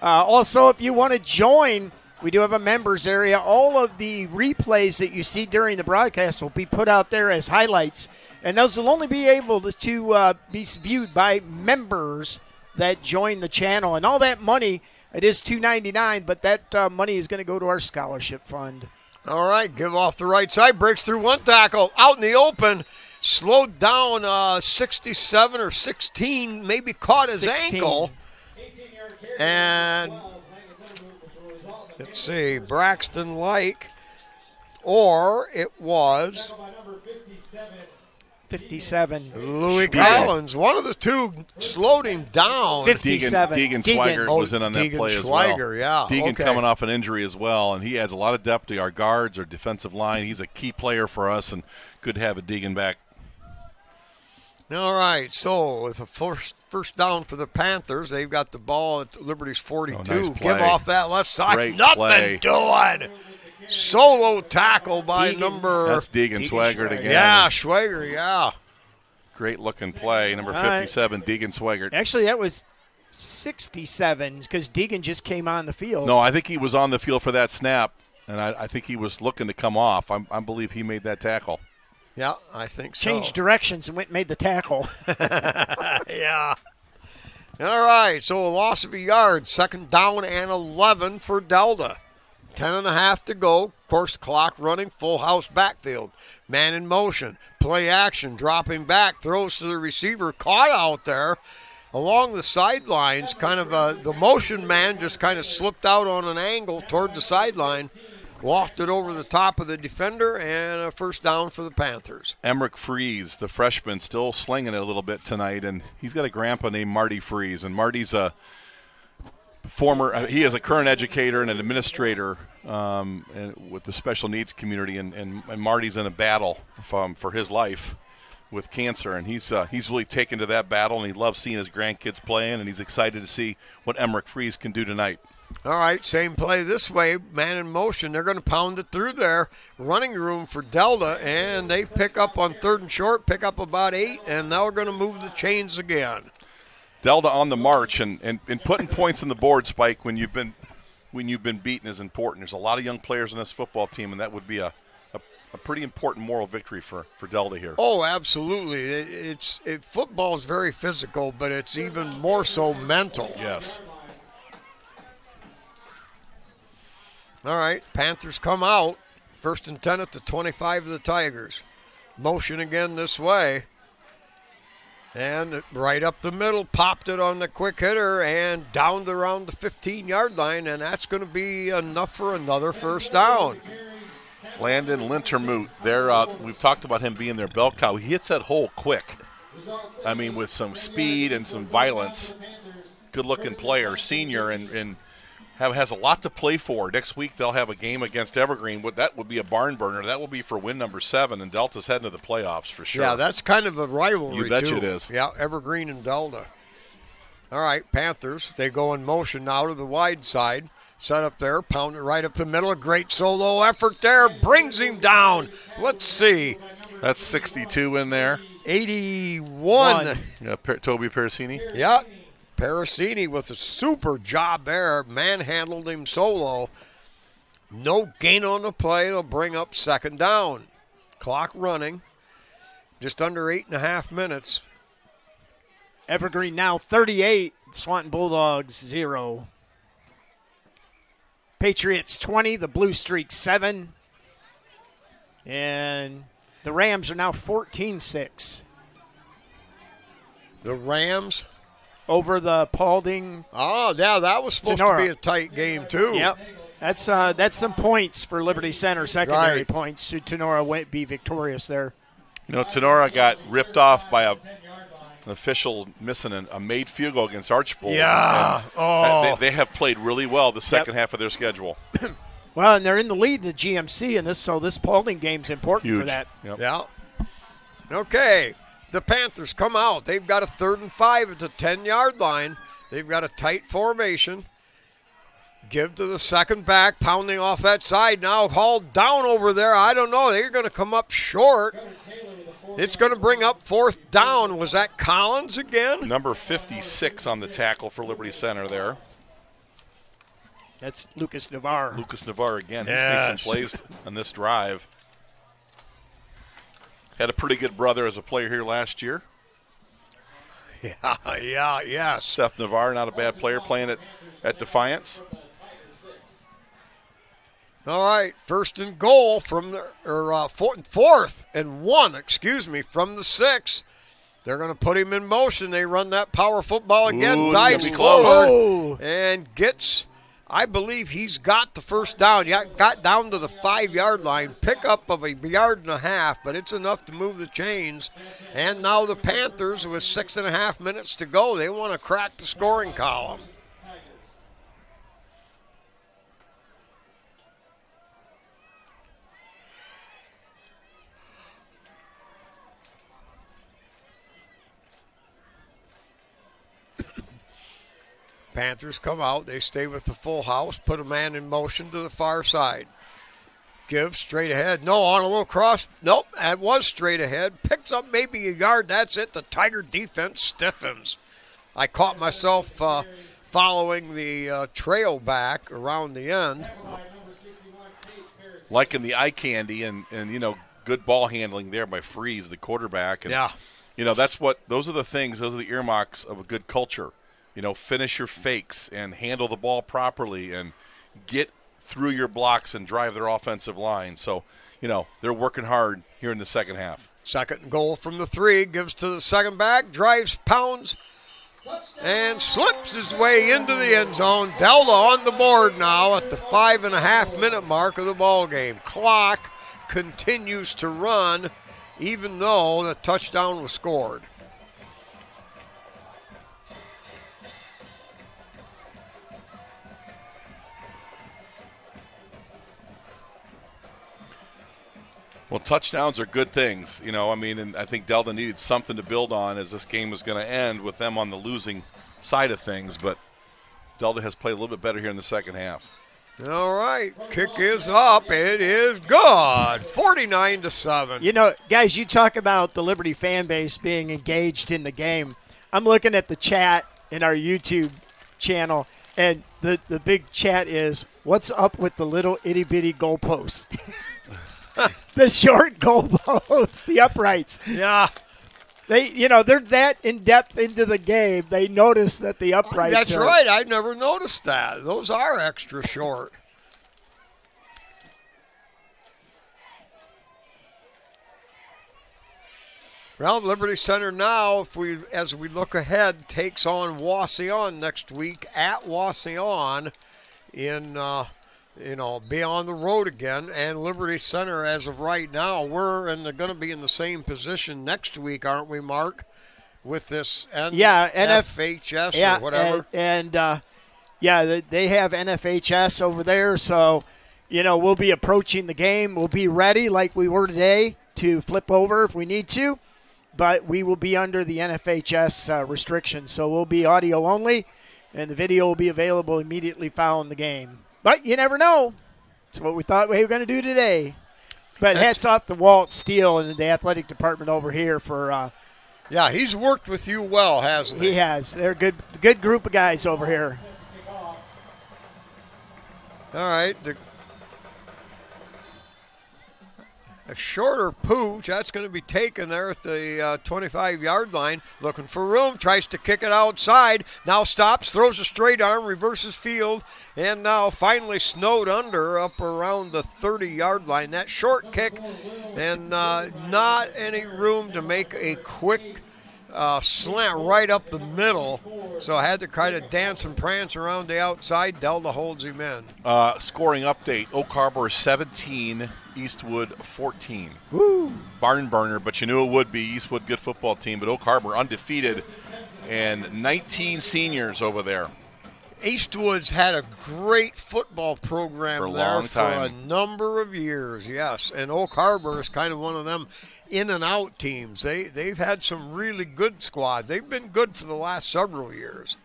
Also, if you want to join, we do have a members area. All of the replays that you see during the broadcast will be put out there as highlights, and those will only be able to be viewed by members that join the channel. And all that money, it is $2.99, but that money is going to go to our scholarship fund. All right, give off the right side, breaks through one tackle, out in the open, slowed down 67 or 16, maybe caught his 16. ankle. And let's see, Braxton Lake, or it was 57. Louis Collins. One of the two slowed him down. 57. Deegan Swigert was in on that Deegan play as Schweiger, well. yeah. Deegan Okay. coming off an injury as well, and he adds a lot of depth to our guards, our defensive line. He's a key player for us, and good to have a Deegan back. All right, so with a first down for the Panthers, they've got the ball at Liberty's 42. Oh, nice play. Give off that left side. Great Nothing play. doing. Solo tackle by number. That's Deegan Swigert again. Yeah, Schwager, yeah. Great looking play. Number 57, Deegan Swigert. Actually, that was 67 because Deegan just came on the field. No, I think he was on the field for that snap, and I think he was looking to come off. I believe he made that tackle. Yeah, I think so. Changed directions and went and made the tackle. Yeah. All right, so a loss of a yard. Second down and 11 for Delta. 10.5 to go. Of course, clock running, full house backfield. Man in motion. Play action, dropping back, throws to the receiver. Caught out there along the sidelines. Kind of the motion man just kind of slipped out on an angle toward the sideline. Wafted over the top of the defender, and a first down for the Panthers. Emmerich Freeze, the freshman, still slinging it a little bit tonight, and he's got a grandpa named Marty Freeze, and Marty's a he is a current educator and an administrator with the special needs community, and Marty's in a battle for his life with cancer, and he's really taken to that battle, and he loves seeing his grandkids playing, and he's excited to see what Emmerich Freeze can do tonight. All right, same play this way, man in motion. They're going to pound it through there. Running room for Delta, and they pick up on third and short, pick up about 8, and now we're going to move the chains again. Delta on the march, and putting points on the board, Spike, when you've been beaten is important. There's a lot of young players on this football team, and that would be a pretty important moral victory for Delta here. Oh, absolutely. Football is very physical, but it's even more so mental. Yes. All right, Panthers come out. First and 10 at the 25 of the Tigers. Motion again this way. And right up the middle, popped it on the quick hitter and down to around the 15-yard line, and that's going to be enough for another first down. Landon Lintermoot, we've talked about him being their bell cow. He hits that hole quick. I mean, with some speed and some violence. Good-looking player, senior, and has a lot to play for. Next week they'll have a game against Evergreen. That would be a barn burner. That will be for win number 7, and Delta's heading to the playoffs for sure. Yeah, that's kind of a rivalry, You bet too. it is. Yeah, Evergreen and Delta. All right, Panthers, they go in motion now to the wide side. Set up there, pound it right up the middle. A great solo effort there. Brings him down. Let's see. That's 62 in there. 81. Yeah, Toby Parasini. Yeah. Parasini with a super job there. Manhandled him solo. No gain on the play. They'll bring up second down. Clock running. Just under 8.5 minutes. Evergreen now 38. Swanton Bulldogs 0. Patriots 20. The Blue Streak 7. And the Rams are now 14-6. The Rams. over the Paulding. Oh, yeah, that was supposed to be a tight game, too. Yep. That's some points for Liberty Center, secondary Right. points. Should Tenora be victorious there. You know, Tenora got ripped off by an official missing a made field goal against Archbold. Yeah. And they have played really well the second half of their schedule. Well, and they're in the lead in the GMC in this, so this Paulding game's important for that. Yep. Yeah. Okay. The Panthers come out. They've got a 3rd and 5 at the 10-yard line. They've got a tight formation. Give to the second back, pounding off that side now, hauled down over there. I don't know. They're going to come up short. It's going to bring up 4th down. Was that Collins again? Number 56 on the tackle for Liberty Center there. That's Lucas Navarre. Lucas Navarre again. He's Yes. made some plays on this drive. Had a pretty good brother as a player here last year. Yes. Seth Navarre, not a bad player, playing at Defiance. All right, 1st and goal from the 4th and 1, from the 6. They're going to put him in motion. They run that power football again. Ooh, Dives it's gonna be close. forward and gets. I believe he's got the first down. Yeah, got down to the 5-yard line. Pickup of a yard and a half, but it's enough to move the chains. And now the Panthers, with 6.5 minutes to go, they want to crack the scoring column. Panthers come out. They stay with the full house, put a man in motion to the far side. Give straight ahead. No, on a little cross. Nope, that was straight ahead. Picks up maybe a yard. That's it. The Tiger defense stiffens. I caught myself following the trail back around the end. Liking the eye candy and good ball handling there by Freeze, the quarterback. And, Yeah. Those are the things, those are the earmarks of a good culture. Finish your fakes and handle the ball properly and get through your blocks and drive their offensive line. So, they're working hard here in the second half. 2nd and goal from the 3. Gives to the second back. Drives, pounds, and slips his way into the end zone. Delta on the board now at the 5.5-minute mark of the ball game. Clock continues to run even though the touchdown was scored. Well, touchdowns are good things, and I think Delta needed something to build on as this game was going to end with them on the losing side of things, but Delta has played a little bit better here in the second half. All right, kick is up. It is good. 49-7. Guys, you talk about the Liberty fan base being engaged in the game. I'm looking at the chat in our YouTube channel, and the big chat is, what's up with the little itty-bitty goalposts? The short goalposts, the uprights. Yeah. They're that in-depth into the game, they notice that the uprights That's right. I never noticed that. Those are extra short. Well, Liberty Center now, as we look ahead, takes on Wauseon next week at Wauseon in be on the road again. And Liberty Center, as of right now, we're going to be in the same position next week, aren't we, Mark? With this NFHS or whatever. They have NFHS over there. So, we'll be approaching the game. We'll be ready like we were today to flip over if we need to. But we will be under the NFHS restrictions. So we'll be audio only, and the video will be available immediately following the game. But you never know. That's what we thought we were going to do today. But hats off to Walt Steele and the athletic department over here for yeah, he's worked with you well, hasn't he? He has. They're a good group of guys over here. All right. A shorter pooch. That's going to be taken there at the 25-yard line. Looking for room. Tries to kick it outside. Now stops. Throws a straight arm. Reverses field. And now finally snowed under up around the 30-yard line. That short kick. And not any room to make a quick slant right up the middle, so I had to kind of dance and prance around the outside. Delta holds him in. Scoring update, Oak Harbor 17, Eastwood 14. Woo! Barn burner, but you knew it would be. Eastwood, good football team, but Oak Harbor undefeated, and 19 seniors over there. Eastwood's had a great football program For a there long time. for a number of years, yes. And Oak Harbor is kind of one of them in and out teams. They've had some really good squads. They've been good for the last several years.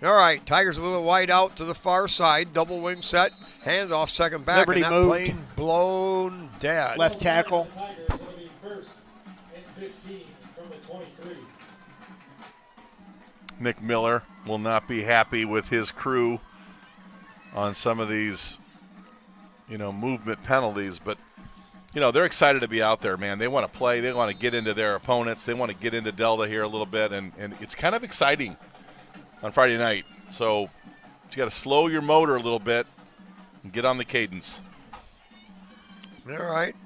All right, Tigers with a wide out to the far side, double wing set, hands off second back, Liberty and that moved. plane blown dead. Left tackle. Tigers will be first and 15 from the 23. Nick Miller will not be happy with his crew on some of these, movement penalties, but they're excited to be out there, man. They want to play. They want to get into their opponents. They want to get into Delta here a little bit, and it's kind of exciting on Friday night. So you got to slow your motor a little bit and get on the cadence. All right,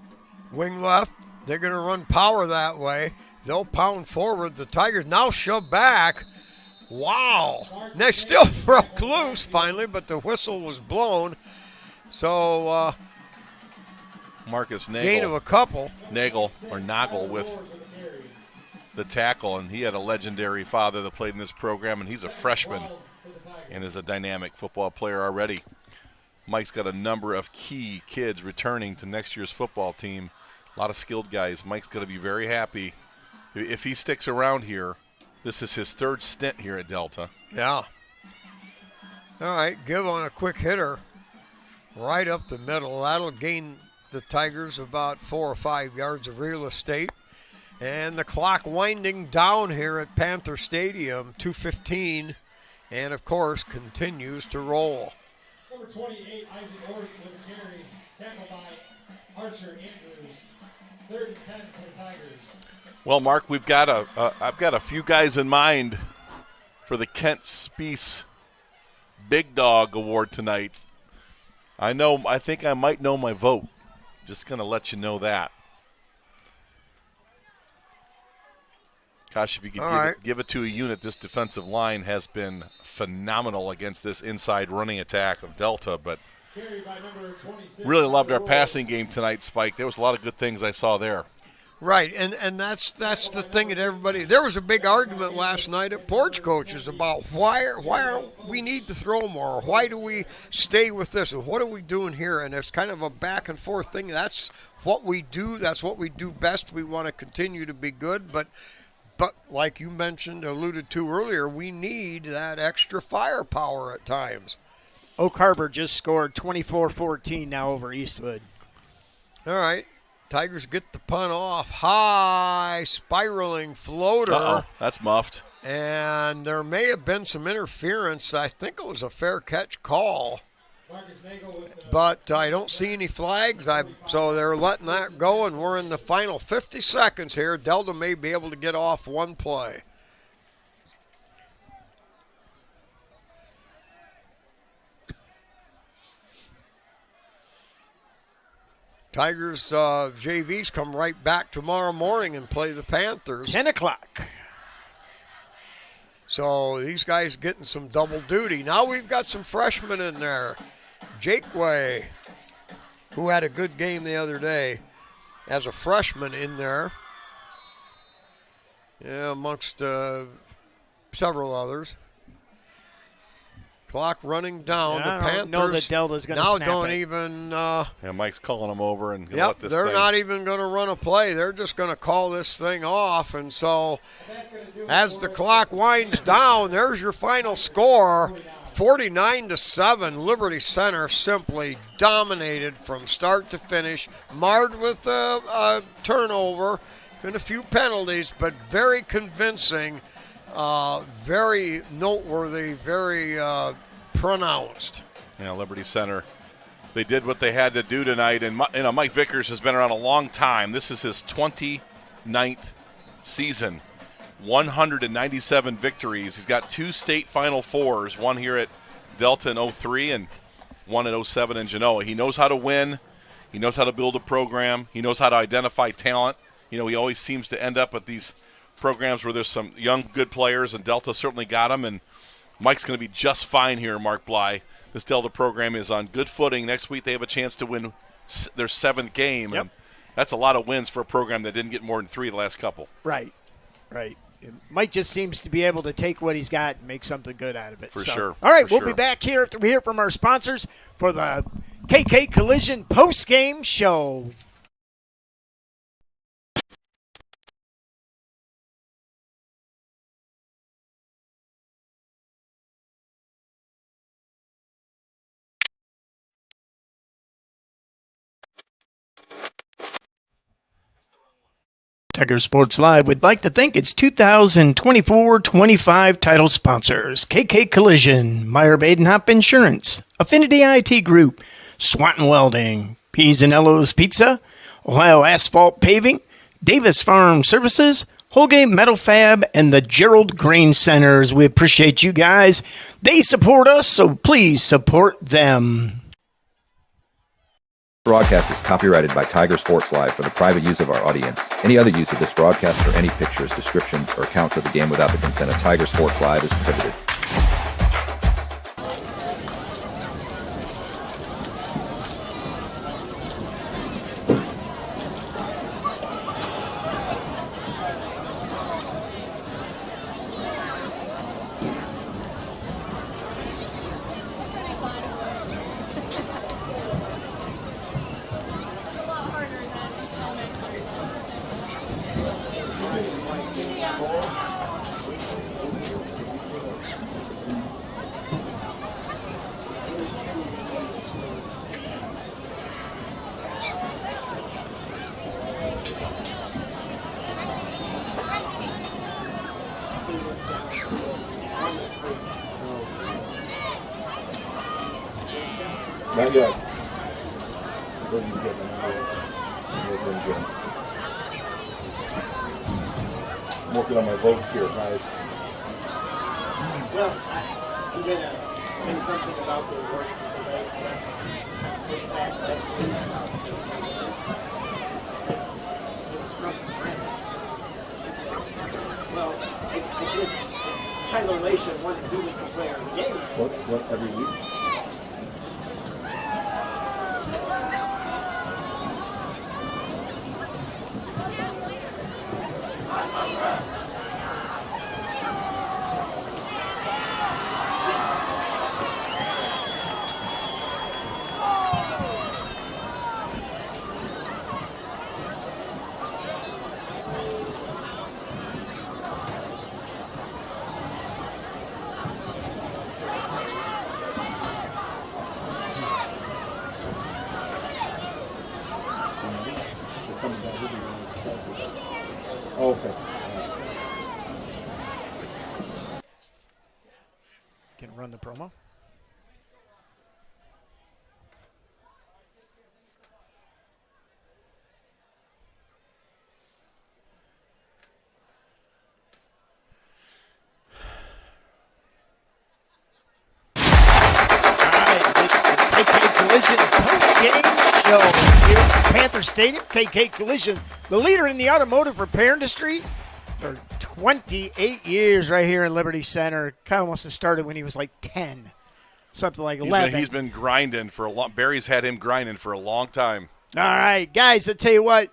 wing left. They're going to run power that way. They'll pound forward. The Tigers now shove back. Wow. They still broke loose finally, but the whistle was blown. So Marcus gain of Nagel, a couple. Nagel with the tackle, and he had a legendary father that played in this program, and he's a freshman and is a dynamic football player already. Mike's got a number of key kids returning to next year's football team. A lot of skilled guys. Mike's going to be very happy if he sticks around here. This is his third stint here at Delta. Yeah. All right, give on a quick hitter right up the middle. That'll gain the Tigers about 4 or 5 yards of real estate. And the clock winding down here at Panther Stadium, 2:15, and of course continues to roll. Number 28, Isaac Ork with a carry, tackled by Archer Andrews. 3rd and 10 for the Tigers. Well, Mark, I've got a few guys in mind for the Kent Spiess Big Dog Award tonight. I think I might know my vote. Just going to let you know that. Gosh, if you could give it to a unit, this defensive line has been phenomenal against this inside running attack of Delta, but really loved our passing game tonight, Spike. There was a lot of good things I saw there. Right, and that's the thing that everybody. There was a big argument last night at Porch Coaches about why are we need to throw more? Why do we stay with this? And what are we doing here? And it's kind of a back and forth thing. That's what we do. That's what we do best. We want to continue to be good, but like you mentioned, alluded to earlier, we need that extra firepower at times. Oak Harbor just scored 24-14 now over Eastwood. All right. Tigers get the punt off. High, spiraling floater. Uh-oh, that's muffed. And there may have been some interference. I think it was a fair catch call. But I don't see any flags, so they're letting that go, and we're in the final 50 seconds here. Delta may be able to get off one play. Tigers JVs come right back tomorrow morning and play the Panthers. 10 o'clock. So these guys getting some double duty. Now we've got some freshmen in there. Jake Way, who had a good game the other day as a freshman in there. Yeah, amongst several others. Clock running down. The Panthers. I don't know that Delta's going to now snap don't it. even. Mike's calling them over and Yep, let this they're thing. not even going to run a play. They're just going to call this thing off. And so as the clock winds down, there's your final score. 49-7, Liberty Center simply dominated from start to finish, marred with a turnover and a few penalties, but very convincing, very noteworthy, very pronounced. Yeah, Liberty Center. They did what they had to do tonight, and Mike Vickers has been around a long time. This is his 29th season. 197 victories. He's got 2 state Final Fours, one here at Delta in 03 and one in 07 in Genoa. He knows how to win. He knows how to build a program. He knows how to identify talent. He always seems to end up at these programs where there's some young, good players, and Delta certainly got them, and Mike's going to be just fine here, Mark Bly. This Delta program is on good footing. Next week they have a chance to win their 7th game, and that's a lot of wins for a program that didn't get more than 3 the last couple. Right. Mike just seems to be able to take what he's got and make something good out of it. For sure. All right, For we'll sure. be back here after we hear from our sponsors for the KK Collision post-game show. Tiger Sports Live would like to thank its 2024-25 title sponsors: KK Collision, Meyer Badenhop Insurance, Affinity IT Group, Swanton Welding, P's and Ello's Pizza, Ohio Asphalt Paving, Davis Farm Services, Holgate Metal Fab, and the Gerald Grain Centers. We appreciate you guys. They support us, so please support them. Broadcast is copyrighted by Tiger Sports Live for the private use of our audience. Any other use of this broadcast or any pictures, descriptions, or accounts of the game without the consent of Tiger Sports Live is prohibited. Not yet. I'm working on my votes here, guys. Well, I'm going to say something about their work because that's pushed back last week. It was from the spring. Well, I did kind of relation wondered who was the player of the game. What every week? Okay. Can run the promo. Show here at Panther Stadium. KK Collision, the leader in the automotive repair industry for 28 years right here in Liberty Center. Kind of wants to start it when he was like 10, something like 11. He's been grinding for a long. Barry's had him grinding for a long time. All right, guys, I'll tell you what,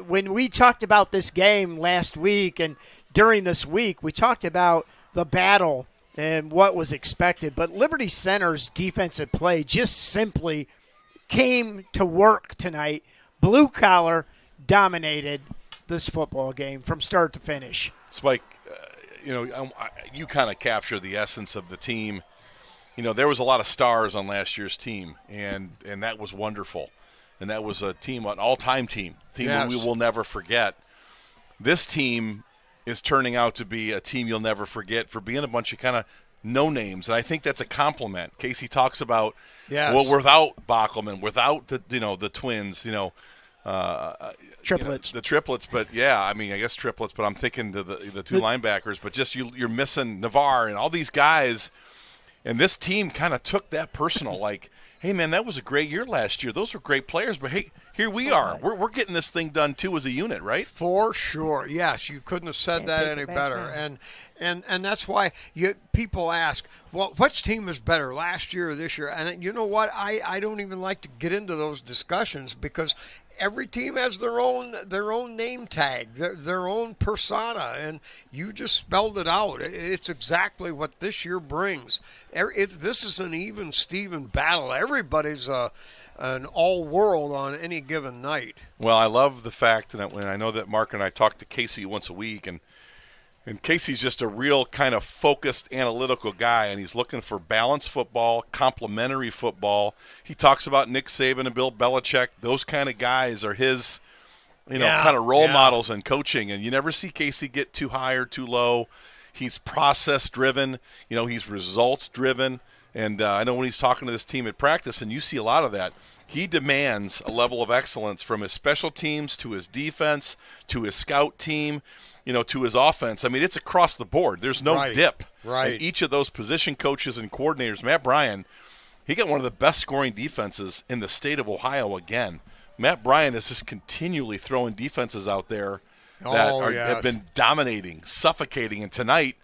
when we talked about this game last week and during this week, we talked about the battle and what was expected. But Liberty Center's defensive play just simply came to work tonight. Blue collar dominated this football game from start to finish. Spike, you kind of capture the essence of the team. There was a lot of stars on last year's team, and that was wonderful. And that was a team, an all-time team that we will never forget. This team is turning out to be a team you'll never forget for being a bunch of kind of no-names, and I think that's a compliment. Casey talks about, without Bockelman, without the twins, triplets, the triplets. But I guess triplets. But I'm thinking to the two linebackers. But just you're missing Navarre and all these guys, and this team kind of took that personal. Like hey, man, that was a great year last year. Those were great players. But, hey, here we are. We're getting this thing done, too, as a unit, right? For sure. Yes, you couldn't have said that any better. And that's why people ask, well, which team is better, last year or this year? And you know what? I don't even like to get into those discussions because every team has their own name tag, their own persona, and you just spelled it out. It's exactly what this year brings. This is an even Steven battle. Everybody's an all-world on any given night. Well, I love the fact that when I know that Mark and I talk to Casey once a week, and Casey's just a real kind of focused, analytical guy, and he's looking for balanced football, complementary football. He talks about Nick Saban and Bill Belichick. Those kind of guys are his, kind of role models in coaching, and you never see Casey get too high or too low. He's process-driven. He's results-driven. And I know when he's talking to this team at practice, and you see a lot of that, he demands a level of excellence from his special teams to his defense to his scout team, to his offense. I mean, it's across the board. There's no dip. Right. And each of those position coaches and coordinators, Matt Bryan, he got one of the best scoring defenses in the state of Ohio again. Matt Bryan is just continually throwing defenses out there that have been dominating, suffocating. And tonight,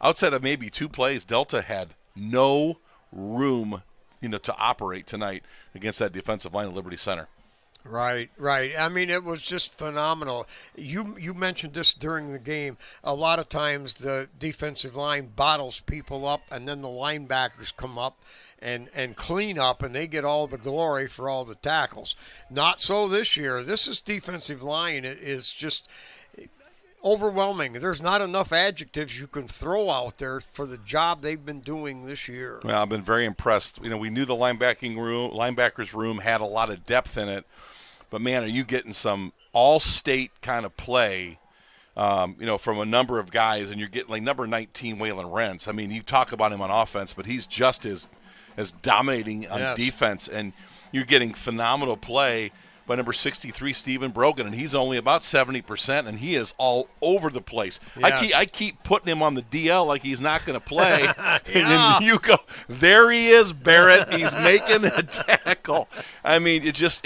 outside of maybe 2 plays, Delta had no room, to operate tonight against that defensive line at Liberty Center. Right. I mean, it was just phenomenal. You mentioned this during the game. A lot of times the defensive line bottles people up, and then the linebackers come up and clean up, and they get all the glory for all the tackles. Not so this year. This defensive line is just overwhelming. There's not enough adjectives you can throw out there for the job they've been doing this year. Well, I've been very impressed. We knew the linebackers room had a lot of depth in it, but man, are you getting some all-state kind of play, from a number of guys, and you're getting like number 19, Waylon Rentz. I mean, you talk about him on offense, but he's just as dominating on defense, and you're getting phenomenal play by number 63, Stephen Brogan, and he's only about 70%, and he is all over the place. Yes. I keep putting him on the DL like he's not going to play, and then you go, there he is, Barrett. He's making a tackle. I mean, it just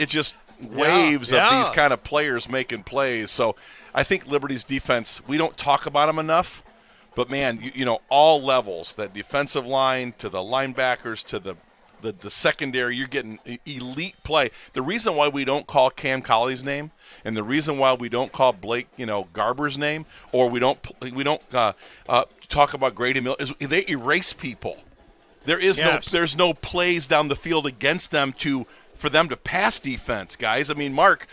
waves of these kind of players making plays. So I think Liberty's defense, we don't talk about them enough, but, man, all levels, that defensive line to the linebackers to the secondary, you're getting elite play. The reason why we don't call Cam Colley's name, and the reason why we don't call Blake, Garber's name, or we don't talk about Grady Miller, is they erase people. There's no plays down the field against them for them to pass defense, guys. I mean, Mark,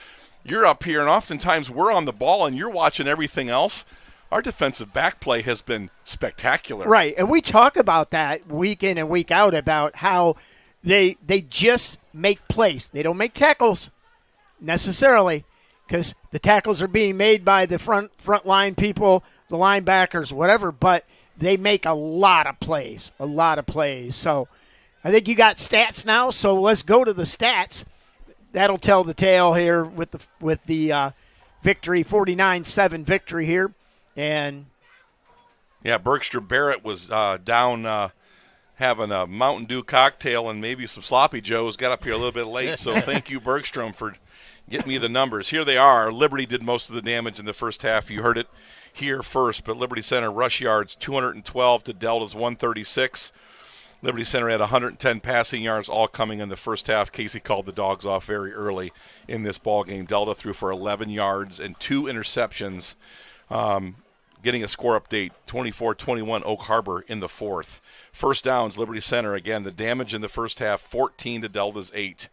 you're up here, and oftentimes we're on the ball, and you're watching everything else. Our defensive back play has been spectacular. Right, and we talk about that week in and week out about how they just make plays. They don't make tackles necessarily because the tackles are being made by the front line people, the linebackers, whatever, but they make a lot of plays. So I think you got stats now, so let's go to the stats. That'll tell the tale here with the victory, 49-7 victory here. And Bergstrom Barrett was down having a Mountain Dew cocktail and maybe some Sloppy Joes. Got up here a little bit late, so thank you, Bergstrom, for getting me the numbers. Here they are. Liberty did most of the damage in the first half. You heard it here first, but Liberty Center rush yards 212 to Delta's 136. Liberty Center had 110 passing yards, all coming in the first half. Casey called the dogs off very early in this ball game. Delta threw for 11 yards and 2 interceptions. Getting a score update, 24-21 Oak Harbor in the fourth. First downs, Liberty Center. Again, the damage in the first half, 14 to Delta's 8.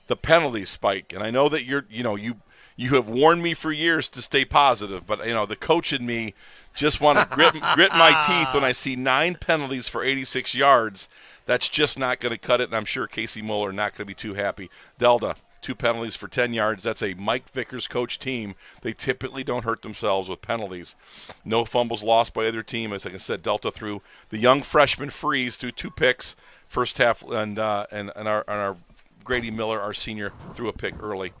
The penalties spike, and I know that you have warned me for years to stay positive, but the coach in me just want to grit my teeth when I see 9 penalties for 86 yards. That's just not going to cut it, and I'm sure Casey Mueller not going to be too happy. Delta, 2 penalties for 10 yards. That's a Mike Vickers coach team. They typically don't hurt themselves with penalties. No fumbles lost by either team. As I said, Delta threw the young freshman Freeze threw 2 picks first half, and our Grady Miller, our senior, threw a pick early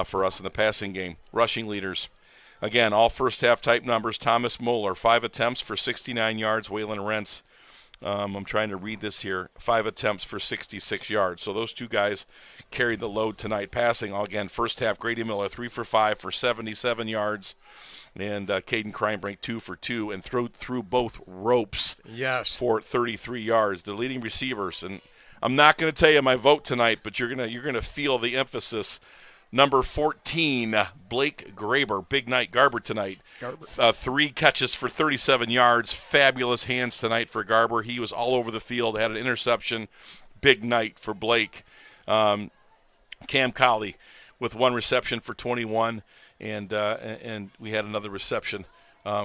for us in the passing game. Rushing leaders, again, all first half type numbers. Thomas Moeller, 5 attempts for 69 yards. Waylon Rentz, I'm trying to read this here. 5 attempts for 66 yards. So those two guys carried the load tonight. Passing, again, first half, Grady Miller 3 for 5 for 77 yards. And Caden Kreinbrink 2 for 2 and threw both ropes for 33 yards. The leading receivers, and I'm not going to tell you my vote tonight, but you're gonna feel the emphasis. Number 14, Blake Graber, big night Garber tonight. 3 catches for 37 yards. Fabulous hands tonight for Garber. He was all over the field, had an interception. Big night for Blake. Cam Colley with 1 reception for 21, and we had another reception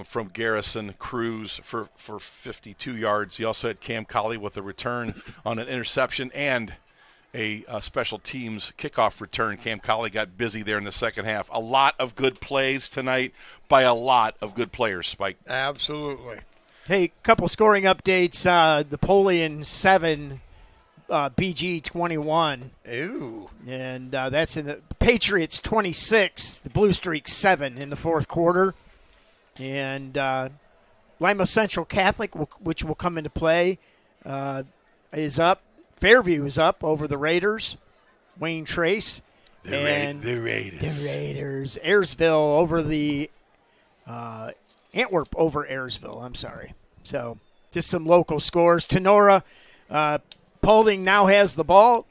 from Garrison Cruz for 52 yards. He also had Cam Colley with a return on an interception and a special teams kickoff return. Cam Colley got busy there in the second half. A lot of good plays tonight by a lot of good players, Spike. Absolutely. Hey, couple scoring updates. Napoleon 7, BG 21. Ooh. And that's in the Patriots 26, the Blue Streak 7 in the fourth quarter. And Lima Central Catholic, which will come into play, is up. Fairview is up over the Raiders. Wayne Trace. The Raiders. The Raiders. Ayersville over the Antwerp over Ayersville. I'm sorry. So just some local scores. Tenora, Paulding now has the ball.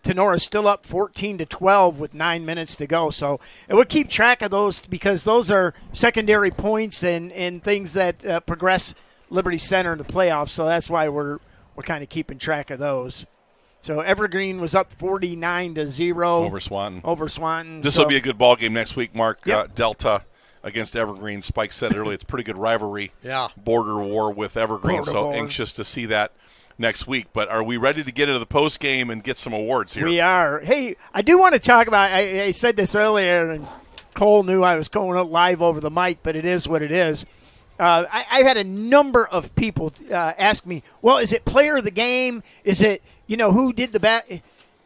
Tenora's still up 14-12 with 9 minutes to go. So it would keep track of those because those are secondary points and things that progress Liberty Center in the playoffs. So that's why we're kind of keeping track of those. So Evergreen was up 49-0 over Swanton. This will be a good ball game next week, Mark. Yep. Delta against Evergreen. Spike said earlier it's a pretty good rivalry. Yeah. Border war with Evergreen. Anxious to see that next week. But are we ready to get into the post game and get some awards here? We are. Hey, I do want to talk about. I said this earlier, and Cole knew I was going up live over the mic, but it is what it is. I've had a number of people ask me, well, is it player of the game? Is it, who did the best?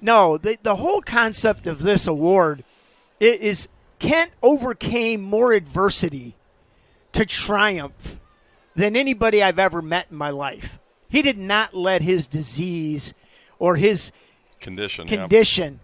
No, the whole concept of this award is Kent overcame more adversity to triumph than anybody I've ever met in my life. He did not let his disease or his condition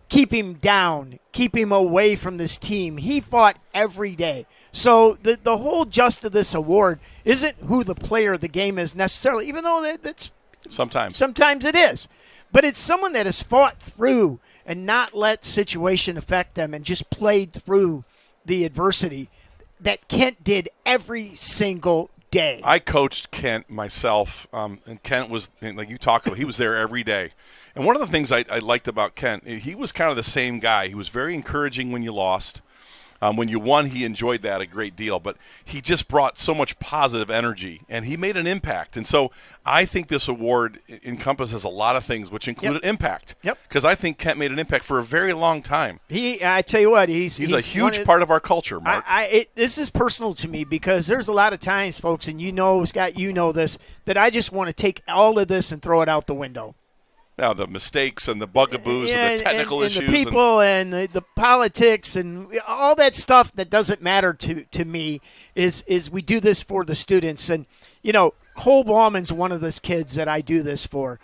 keep him down, keep him away from this team. He fought every day. So the whole gist of this award isn't who the player of the game is necessarily, even though that's sometimes it is. But it's someone that has fought through and not let situation affect them and just played through the adversity that Kent did every single day. I coached Kent myself, and Kent was, like you talked about, he was there every day. And one of the things I liked about Kent, he was kind of the same guy. He was very encouraging when you lost. When you won, he enjoyed that a great deal, but he just brought so much positive energy, and he made an impact. And so I think this award encompasses a lot of things, which included impact. Yep. Because I think Kent made an impact for a very long time. I tell you what, he's a huge part of our culture, Mark. This is personal to me because there's a lot of times, folks, and Scott, you know this, that I just want to take all of this and throw it out the window. Now, the mistakes and the bugaboos and the technical issues. And the people and the politics and all that stuff that doesn't matter to me is we do this for the students. And, Cole Ballman's one of those kids that I do this for.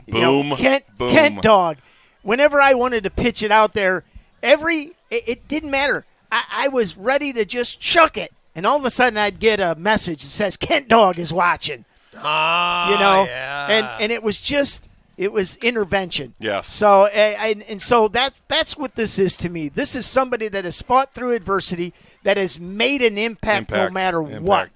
Boom. Kent Dog. Whenever I wanted to pitch it out there, it didn't matter. I was ready to just chuck it. And all of a sudden I'd get a message that says, Kent Dog is watching. Yeah. And it was just... It was intervention. Yes. So and so that's what this is to me. This is somebody that has fought through adversity, that has made an impact no matter what.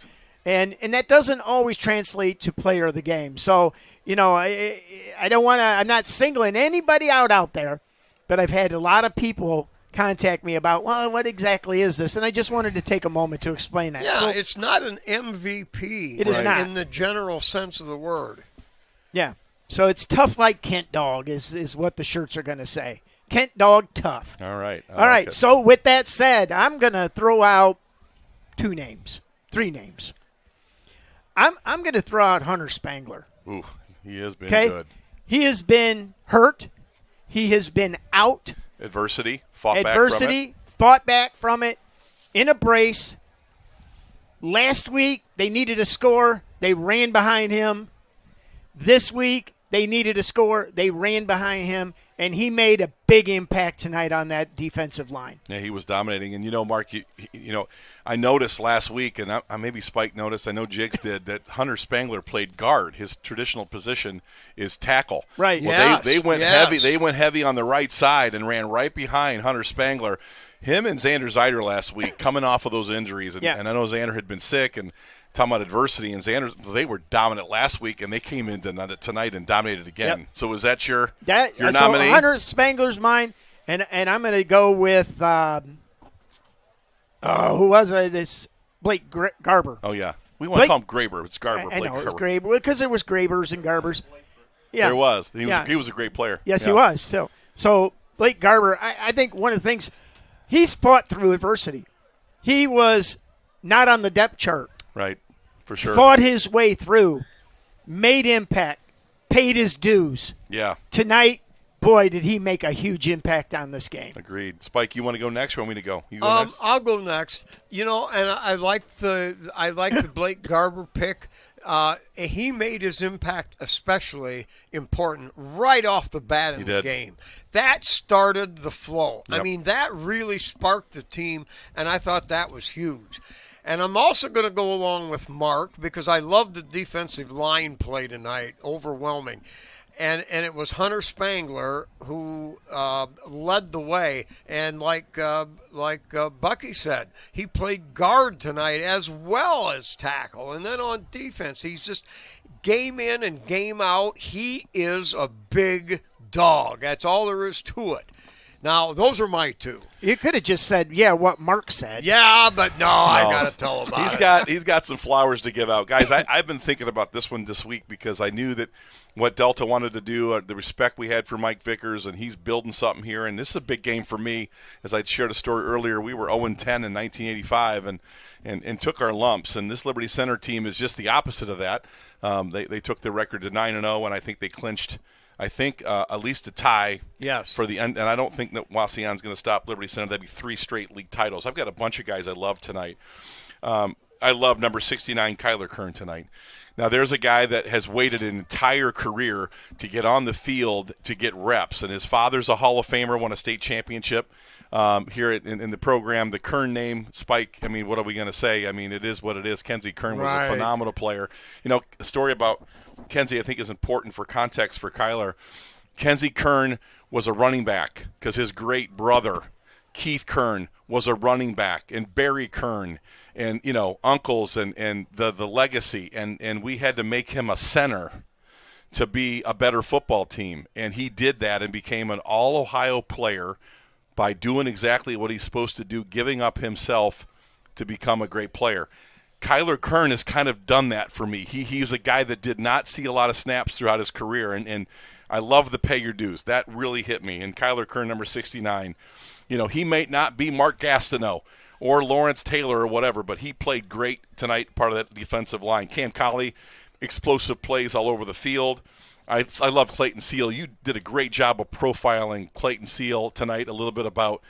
And that doesn't always translate to player of the game. So, I don't want to – I'm not singling anybody out there, but I've had a lot of people contact me about, well, what exactly is this? And I just wanted to take a moment to explain that. Yeah, so, it's not an MVP. It is not. In the general sense of the word. Yeah. So it's tough like Kent Dog is what the shirts are going to say. Kent Dog tough. All right. All right. So with that said, I'm going to throw out 3 names. I'm going to throw out Hunter Spangler. Ooh, he has been good. He has been hurt. He has been out. Adversity, fought back from it in a brace. Last week, they needed a score. They ran behind him. This week, they needed a score. They ran behind him, and he made a big impact tonight on that defensive line. Yeah, he was dominating. And, Mark, I noticed last week, and maybe Spike noticed, I know Jigs did, that Hunter Spangler played guard. His traditional position is tackle. Right. Well, yes. they went heavy. They went heavy on the right side and ran right behind Hunter Spangler. Him and Xander Zeider last week coming off of those injuries. And I know Xander had been sick and talking about adversity. And Xander, they were dominant last week, and they came in tonight and dominated again. Yep. So is that your nominee? So Hunter Spangler's mine, and I'm going to go with who was it? This Blake Garber. Oh, yeah. We want to call him Graber. It's Garber. I know, it was Graber because there was Grabers and Garbers. Yeah. There was. He was a great player. Yes, he was. So Blake Garber, I think one of the things, he's fought through adversity. He was not on the depth chart. Right, for sure. Fought his way through, made impact, paid his dues. Yeah. Tonight, boy, did he make a huge impact on this game. Agreed. Spike, you want to go next or want me to go? You go next? I'll go next. And I like the Blake Garber pick. He made his impact especially important right off the bat in the game. That started the flow. Yep. I mean, that really sparked the team, and I thought that was huge. And I'm also going to go along with Mark because I love the defensive line play tonight, overwhelming. And it was Hunter Spangler who led the way. And like Bucky said, he played guard tonight as well as tackle. And then on defense, he's just game in and game out. He is a big dog. That's all there is to it. Now, those are my two. You could have just said, what Mark said. Yeah, but no, I got to tell about He's got some flowers to give out. Guys, I've been thinking about this one this week because I knew that what Delta wanted to do, the respect we had for Mike Vickers, and he's building something here. And this is a big game for me. As I shared a story earlier, we were 0-10 in 1985 and took our lumps. And this Liberty Center team is just the opposite of that. They took their record to 9-0, and I think they clinched – at least a tie for the end. And I don't think that Wasion's going to stop Liberty Center. That'd be 3 straight league titles. I've got a bunch of guys I love tonight. I love number 69, Kyler Kern, tonight. Now, there's a guy that has waited an entire career to get on the field to get reps. And his father's a Hall of Famer, won a state championship here in the program. The Kern name, Spike, I mean, what are we going to say? I mean, it is what it is. Kenzie Kern was a phenomenal player. A story about Kenzie I think is important for context for Kyler. Kenzie Kern was a running back because his great brother, Keith Kern, was a running back, and Barry Kern, and uncles and the legacy, and we had to make him a center to be a better football team, and he did that and became an all-Ohio player by doing exactly what he's supposed to do, giving up himself to become a great player. Kyler Kern has kind of done that for me. He's a guy that did not see a lot of snaps throughout his career, and I love the pay your dues. That really hit me. And Kyler Kern, number 69, he might not be Mark Gastineau or Lawrence Taylor or whatever, but he played great tonight, part of that defensive line. Cam Colley, explosive plays all over the field. I love Clayton Seal. You did a great job of profiling Clayton Seal tonight, a little bit about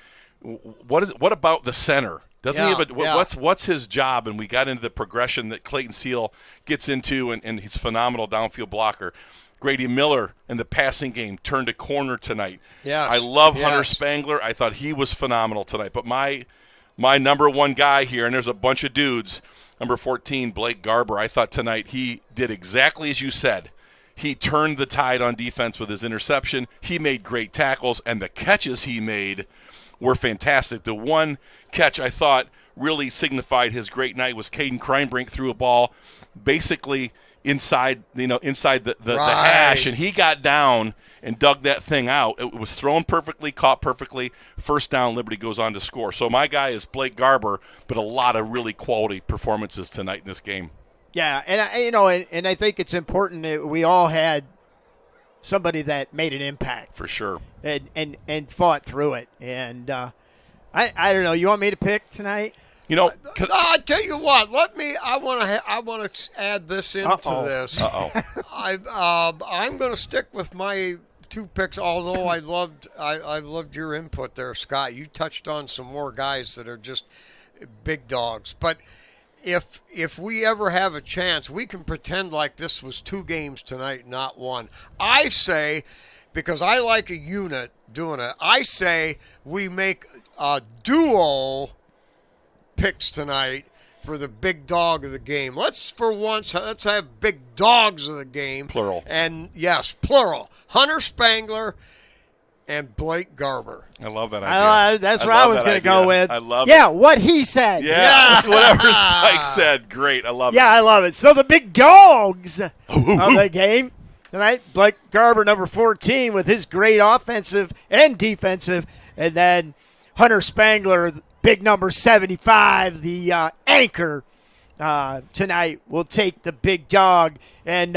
what about the center? What's his job? And we got into the progression that Clayton Seal gets into, and he's a phenomenal downfield blocker. Grady Miller in the passing game turned a corner tonight. Yes. I love Hunter Spangler. I thought he was phenomenal tonight. But my number one guy here, and there's a bunch of dudes, number 14, Blake Garber, I thought tonight he did exactly as you said. He turned the tide on defense with his interception. He made great tackles, and the catches he made were fantastic. The one catch I thought really signified his great night was Caden Kreinbrink threw a ball basically inside the hash, and he got down and dug that thing out. It was thrown perfectly, caught perfectly. First down, Liberty goes on to score. So my guy is Blake Garber, but a lot of really quality performances tonight in this game. Yeah, and I think it's important that we all had somebody that made an impact for sure, and fought through it. And I don't know. You want me to pick tonight? I tell you what. I want to add this into this. I'm going to stick with my 2 picks. Although I loved your input there, Scott. You touched on some more guys that are just big dogs, but. if we ever have a chance, we can pretend like this was 2 games tonight, not 1. I say, because I like a unit doing it, I say we make a duo picks tonight for the big dog of the game. Let's have big dogs of the game. Plural. And yes, plural. Hunter Spangler and Blake Garber. I love that idea. That's what I was going to go with. I love it. What he said. Yeah, that's whatever Spike said. Great. I love it. Yeah, I love it. So the big dogs of the game tonight, Blake Garber, number 14, with his great offensive and defensive. And then Hunter Spangler, big number 75, the anchor tonight, will take the big dog. And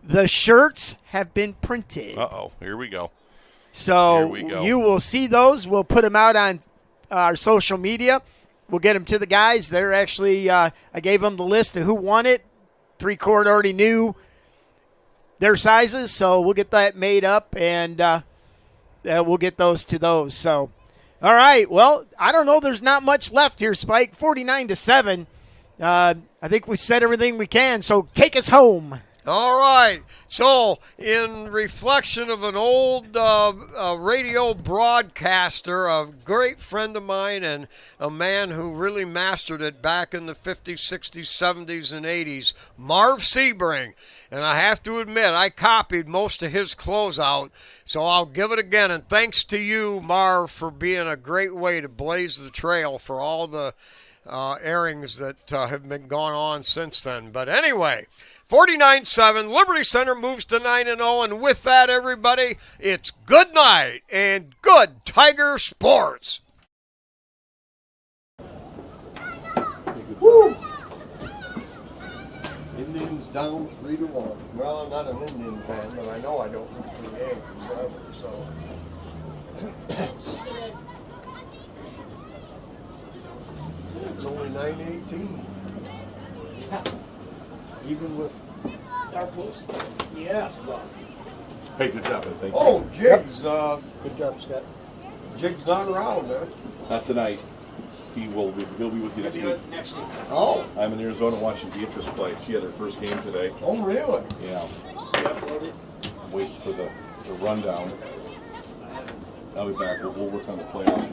the shirts have been printed. Uh-oh. Here we go. So you will see those. We'll put them out on our social media. We'll get them to the guys. They're actually, I gave them the list of who won it. 3-Court already knew their sizes, so we'll get that made up, and we'll get those to those. So, all right. Well, I don't know. There's not much left here, Spike. 49-7. I think we said everything we can, so take us home. All right. So, in reflection of an old radio broadcaster, a great friend of mine and a man who really mastered it back in the 50s, 60s, 70s, and 80s, Marv Sebring. And I have to admit, I copied most of his closeout, so I'll give it again. And thanks to you, Marv, for being a great way to blaze the trail for all the airings that have been going on since then. But anyway, 49-7, Liberty Center moves to 9-0, and with that, everybody, it's good night and good Tiger sports. Woo! Indians down 3-1. Well, I'm not an Indian fan, but I know I don't root for the Yankees ever, so. It's only 9:18. Even with our post. Yes. Hey, good job, man. Thank you. Oh, Jiggs. Good job, Scott. Jiggs not around, man. Not tonight. He'll be with you next week. Oh. I'm in Arizona watching Beatrice play. She had her first game today. Oh, really? Yeah. Waiting for the rundown. I'll be back. We'll work on the playoffs.